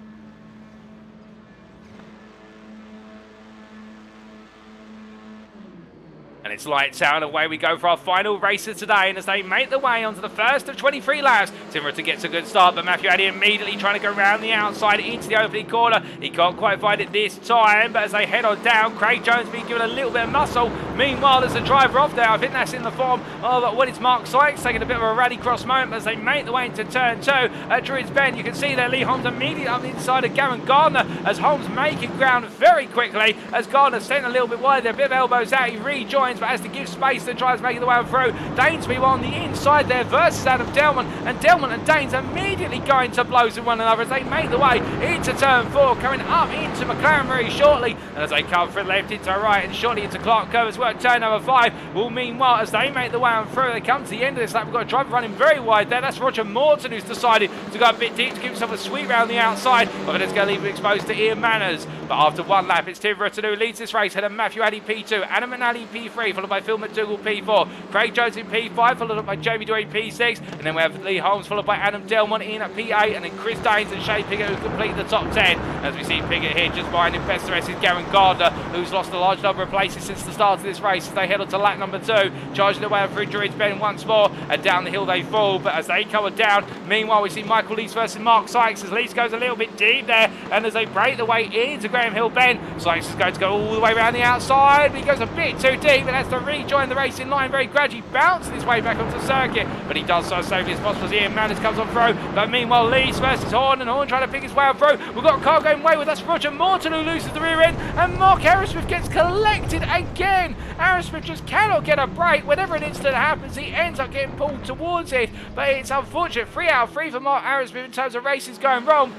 [SPEAKER 1] And it's lights out, and away we go for our final racer today. And as they make their way onto the first of 23 laps, Tim Rutten gets a good start, but Matthew Addy immediately trying to go around the outside into the opening corner. He can't quite find it this time, but as they head on down, Craig Jones being given a little bit of muscle. Meanwhile, there's a driver off there. I think that's in the form of what is Mark Sykes, taking a bit of a rally cross moment, but as they make their way into turn 2 at Druids Bend. You can see there Lee Holmes immediately on the inside of Gavin Gardner, as Holmes making ground very quickly, as Gardner staying a little bit wide there, a bit of elbows out. He rejoins Jones, but has to give space and tries making the way through. Danes meanwhile on the inside there versus Adam Delman, and Delman and Danes immediately going to blows with one another as they make the way into turn 4, coming up into McLaren very shortly, and as they come from left into right and shortly into Clark Curve as well. Turn number 5 will meanwhile, as they make the way on through, they come to the end of this lap. We've got a driver running very wide there. That's Roger Morton, who's decided to go a bit deep to give himself a sweep round the outside, but it's going to leave him exposed to Ian Manners. But after one lap, it's Tim Rutten who leads this race, ahead of Matthew Addy P2, Adam McNally P3, followed by Phil McDougall P4, Craig Jones in P5, followed up by Jamie Dory P6, and then we have Lee Holmes, followed by Adam Delmont in at P8, and then Chris Daines and Shay Piggott who complete the top 10. As we see Piggott here, just behind him, best of the rest is Garen Gardner, who's lost a large number of places since the start of this race as they head on to lap number 2, charging their way through Druids Bend once more, and down the hill they fall. But as they come down, meanwhile we see Michael Lees versus Mark Sykes, as Lees goes a little bit deep there, and as they break the way into Graham Hill Bend, Sykes is going to go all the way around the outside, but he goes a bit too deep and has to rejoin the racing line very gradually, bouncing his way back onto the circuit, but he does so safely as possible as Ian Manners comes on through. But meanwhile Lees versus Horn, and Horn trying to pick his way up through. We've got a car going wayward, that's Roger Morton who loses the rear end, and Mark Harrismith gets collected again. Harrismith just cannot get a break. Whenever an incident happens, he ends up getting pulled towards it, but it's unfortunate. 3 out of 3 for Mark Harrismith in terms of races going wrong.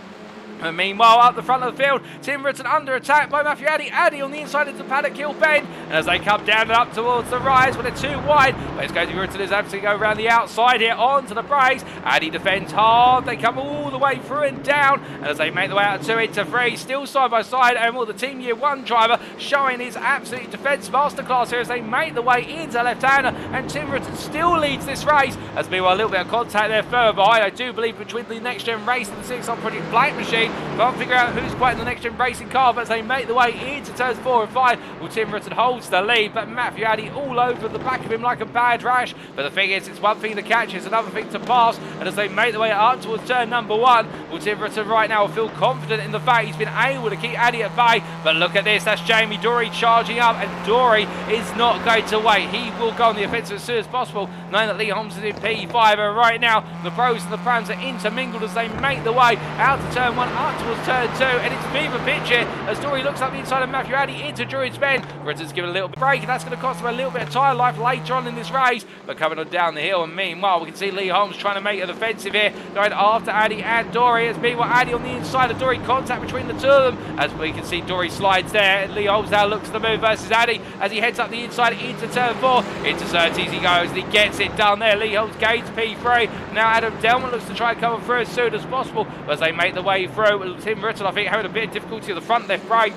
[SPEAKER 1] And meanwhile, up the front of the field, Tim Rutten under attack by Matthew Addy. Addy on the inside into Paddock Hill Bend. And as they come down and up towards the rise, when they're too wide, but it's going to be Rutten who's having to go around the outside here onto the brakes. Addy defends hard. They come all the way through and down. And as they make the way out of 2 into 3, still side by side, and the Team Year 1 driver showing his absolute defence masterclass here as they make the way into left-hander. And Tim Rutten still leads this race. As meanwhile, a little bit of contact there further behind, I do believe, between the Next Gen race and the 6-on Project Black Machine. Can't figure out who's quite in the Next Gen racing car, but as they make the way into turns 4 and 5, well, Tim Rutten holds the lead, but Matthew Addy all over the back of him like a bad rash. But the thing is, it's one thing to catch, it's another thing to pass, and as they make the way up towards turn number 1, well, Tim Rutten right now will feel confident in the fact he's been able to keep Addy at bay. But look at this, that's Jamie Dory charging up, and Dory is not going to wait. He will go on the offensive as soon as possible, knowing that Lee Holmes is in P5, and right now the pros and the prams are intermingled as they make the way out to turn 1, up towards turn 2, and it's fever pitch here as Dory looks up the inside of Matthew Addy into Druids Bend. Rutten's given a little bit of break, and that's going to cost him a little bit of tyre life later on in this race. But coming on down the hill, and meanwhile we can see Lee Holmes trying to make it offensive here, going after Addy and Dory, as meanwhile Addy on the inside of Dory, contact between the two of them, as we can see Dory slides there, and Lee Holmes now looks to move versus Addy as he heads up the inside into turn 4, into Surtees he goes, and he gets it done there. Lee Holmes gains P3, now Adam Delman looks to try and come through as soon as possible, as they make the way through. Tim Rutten, I think, having a bit of difficulty with the front left brake.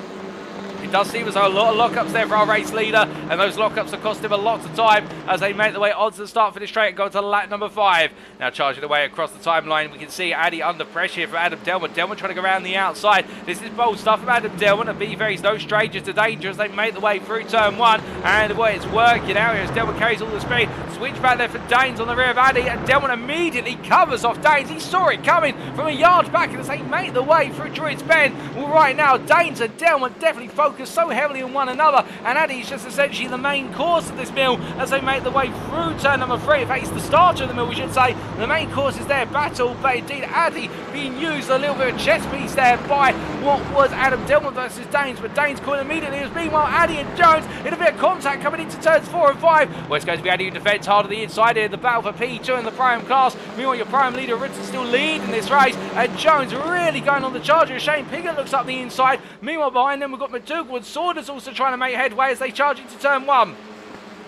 [SPEAKER 1] It does seem as though a lot of lockups there for our race leader, and those lockups have cost him a lot of time as they make the way onto the start finish straight and go to lap number 5. Now charging away across the timeline, we can see Addy under pressure here from Adam Delman. Delman trying to go around the outside. This is bold stuff from Adam Delman, and be very no stranger to danger as they make the way through turn 1. And boy, it's working out here as Delman carries all the speed. Switch back there for Daines on the rear of Addy, and Delman immediately covers off Daines. He saw it coming from a yard back, and as they make the way through Druids Bend, well, right now Daines and Delman definitely focus so heavily on one another, and Addy's just essentially the main course of this mill as they make the way through turn number 3. In fact, it's the starter of the mill, we should say. The main course is their battle, but indeed Addy being used a little bit of chess piece there by what was Adam Delman versus Daines, but Daines caught immediately as meanwhile Addy and Jones in a bit of contact coming into turns 4 and 5. Well, it's going to be Addy who defends hard on the inside here, the battle for P2 in the prime class. Meanwhile, your prime leader Rutten still leading this race, and Jones really going on the charger. Shane Piggott looks up the inside. Meanwhile, behind them we've got McDougall and Saunders also trying to make headway as they charge into turn 1.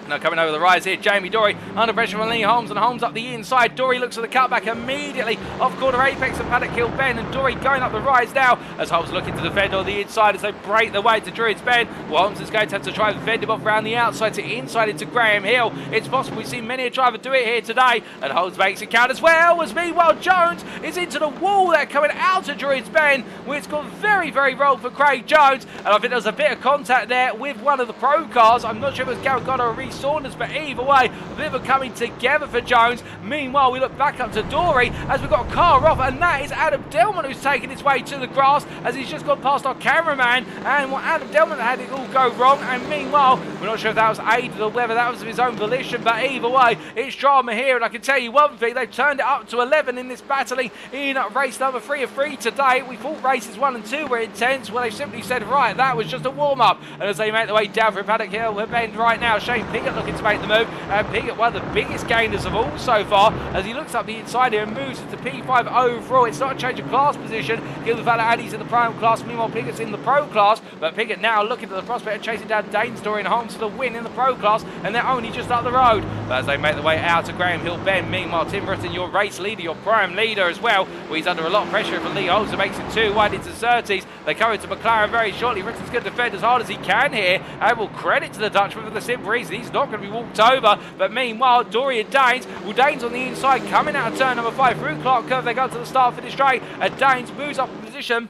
[SPEAKER 1] Now coming over the rise here, Jamie Dory under pressure from Lee Holmes, and Holmes up the inside. Dory looks at the cutback immediately off corner apex of Paddock Hill Bend, and Dory going up the rise now as Holmes looking to defend on the inside as they break the way to Druids Bend. Well, Holmes is going to have to try and defend him off around the outside to inside into Graham Hill. It's possible, we've seen many a driver do it here today, and Holmes makes it count as well, as meanwhile Jones is into the wall there coming out of Druids Bend, where it's gone very, very wrong for Craig Jones, and I think there was a bit of contact there with one of the pro cars. I'm not sure if it was Garrett Goddard or Reece Saunders, but either way, a bit of a coming together for Jones. Meanwhile, we look back up to Dory as we've got a car off, and that is Adam Delman who's taking his way to the grass as he's just gone past our cameraman, and what Adam Delman had it all go wrong, and meanwhile We're not sure if that was aided or whether that was of his own volition, but either way, it's drama here, and I can tell you one thing, they've turned it up to 11 in this battling in race number 3 of 3 today. We thought races 1 and 2 were intense. Well, they've simply said, right, that was just a warm-up. And as they make their way down through Paddock Hill bend right now, Shane Piggott looking to make the move. And Piggott, one of the biggest gainers of all so far, as he looks up the inside here and moves into P5 overall. It's not a change of class position, given the fact that Addy's in the prime class, meanwhile Piggott's in the pro class. But Piggott now looking to the prospect of chasing down Dainsbury and Holmes for the win in the pro class, and they're only just up the road. But as they make their way out to Graham Hill Bend, meanwhile Tim Britton, your race leader, your prime leader as well, well, he's under a lot of pressure from Lee Holmes, who makes it 2 wide into Surtees. They come into McLaren very shortly. Britton's going to defend as hard as he can here, and will credit to the Dutchman for the simple reason he's not going to be walked over. But meanwhile, Dory and Daines, well, Daines on the inside coming out of turn number 5 through Clark Curve. They go to the start finish straight, and Daines moves up in position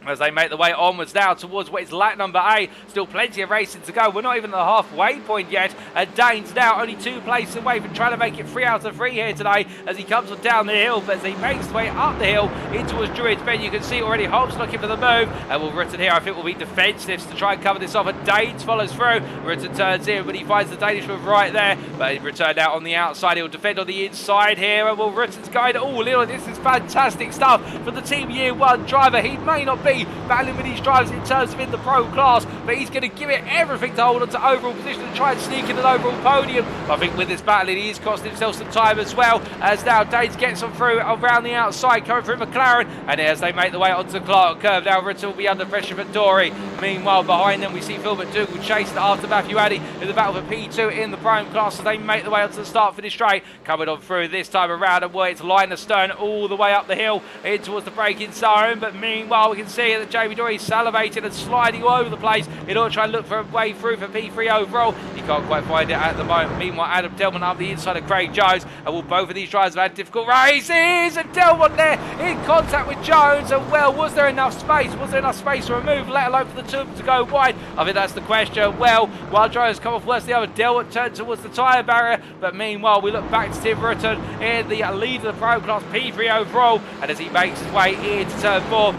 [SPEAKER 1] as they make their way onwards now towards what is lap number 8. Still plenty of racing to go. We're not even at the halfway point yet. And Daines now only 2 places away from trying to make it 3 out of 3 here today as he comes on down the hill. But as he makes his way up the hill in towards Druids Bend, you can see already Hobbs looking for the move. And will Rutten here, I think, will be defensive to try and cover this off. And Daines follows through. Rutten turns in, but he finds the Danish move right there. But he returned out on the outside. He'll defend on the inside here. And will Rutten's guide all in. This is fantastic stuff for the Team Year 1 driver. He may not be battling with these drivers in terms of in the pro class, but he's going to give it everything to hold on to overall position and try and sneak in an overall podium. I think with this battle he is costing himself some time as well, as now Daines gets on through around the outside, coming through McLaren, and as they make their way onto Clark Curve, now Rutten will be under pressure for Dory. Meanwhile behind them we see Phil McDougall chasing after Matthew Addy in the battle for P2 in the prime class as they make their way onto the start finish straight, coming on through this time around, and it's line astern all the way up the hill in towards the braking zone. But meanwhile we can see that Jamie Dory salivating and sliding all over the place in order to try and look for a way through for P3 overall. He can't quite find it at the moment. Meanwhile, Adam Delmont up the inside of Craig Jones, and will both of these drivers have had difficult races, and Delmont there in contact with Jones. And well, was there enough space? Was there enough space to remove, let alone for the two of them to go wide? I think that's the question. Well, while drivers come off worse than the other, Delmont turned towards the tyre barrier, but meanwhile we look back to Tim Rutten in the lead of the pro class, P3 overall, and as he makes his way into turn 4,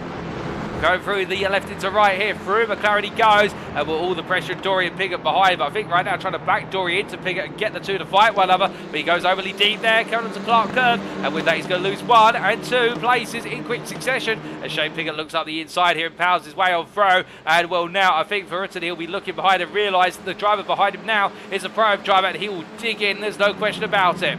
[SPEAKER 1] going through the left into right here, through McLaren he goes, and with all the pressure of Dory and Piggott behind. But I think right now trying to back Dory into Piggott and get the two to fight one another, but he goes overly deep there, coming onto Clark Curve, and with that he's going to lose 1 and 2 places in quick succession as Shane Piggott looks up the inside here and powers his way on through. And well, now I think for Rutten he'll be looking behind and realise that the driver behind him now is a prime driver, and he will dig in, there's no question about it.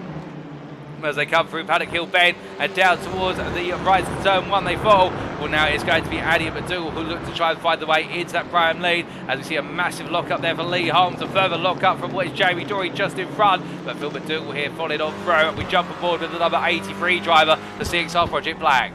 [SPEAKER 1] As they come through Paddock Hill Bend and down towards the right to turn 1 they fall. Well, now it's going to be Addy and McDougall who look to try and find the way into that prime lead, as we see a massive lock up there for Lee Holmes, a further lock up from what is Jamie Dory just in front, but Phil McDougall here followed on through, and we jump aboard with the number 83 driver, the CXR Project Black.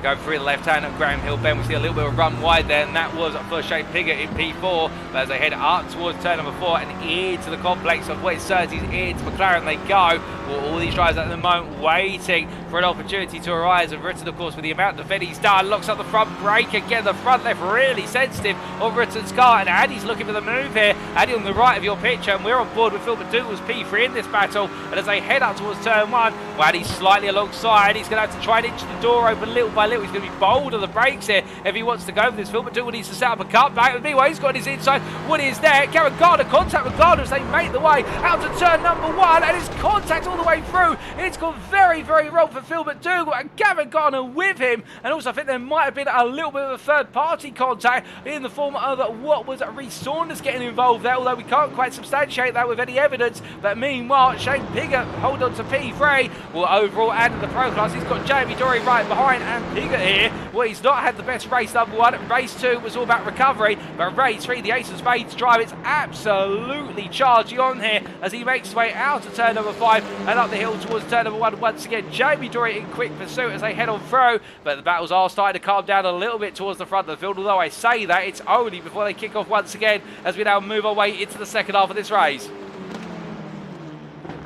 [SPEAKER 1] Going through the left hand at Graham Hill Bend, we see a little bit of a run wide there, and that was for Shane Piggott in P4. But as they head up towards turn number 4 and into the complex of what is Surtees, into McLaren they go. Well, all these drivers at the moment waiting for an opportunity to arise, and Rutten, of course, with the amount of defend he's done, locks up the front brake again. The front left really sensitive on Rutten's car, and Addy's looking for the move here. Addy on the right of your picture, and we're on board with Phil McDougall's P3 in this battle. And as they head up towards turn 1, well, Addy's slightly alongside. He's going to have to try and inch the door open little by little. He's going to be bold on the brakes here if he wants to go for this. Phil McDougall needs to set up a cutback. Meanwhile, he's got his inside. What is there? Garrett Gardner contact with Gardner as they make the way out to turn number 1, and it's contact all the way through. It's gone very, very wrong for Phil McDougall, and Gavin Gardner with him. And also, I think there might have been a little bit of a third-party contact in the form of what was Reece Saunders getting involved there, although we can't quite substantiate that with any evidence. But meanwhile, Shane Piggott hold on to P3. Well, overall, and in the pro class, he's got Jamie Dory right behind, and Piggott here. Well, he's not had the best race number 1. Race 2 was all about recovery, but race 3, the Ace of Spades drive, it's absolutely charging on here as he makes his way out of turn number 5 and up the hill towards turn number 1 once again. Jamie Dory in quick pursuit as they head on through, but the battles are starting to calm down a little bit towards the front of the field, although I say that it's only before they kick off once again as we now move our way into the second half of this race.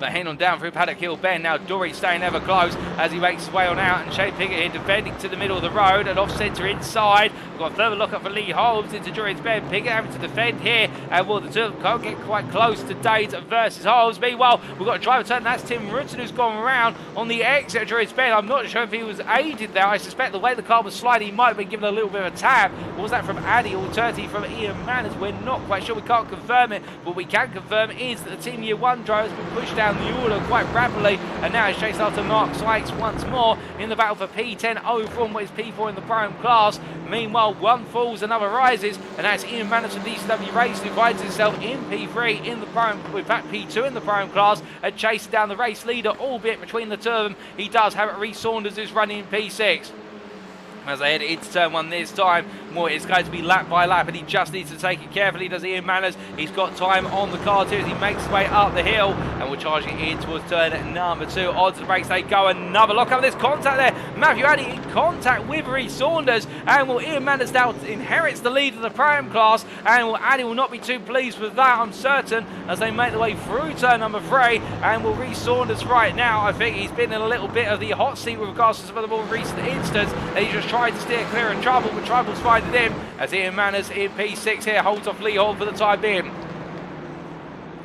[SPEAKER 1] But heading on down through Paddock Hill Bend, now Dory staying ever close as he makes his way on out, and Shane Piggott here defending to the middle of the road and off centre inside. We've got a further look up for Lee Holmes into Julian's Ben. Piggott having to defend here, and well, the two of them can't get quite close to Danes versus Holmes. Meanwhile, we've got a driver turn. That's Tim Rutten who's gone around on the exit of Julian's Ben. I'm not sure if he was aided there. I suspect the way the car was sliding, he might have been given a little bit of a tap. Or was that from Addy or Turty from Ian Manners? We're not quite sure. We can't confirm it. What we can confirm is that the Team Year 1 driver has been pushed down the order quite rapidly, and now is chasing after Mark Sykes once more in the battle for P10 over on what is P4 in the Prime class. Meanwhile, one falls, another rises, and that's Ian Manners from DCW Racing, who finds himself in P3 in the Prime, with that P2 in the Prime class, and chasing down the race leader, albeit between the two of them, he does have it. Reece Saunders who's running in P6. As they head into turn 1 this time, more it's going to be lap by lap, and he just needs to take it carefully, does Ian Manners. He's got time on the car too as he makes his way up the hill, and we're charging in towards turn number 2. Onto the brakes they go, another lock up. There's contact there. Matthew Addy in contact with Reece Saunders, and will Ian Manners now inherits the lead of the Prime class, and will Addy will not be too pleased with that, I'm certain, as they make their way through turn number 3, and will Reece Saunders right now, I think he's been in a little bit of the hot seat with regards to some of the more recent instance, and he's just trying to steer clear of trouble, but trouble's finding him as Ian Manners in P6 here holds off Lee Holmes for the time being.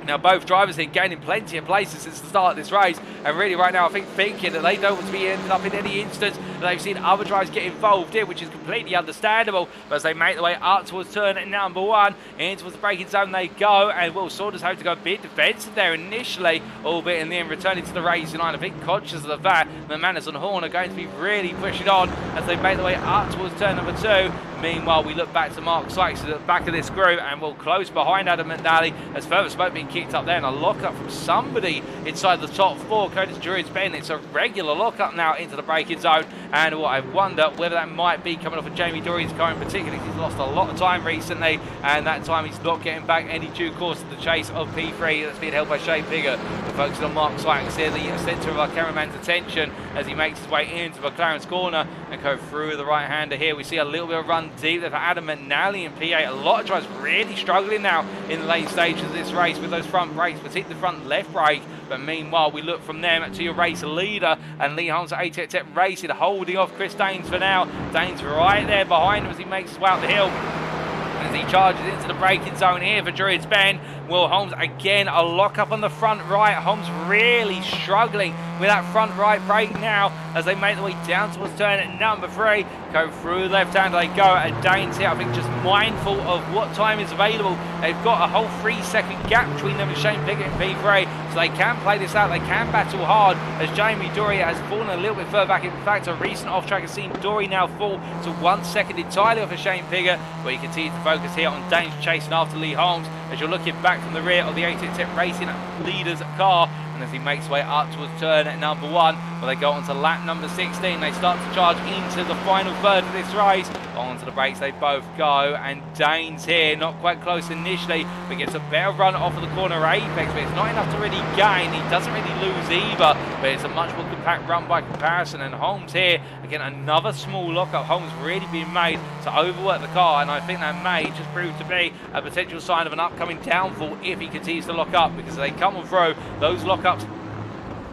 [SPEAKER 1] Now both drivers here gaining plenty of places since the start of this race, and really right now I think thinking that they don't want to be ended up in any instance that they've seen other drivers get involved in, which is completely understandable. But as they make their way up towards turn number 1, in towards the braking zone they go, and Will Saunders having to go a bit defensive there initially, albeit in the end returning to the racing line. I think conscious of the fact that Manners and Horn are going to be really pushing on as they make their way up towards turn number 2. Meanwhile, we look back to Mark Sykes at the back of this group, and we'll close behind Adam McNally as further smoke being kicked up there, and a lock-up from somebody inside the top 4. Curtis Julian's Ben. It's a regular lock-up now into the braking zone, and I wonder whether that might be coming off of Jamie Dory's car in particular. He's lost a lot of time recently, and that time he's not getting back any due course to the chase of P3 that's being held by Shane Piggott. We're focusing on Mark Sykes here, the centre of our cameraman's attention as he makes his way into McLaren's corner and go through the right-hander here. We see a little bit of run deep there for Adam McNally in P8. A lot of drivers really struggling now in the late stages of this race with those front brakes, particularly the front left brake. But meanwhile, we look from them to your race leader, and Lee Holmes at ATX Tech Racing holding off Chris Danes for now. Danes right there behind him as he makes his way up the hill. As he charges into the braking zone here for Julian's Ben. Will Holmes again a lock up on the front right. Holmes really struggling with that front right brake now as they make their way down towards turn number 3. Go through the left hand they go, and Danes here I think just mindful of what time is available. They've got a whole 3-second gap between them and Shane Piggott in P3, so they can play this out, they can battle hard as Jamie Dory has fallen a little bit further back. In fact, a recent off track has seen Dory now fall to 1 second entirely off of Shane Piggott, but he continues to focus here on Danes chasing after Lee Holmes as you're looking back from the rear of the ATX Tech Racing leader's car. And as he makes his way up towards turn number 1, where they go on to lap number 16, they start to charge into the final third of this race. Onto the brakes they both go, and Danes here not quite close initially, but gets a better run off of the corner apex, but it's not enough to really gain. He doesn't really lose either, but it's a much more compact run by comparison. And Holmes here, again another small lockup. Holmes really being made to overwork the car, and I think that may just prove to be a potential sign of an upcoming downfall if he continues to lock up, because as they come on through, those lockups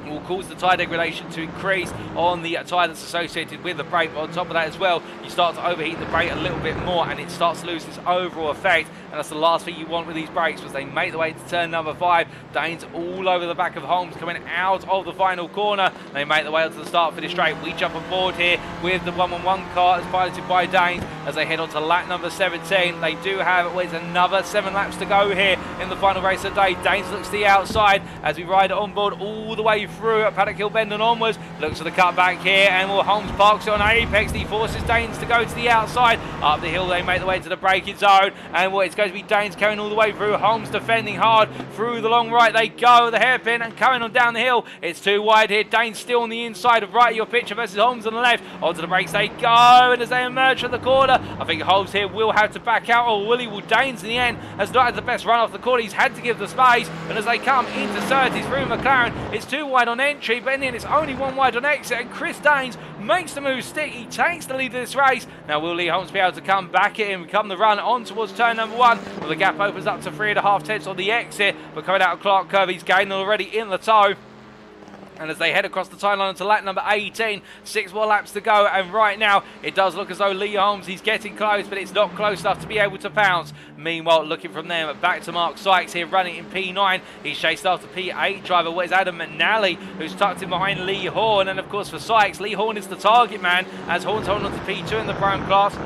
[SPEAKER 1] will cause the tyre degradation to increase on the tyre that's associated with the brake. But on top of that as well, you start to overheat the brake a little bit more, and it starts to lose its overall effect, and that's the last thing you want with these brakes. As they make their way to turn number 5, Danes all over the back of Holmes coming out of the final corner. They make their way onto the start finish straight. We jump on board here with the 1-1-1 car that's piloted by Danes as they head on to lap number 17. They do have another 7 laps to go here in the final race of the day. Danes looks to the outside as we ride on board all the way through at Paddock Hill Bend and onwards. Looks for the cut back here, and Will Holmes parks it on apex. He forces Danes to go to the outside. Up the hill they make their way to the braking zone, and it's going to be Danes carrying all the way through. Holmes defending hard through the long right they go, the hairpin, and coming on down the hill. It's too wide here. Danes still on the inside of right of your picture versus Holmes on the left. Onto the brakes they go, and as they emerge from the corner, I think Holmes here will have to back out, or will Danes in the end has not had the best run off the corner. He's had to give the space, and as they come into Surtees through McLaren, it's too wide on entry, but in the end it's only 1 wide on exit, and Chris Danes makes the move stick. He takes the lead of this race. Now will Lee Holmes be able to come back at him, come the run on towards turn number 1, well, the gap opens up to 3.5 tenths on the exit, but coming out of Clark Curve he's gaining already in the toe. And as they head across the timeline onto lap number 18, 6 more laps to go. And right now, it does look as though Lee Holmes, he's getting close, but it's not close enough to be able to pounce. Meanwhile, looking from them, back to Mark Sykes here, running in P9. He's chased after P8 driver. What is Adam McNally, who's tucked in behind Lee Horn. And of course, for Sykes, Lee Horn is the target man, as Horn's holding on to P2 in the prime class.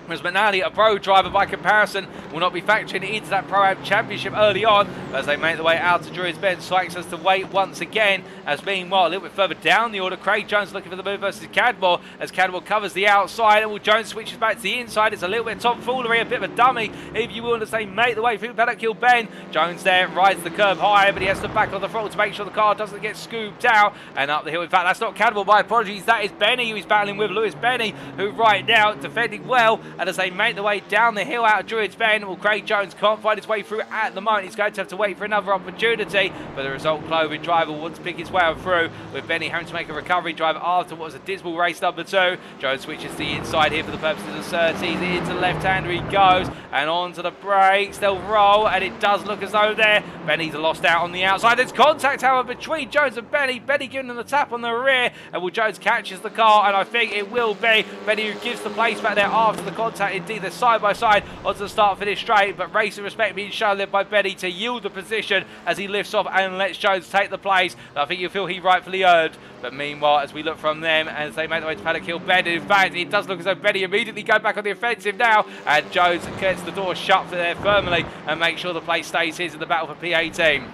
[SPEAKER 1] Whereas McNally, a pro driver by comparison, will not be factoring into that Pro-Am Championship early on. As they make their way out to Druids Bend, Sykes has to wait once again. As meanwhile, a little bit further down the order, Craig Jones looking for the move versus Cadmore. As Cadmore covers the outside, and Jones switches back to the inside. It's a little bit of tomfoolery, a bit of a dummy, if you will, as they make the way through Paddock Hill Bend. Jones there rides the curb high, but he has to back on the throttle to make sure the car doesn't get scooped out. And up the hill, in fact, that's not Cadmore, my apologies, that is Benny, who is battling with Lewis Benny, who right now defending well. And as they make the way down the hill out of Druids Bend, well, Craig Jones can't find his way through at the moment. He's going to have to wait for another opportunity, but the result, Cloven driver wants to pick his way on through, with Benny having to make a recovery drive after what was a dismal race number 2. Jones switches to the inside here for the purposes of Surtees. Into the left-hander he goes, and onto the brakes. They'll roll, and it does look as though there, Benny's lost out on the outside. There's contact, however, between Jones and Benny. Benny giving him the tap on the rear, and will Jones catches the car, and I think it will be Benny who gives the place back there after the contact. Indeed, they're side by side onto the start finish straight, but racing respect being shown there by Benny to yield the position as he lifts off and lets Jones take the place that I think you feel he rightfully earned. But meanwhile, as we look from them, as they make their way to Paddock Hill Bend, in fact, it does look as though Benny immediately go back on the offensive now, and Jones gets the door shut for there firmly and makes sure the place stays his in the battle for P18.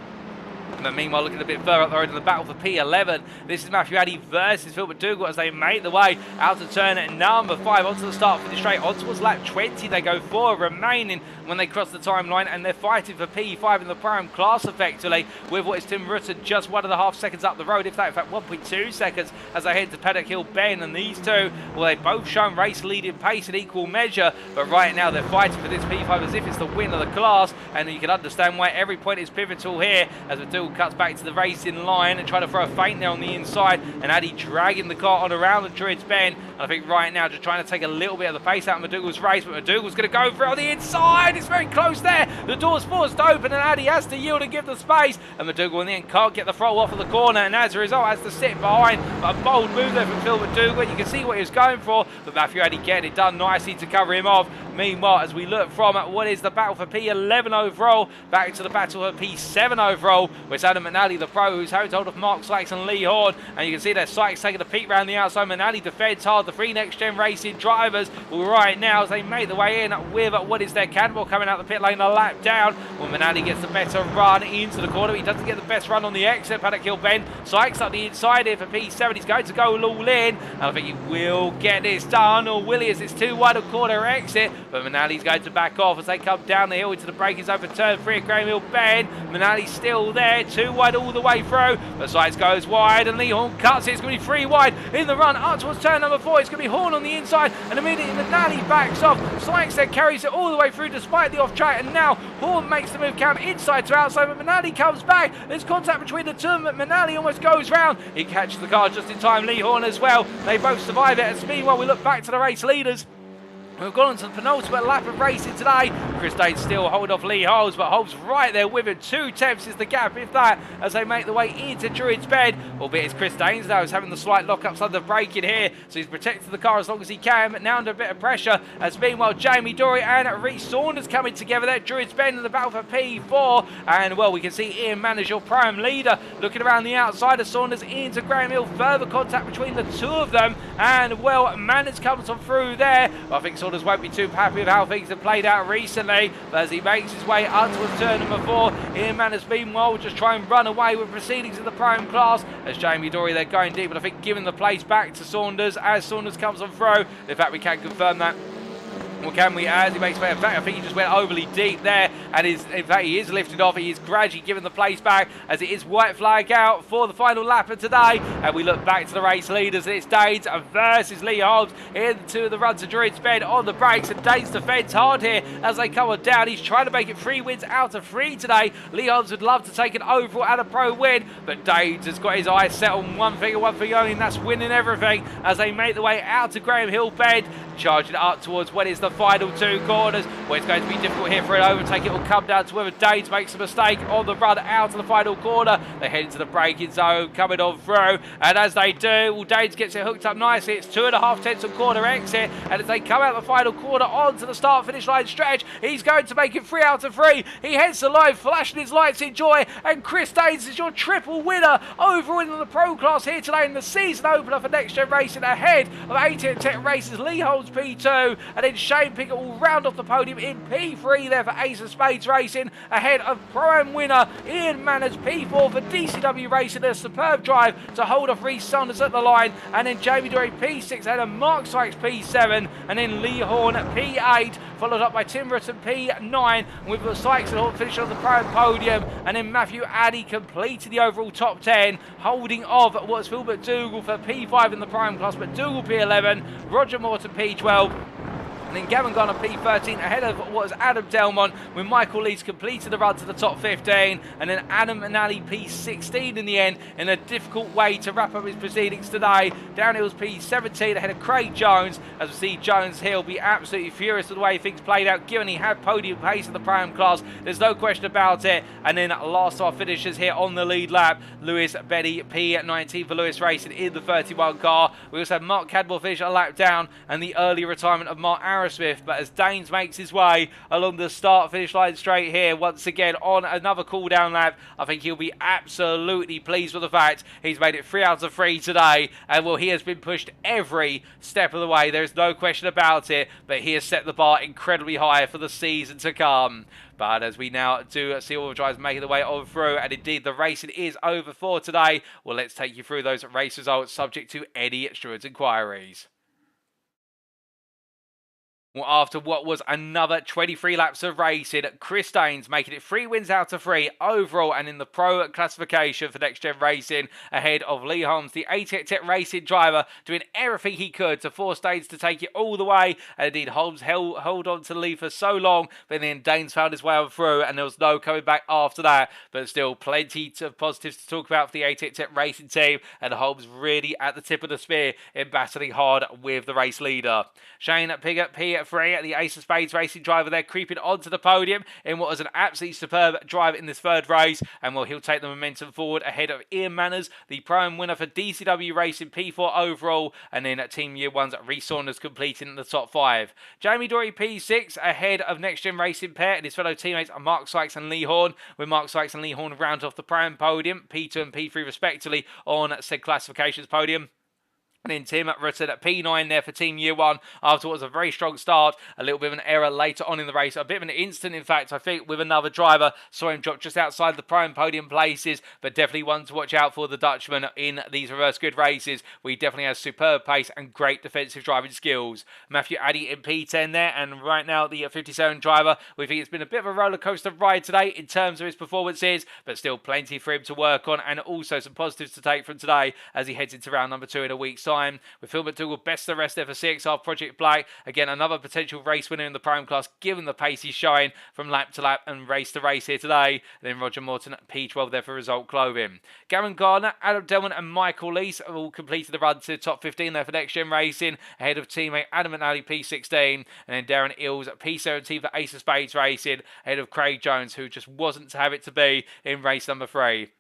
[SPEAKER 1] But meanwhile, looking a bit further up the road in the battle for P11, this is Matthew Addy versus Phil McDougall as they make the way out to turn at number 5 onto the start finish straight. On towards lap 20, they go 4 remaining when they cross the timeline, and they're fighting for P5 in the Pro-Am class effectively, with what is Tim Rutten just 1.5 seconds up the road, if that, in fact 1.2 seconds as they head to Paddock Hill Bend. And these two, well, they've both shown race leading pace in equal measure, but right now they're fighting for this P5 as if it's the win of the class, and you can understand why every point is pivotal here as McDougall cuts back to the racing line and try to throw a feint there on the inside, and Addy dragging the car on around the Druids Bend. And I think right now just trying to take a little bit of the pace out of McDougall's race, but McDougall's going to go for it on the inside. It's very close there. The door's forced open, and Addy has to yield and give the space, and McDougall in the end can't get the throttle off of the corner, and as a result has to sit behind. But a bold move there from Phil McDougall. You can see what he was going for, but Matthew Addy getting it done nicely to cover him off. Meanwhile, as we look from what is the battle for P11 overall back to the battle for P7 overall, with Adam McNally, the pro, who's having hold of Mark Sykes and Lee Horn. And you can see there Sykes taking a peek round the outside. McNally defends hard. The 3 next-gen racing drivers will right now as they make the way in with what is their Cadmore coming out the pit lane a lap down. Well, McNally gets the better run into the corner. He doesn't get the best run on the exit. Paddock Hill Bend. Sykes up the inside here for P7. He's going to go all in, and I think he will get this done, or will he, as it's too wide a corner exit. But McNally's going to back off as they come down the hill into the braking zone for turn 3 at Graham Hill Bend. McNally's still there, too wide all the way through, but Sykes goes wide and Lee Horn cuts it. It's going to be 3 wide in the run up towards turn number 4. It's going to be Horn on the inside, and immediately McNally backs off. Sykes then carries it all the way through despite the off track, and now Horn makes the move count inside to outside, but McNally comes back. There's contact between the two, but McNally almost goes round. He catches the car just in time. Lee Horn as well. They both survive it. As meanwhile, we look back to the race leaders. We've gone on to the penultimate lap of racing today. Chris Danes still hold off Lee Holmes, but Holmes right there with him. 2 tenths is the gap, if that, as they make the way into Druids Bend. Albeit it's Chris Danes now who's having the slight lockups under braking here, so he's protected the car as long as he can, but now under a bit of pressure. As meanwhile, Jamie Dory and Reece Saunders coming together there. Druids Bend in the battle for P4, and well, we can see Ian Manners, your prime leader, looking around the outside of Saunders into Graham Hill. Further contact between the two of them, and well, Manners comes on through there. I think Saunders won't be too happy with how things have played out recently, but as he makes his way up towards turn number 4, Ian Manners meanwhile will just try and run away with proceedings in the prime class, as Jamie Dory they're going deep, but I think giving the place back to Saunders as Saunders comes on through. In fact, we can confirm that. Well, can we, as he makes way? In fact, I think he just went overly deep there, and in fact he is lifted off. He is gradually given the place back as it is white flag out for the final lap of today. And we look back to the race leaders, and it's Danes versus Lee Holmes into the run to Druids Bend on the brakes, and Danes defends hard here as they come on down. He's trying to make it 3 wins out of 3 today. Lee Holmes would love to take an overall and a pro win, but Danes has got his eyes set on one thing only, and that's winning everything as they make the way out to Graham Hill Bend, charging up towards what is the final 2 corners, where it's going to be difficult here for an overtake. It will come down to whether Danes makes a mistake on the run out of the final corner. They head into the braking zone, coming on through, and as they do, well, Danes gets it hooked up nicely. It's 2.5 tenths on corner exit, and as they come out the final corner onto the start-finish line stretch, he's going to make it 3 out of 3. He heads the line, flashing his lights in joy, and Chris Danes is your triple winner, overwinning the Pro Class here today in the season opener for Next Gen Racing, ahead of ATM Tech Racers, Lee Holmes P2, and then Shane Pickett will round off the podium in P3 there for Ace of Spades Racing, ahead of Pro-Am winner Ian Manners P4 for DCW Racing, a superb drive to hold off Reece Saunders at the line, and then Jamie Dory P6 ahead of Mark Sykes P7, and then Lee Horn P8, followed up by Tim Britton P9, with the Sykes and Horn finishing on the Pro-Am podium, and then Matthew Addy completed the overall top 10, holding off what's Phil McDougall for P5 in the Pro-Am class, McDougall P11, Roger Morton P12, and then Gavin Garner P13 ahead of what was Adam Delmont, with Michael Lees completed the run to the top 15, and then Adam Manali P16 in the end, in a difficult way to wrap up his proceedings today. Downhill's P17 ahead of Craig Jones, as we see Jones here will be absolutely furious with the way things played out, given he had podium pace in the Pro-Am class. There's no question about it. And then last of our finishers here on the lead lap, Lewis Betty P19 for Lewis Racing in the 31 car. We also have Mark Cadwell finish a lap down, and the early retirement of Mark Arrowsmith. But as Danes makes his way along the start-finish line straight here, once again on another cool-down lap, I think he'll be absolutely pleased with the fact he's made it 3 out of 3 today. And well, he has been pushed every step of the way. There's no question about it. But he has set the bar incredibly high for the season to come. But as we now do see all the drivers making their way on through, and indeed the racing is over for today, well, let's take you through those race results subject to any Stewards inquiries. Well, after what was another 23 laps of racing, Chris Danes making it 3 wins out of 3 overall and in the Pro classification for Next Gen Racing, ahead of Lee Holmes, the ATEC Tech Racing driver, doing everything he could to force Danes to take it all the way. And indeed, Holmes held on to Lee for so long, but then Danes found his way on through, and there was no coming back after that. But still, plenty of positives to talk about for the ATEC Tech Racing team, and Holmes really at the tip of the spear in battling hard with the race leader. Shane Piggott P3, the Ace of Spades Racing driver there, creeping onto the podium in what was an absolutely superb drive in this third race, and well, he'll take the momentum forward ahead of Ian Manners, the Pro-Am winner for DCW Racing P4 overall, and then Team Year 1's Reece Saunders completing the top 5. Jamie Dory P6 ahead of Next Gen Racing pair and his fellow teammates Mark Sykes and Lee Horn, with Mark Sykes and Lee Horn round off the Pro-Am podium, P2 and P3 respectively on said classifications podium. And then Tim Rutten at P9 there for Team Year 1 after what was a very strong start. A little bit of an error later on in the race. A bit of an instant, in fact, I think, with another driver. Saw him drop just outside the Pro-Am podium places, but definitely one to watch out for the Dutchman in these reverse grid races. We definitely has superb pace and great defensive driving skills. Matthew Addy in P10 there, and right now the 57 driver. We think it's been a bit of a roller coaster ride today in terms of his performances, but still plenty for him to work on, and also some positives to take from today as he heads into round number 2 in a week's time. With Phil McDougall best the rest there for CXR Project Black. Again, another potential race winner in the Pro-Am class, given the pace he's showing from lap to lap and race to race here today. And then Roger Morton P12 there for Result Clothing. Gavin Gardner, Adam Delman and Michael Lees have all completed the run to the top 15 there for Next Gen Racing, ahead of teammate Adam McNally P16, and then Darren Ills at P17 for Ace of Spades Racing, ahead of Craig Jones, who just wasn't to have it to be in race number 3.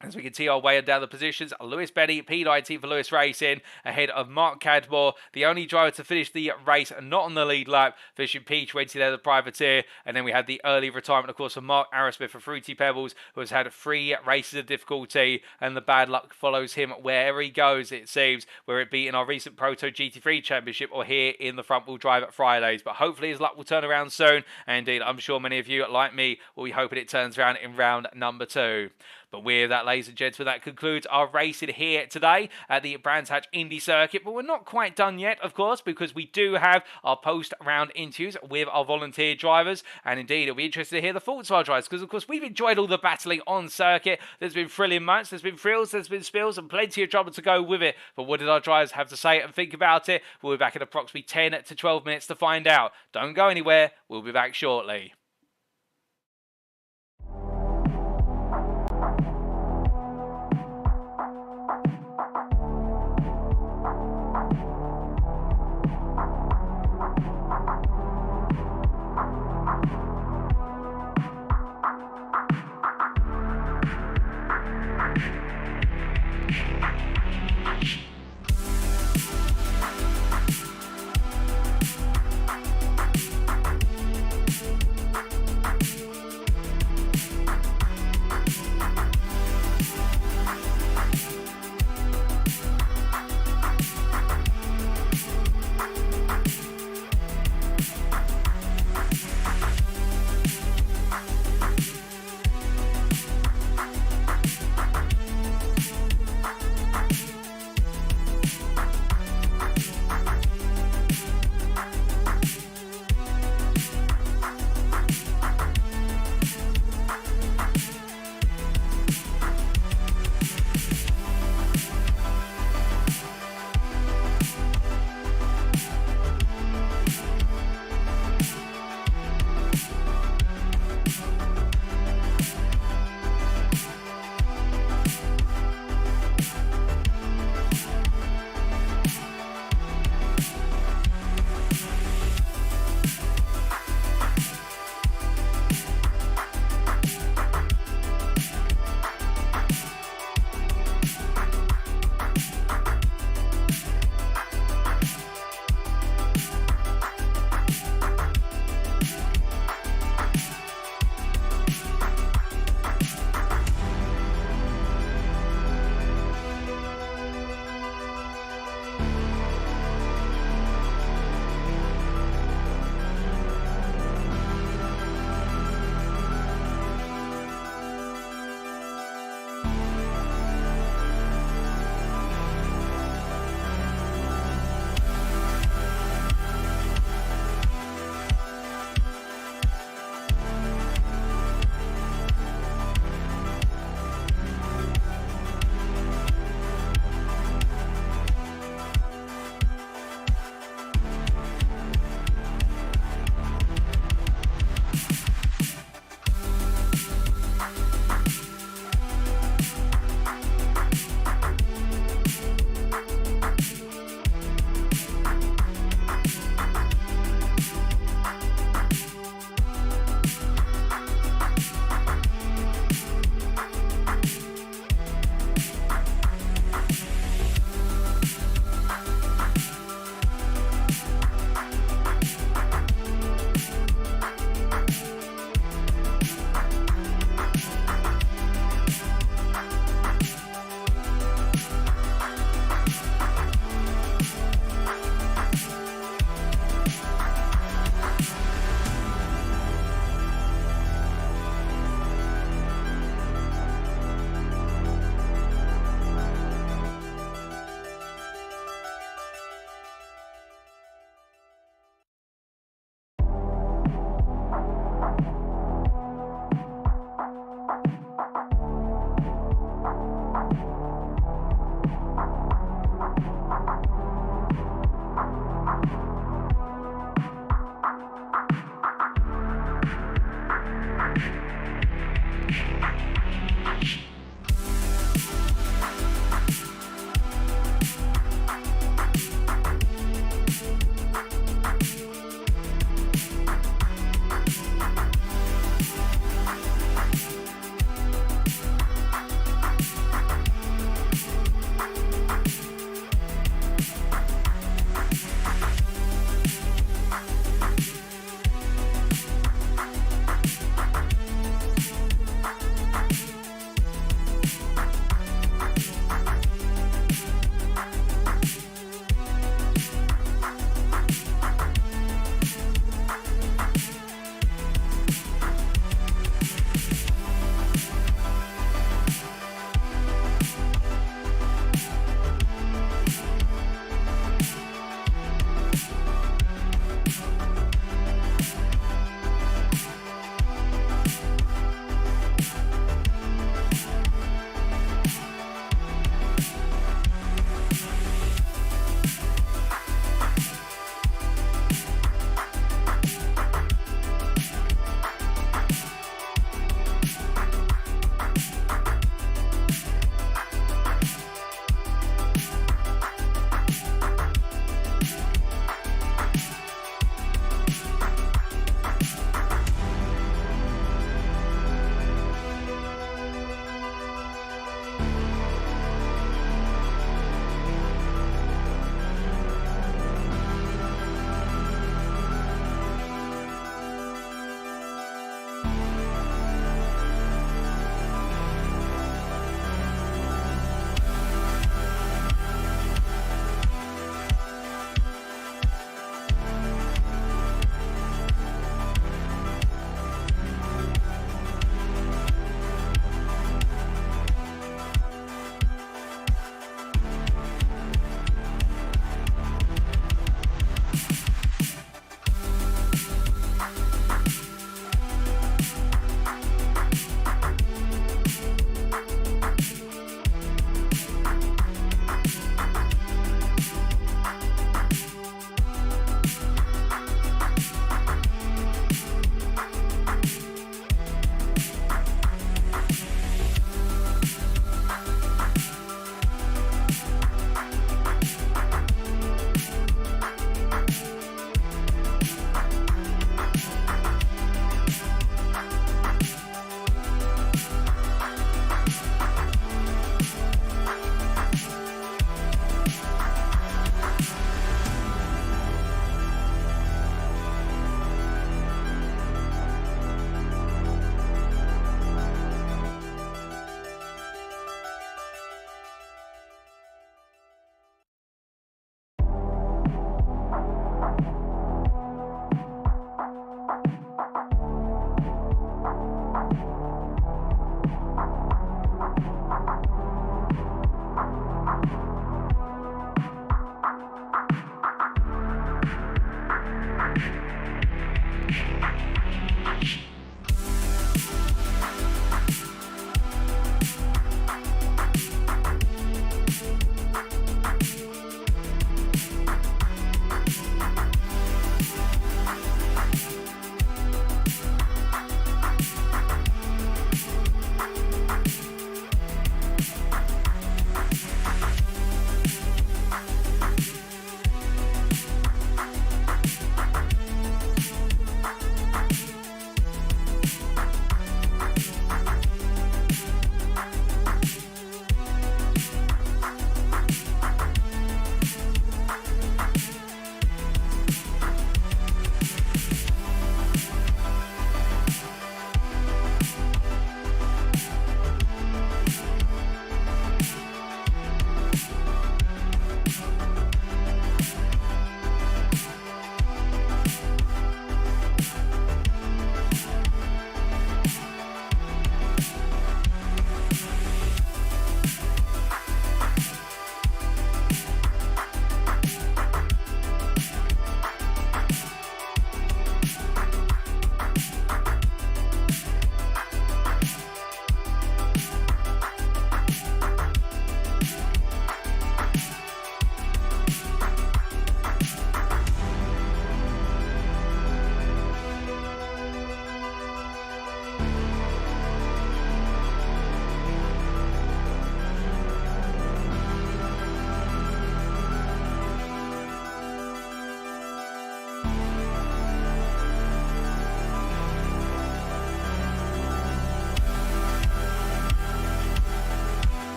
[SPEAKER 1] As we can see our way down the positions, Lewis Benny, P19 for Lewis Racing, ahead of Mark Cadmore, the only driver to finish the race not on the lead lap, finishing P20 there, the privateer. And then we had the early retirement, of course, of Mark Arrowsmith for Fruity Pebbles, who has had 3 races of difficulty, and the bad luck follows him wherever he goes, it seems, whether it be in our recent Proto GT3 Championship or here in the front wheel drive at Fridays. But hopefully his luck will turn around soon, and indeed, I'm sure many of you, like me, will be hoping it turns around in round number 2. But with that, ladies and gentlemen, that concludes our racing here today at the Brands Hatch Indy circuit. But we're not quite done yet, of course, because we do have our post-round interviews with our volunteer drivers. And indeed, it'll be interesting to hear the thoughts of our drivers, because, of course, we've enjoyed all the battling on circuit. There's been thrilling moments, there's been thrills, there's been spills, and plenty of trouble to go with it. But what did our drivers have to say and think about it? We'll be back in approximately 10 to 12 minutes to find out. Don't go anywhere. We'll be back shortly.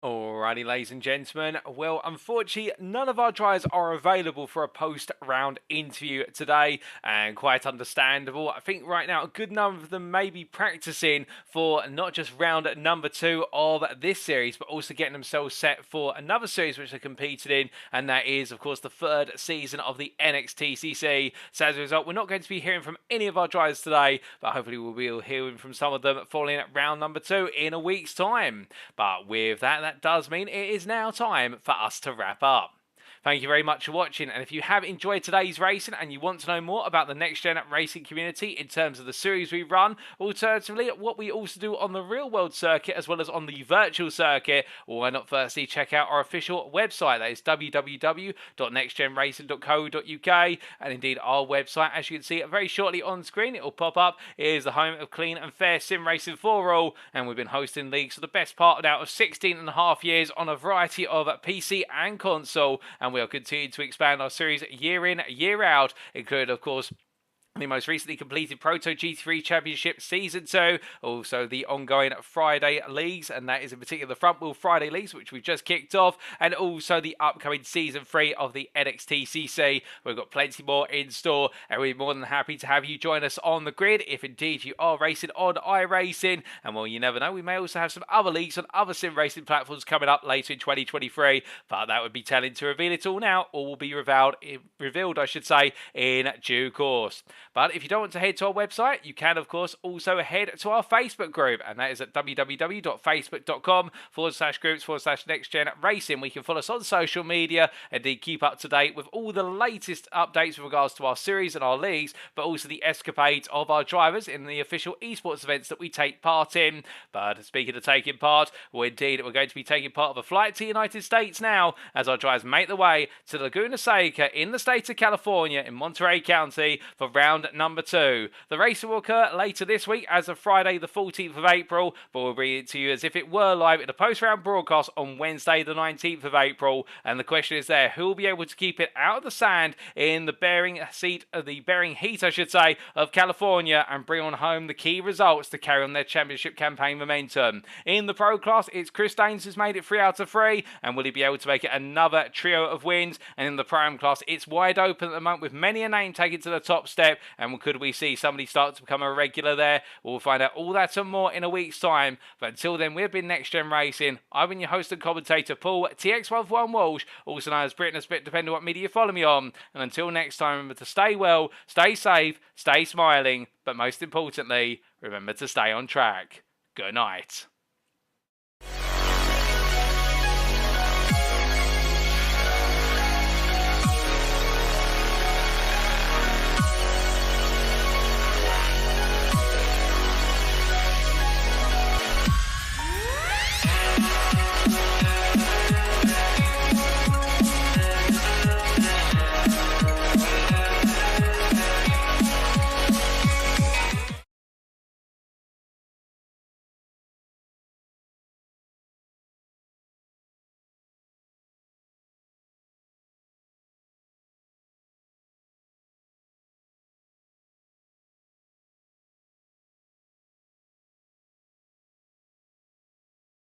[SPEAKER 1] Alrighty, ladies and gentlemen. Well, unfortunately, none of our drivers are available for a post-round interview today, and quite understandable. I think right now a good number of them may be practicing for not just round number 2 of this series, but also getting themselves set for another series which they're competing in, and that is, of course, the 3rd season of the NXTGEN. So as a result, we're not going to be hearing from any of our drivers today, but hopefully we'll be hearing from some of them following at round number 2 in a week's time. But with that does mean it is now time for us to wrap up. Thank you very much for watching, and if you have enjoyed today's racing and you want to know more about the Next Gen racing community in terms of the series we run, alternatively what we also do on the real world circuit as well as on the virtual circuit, why not firstly check out our official website, that is www.nextgenracing.co.uk, and indeed our website, as you can see very shortly on screen, it will pop up, is the home of clean and fair sim racing for all, and we've been hosting leagues for the best part now of 16 and a half years on a variety of PC and console, and we are continuing to expand our series year in, year out, including, of course, the most recently completed Proto GT3 Championship Season 2, also the ongoing Friday Leagues, and that is in particular the Front Wheel Friday Leagues, which we've just kicked off, and also the upcoming Season 3 of the NXTCC. We've got plenty more in store, and we're more than happy to have you join us on the grid if indeed you are racing on iRacing, and well, you never know, we may also have some other leagues on other sim racing platforms coming up later in 2023, but that would be telling to reveal it all now, or will be revealed, I should say, in due course. But if you don't want to head to our website, you can, of course, also head to our Facebook group, and that is at www.facebook.com/groups/NextGen Racing. We can follow us on social media and keep up to date with all the latest updates with regards to our series and our leagues, but also the escapades of our drivers in the official esports events that we take part in. But speaking of taking part, well, indeed, we're going to be taking part of a flight to the United States now, as our drivers make their way to Laguna Seca in the state of California, in Monterey County, for round round number 2. The race will occur later this week as of Friday the 14th of April, but we'll bring it to you as if it were live in a post-round broadcast on Wednesday the 19th of April. And the question is there, who will be able to keep it out of the sand in the bearing heat, I should say, of California and bring on home the key results to carry on their championship campaign momentum. In the Pro class, it's Chris Daines who's made it 3 out of 3, and will he be able to make it another trio of wins? And in the Pro-Am class, it's wide open at the moment with many a name taken to the top step, and could we see somebody start to become a regular there? We'll find out all that and more in a week's time, but until then, we've been Next Gen Racing. I've been your host and commentator, Paul TX11 Walsh, also known as Britain Spit, depending on what media you follow me on. And until next time, remember to stay well, stay safe, stay smiling, but most importantly, remember to stay on track. Good night.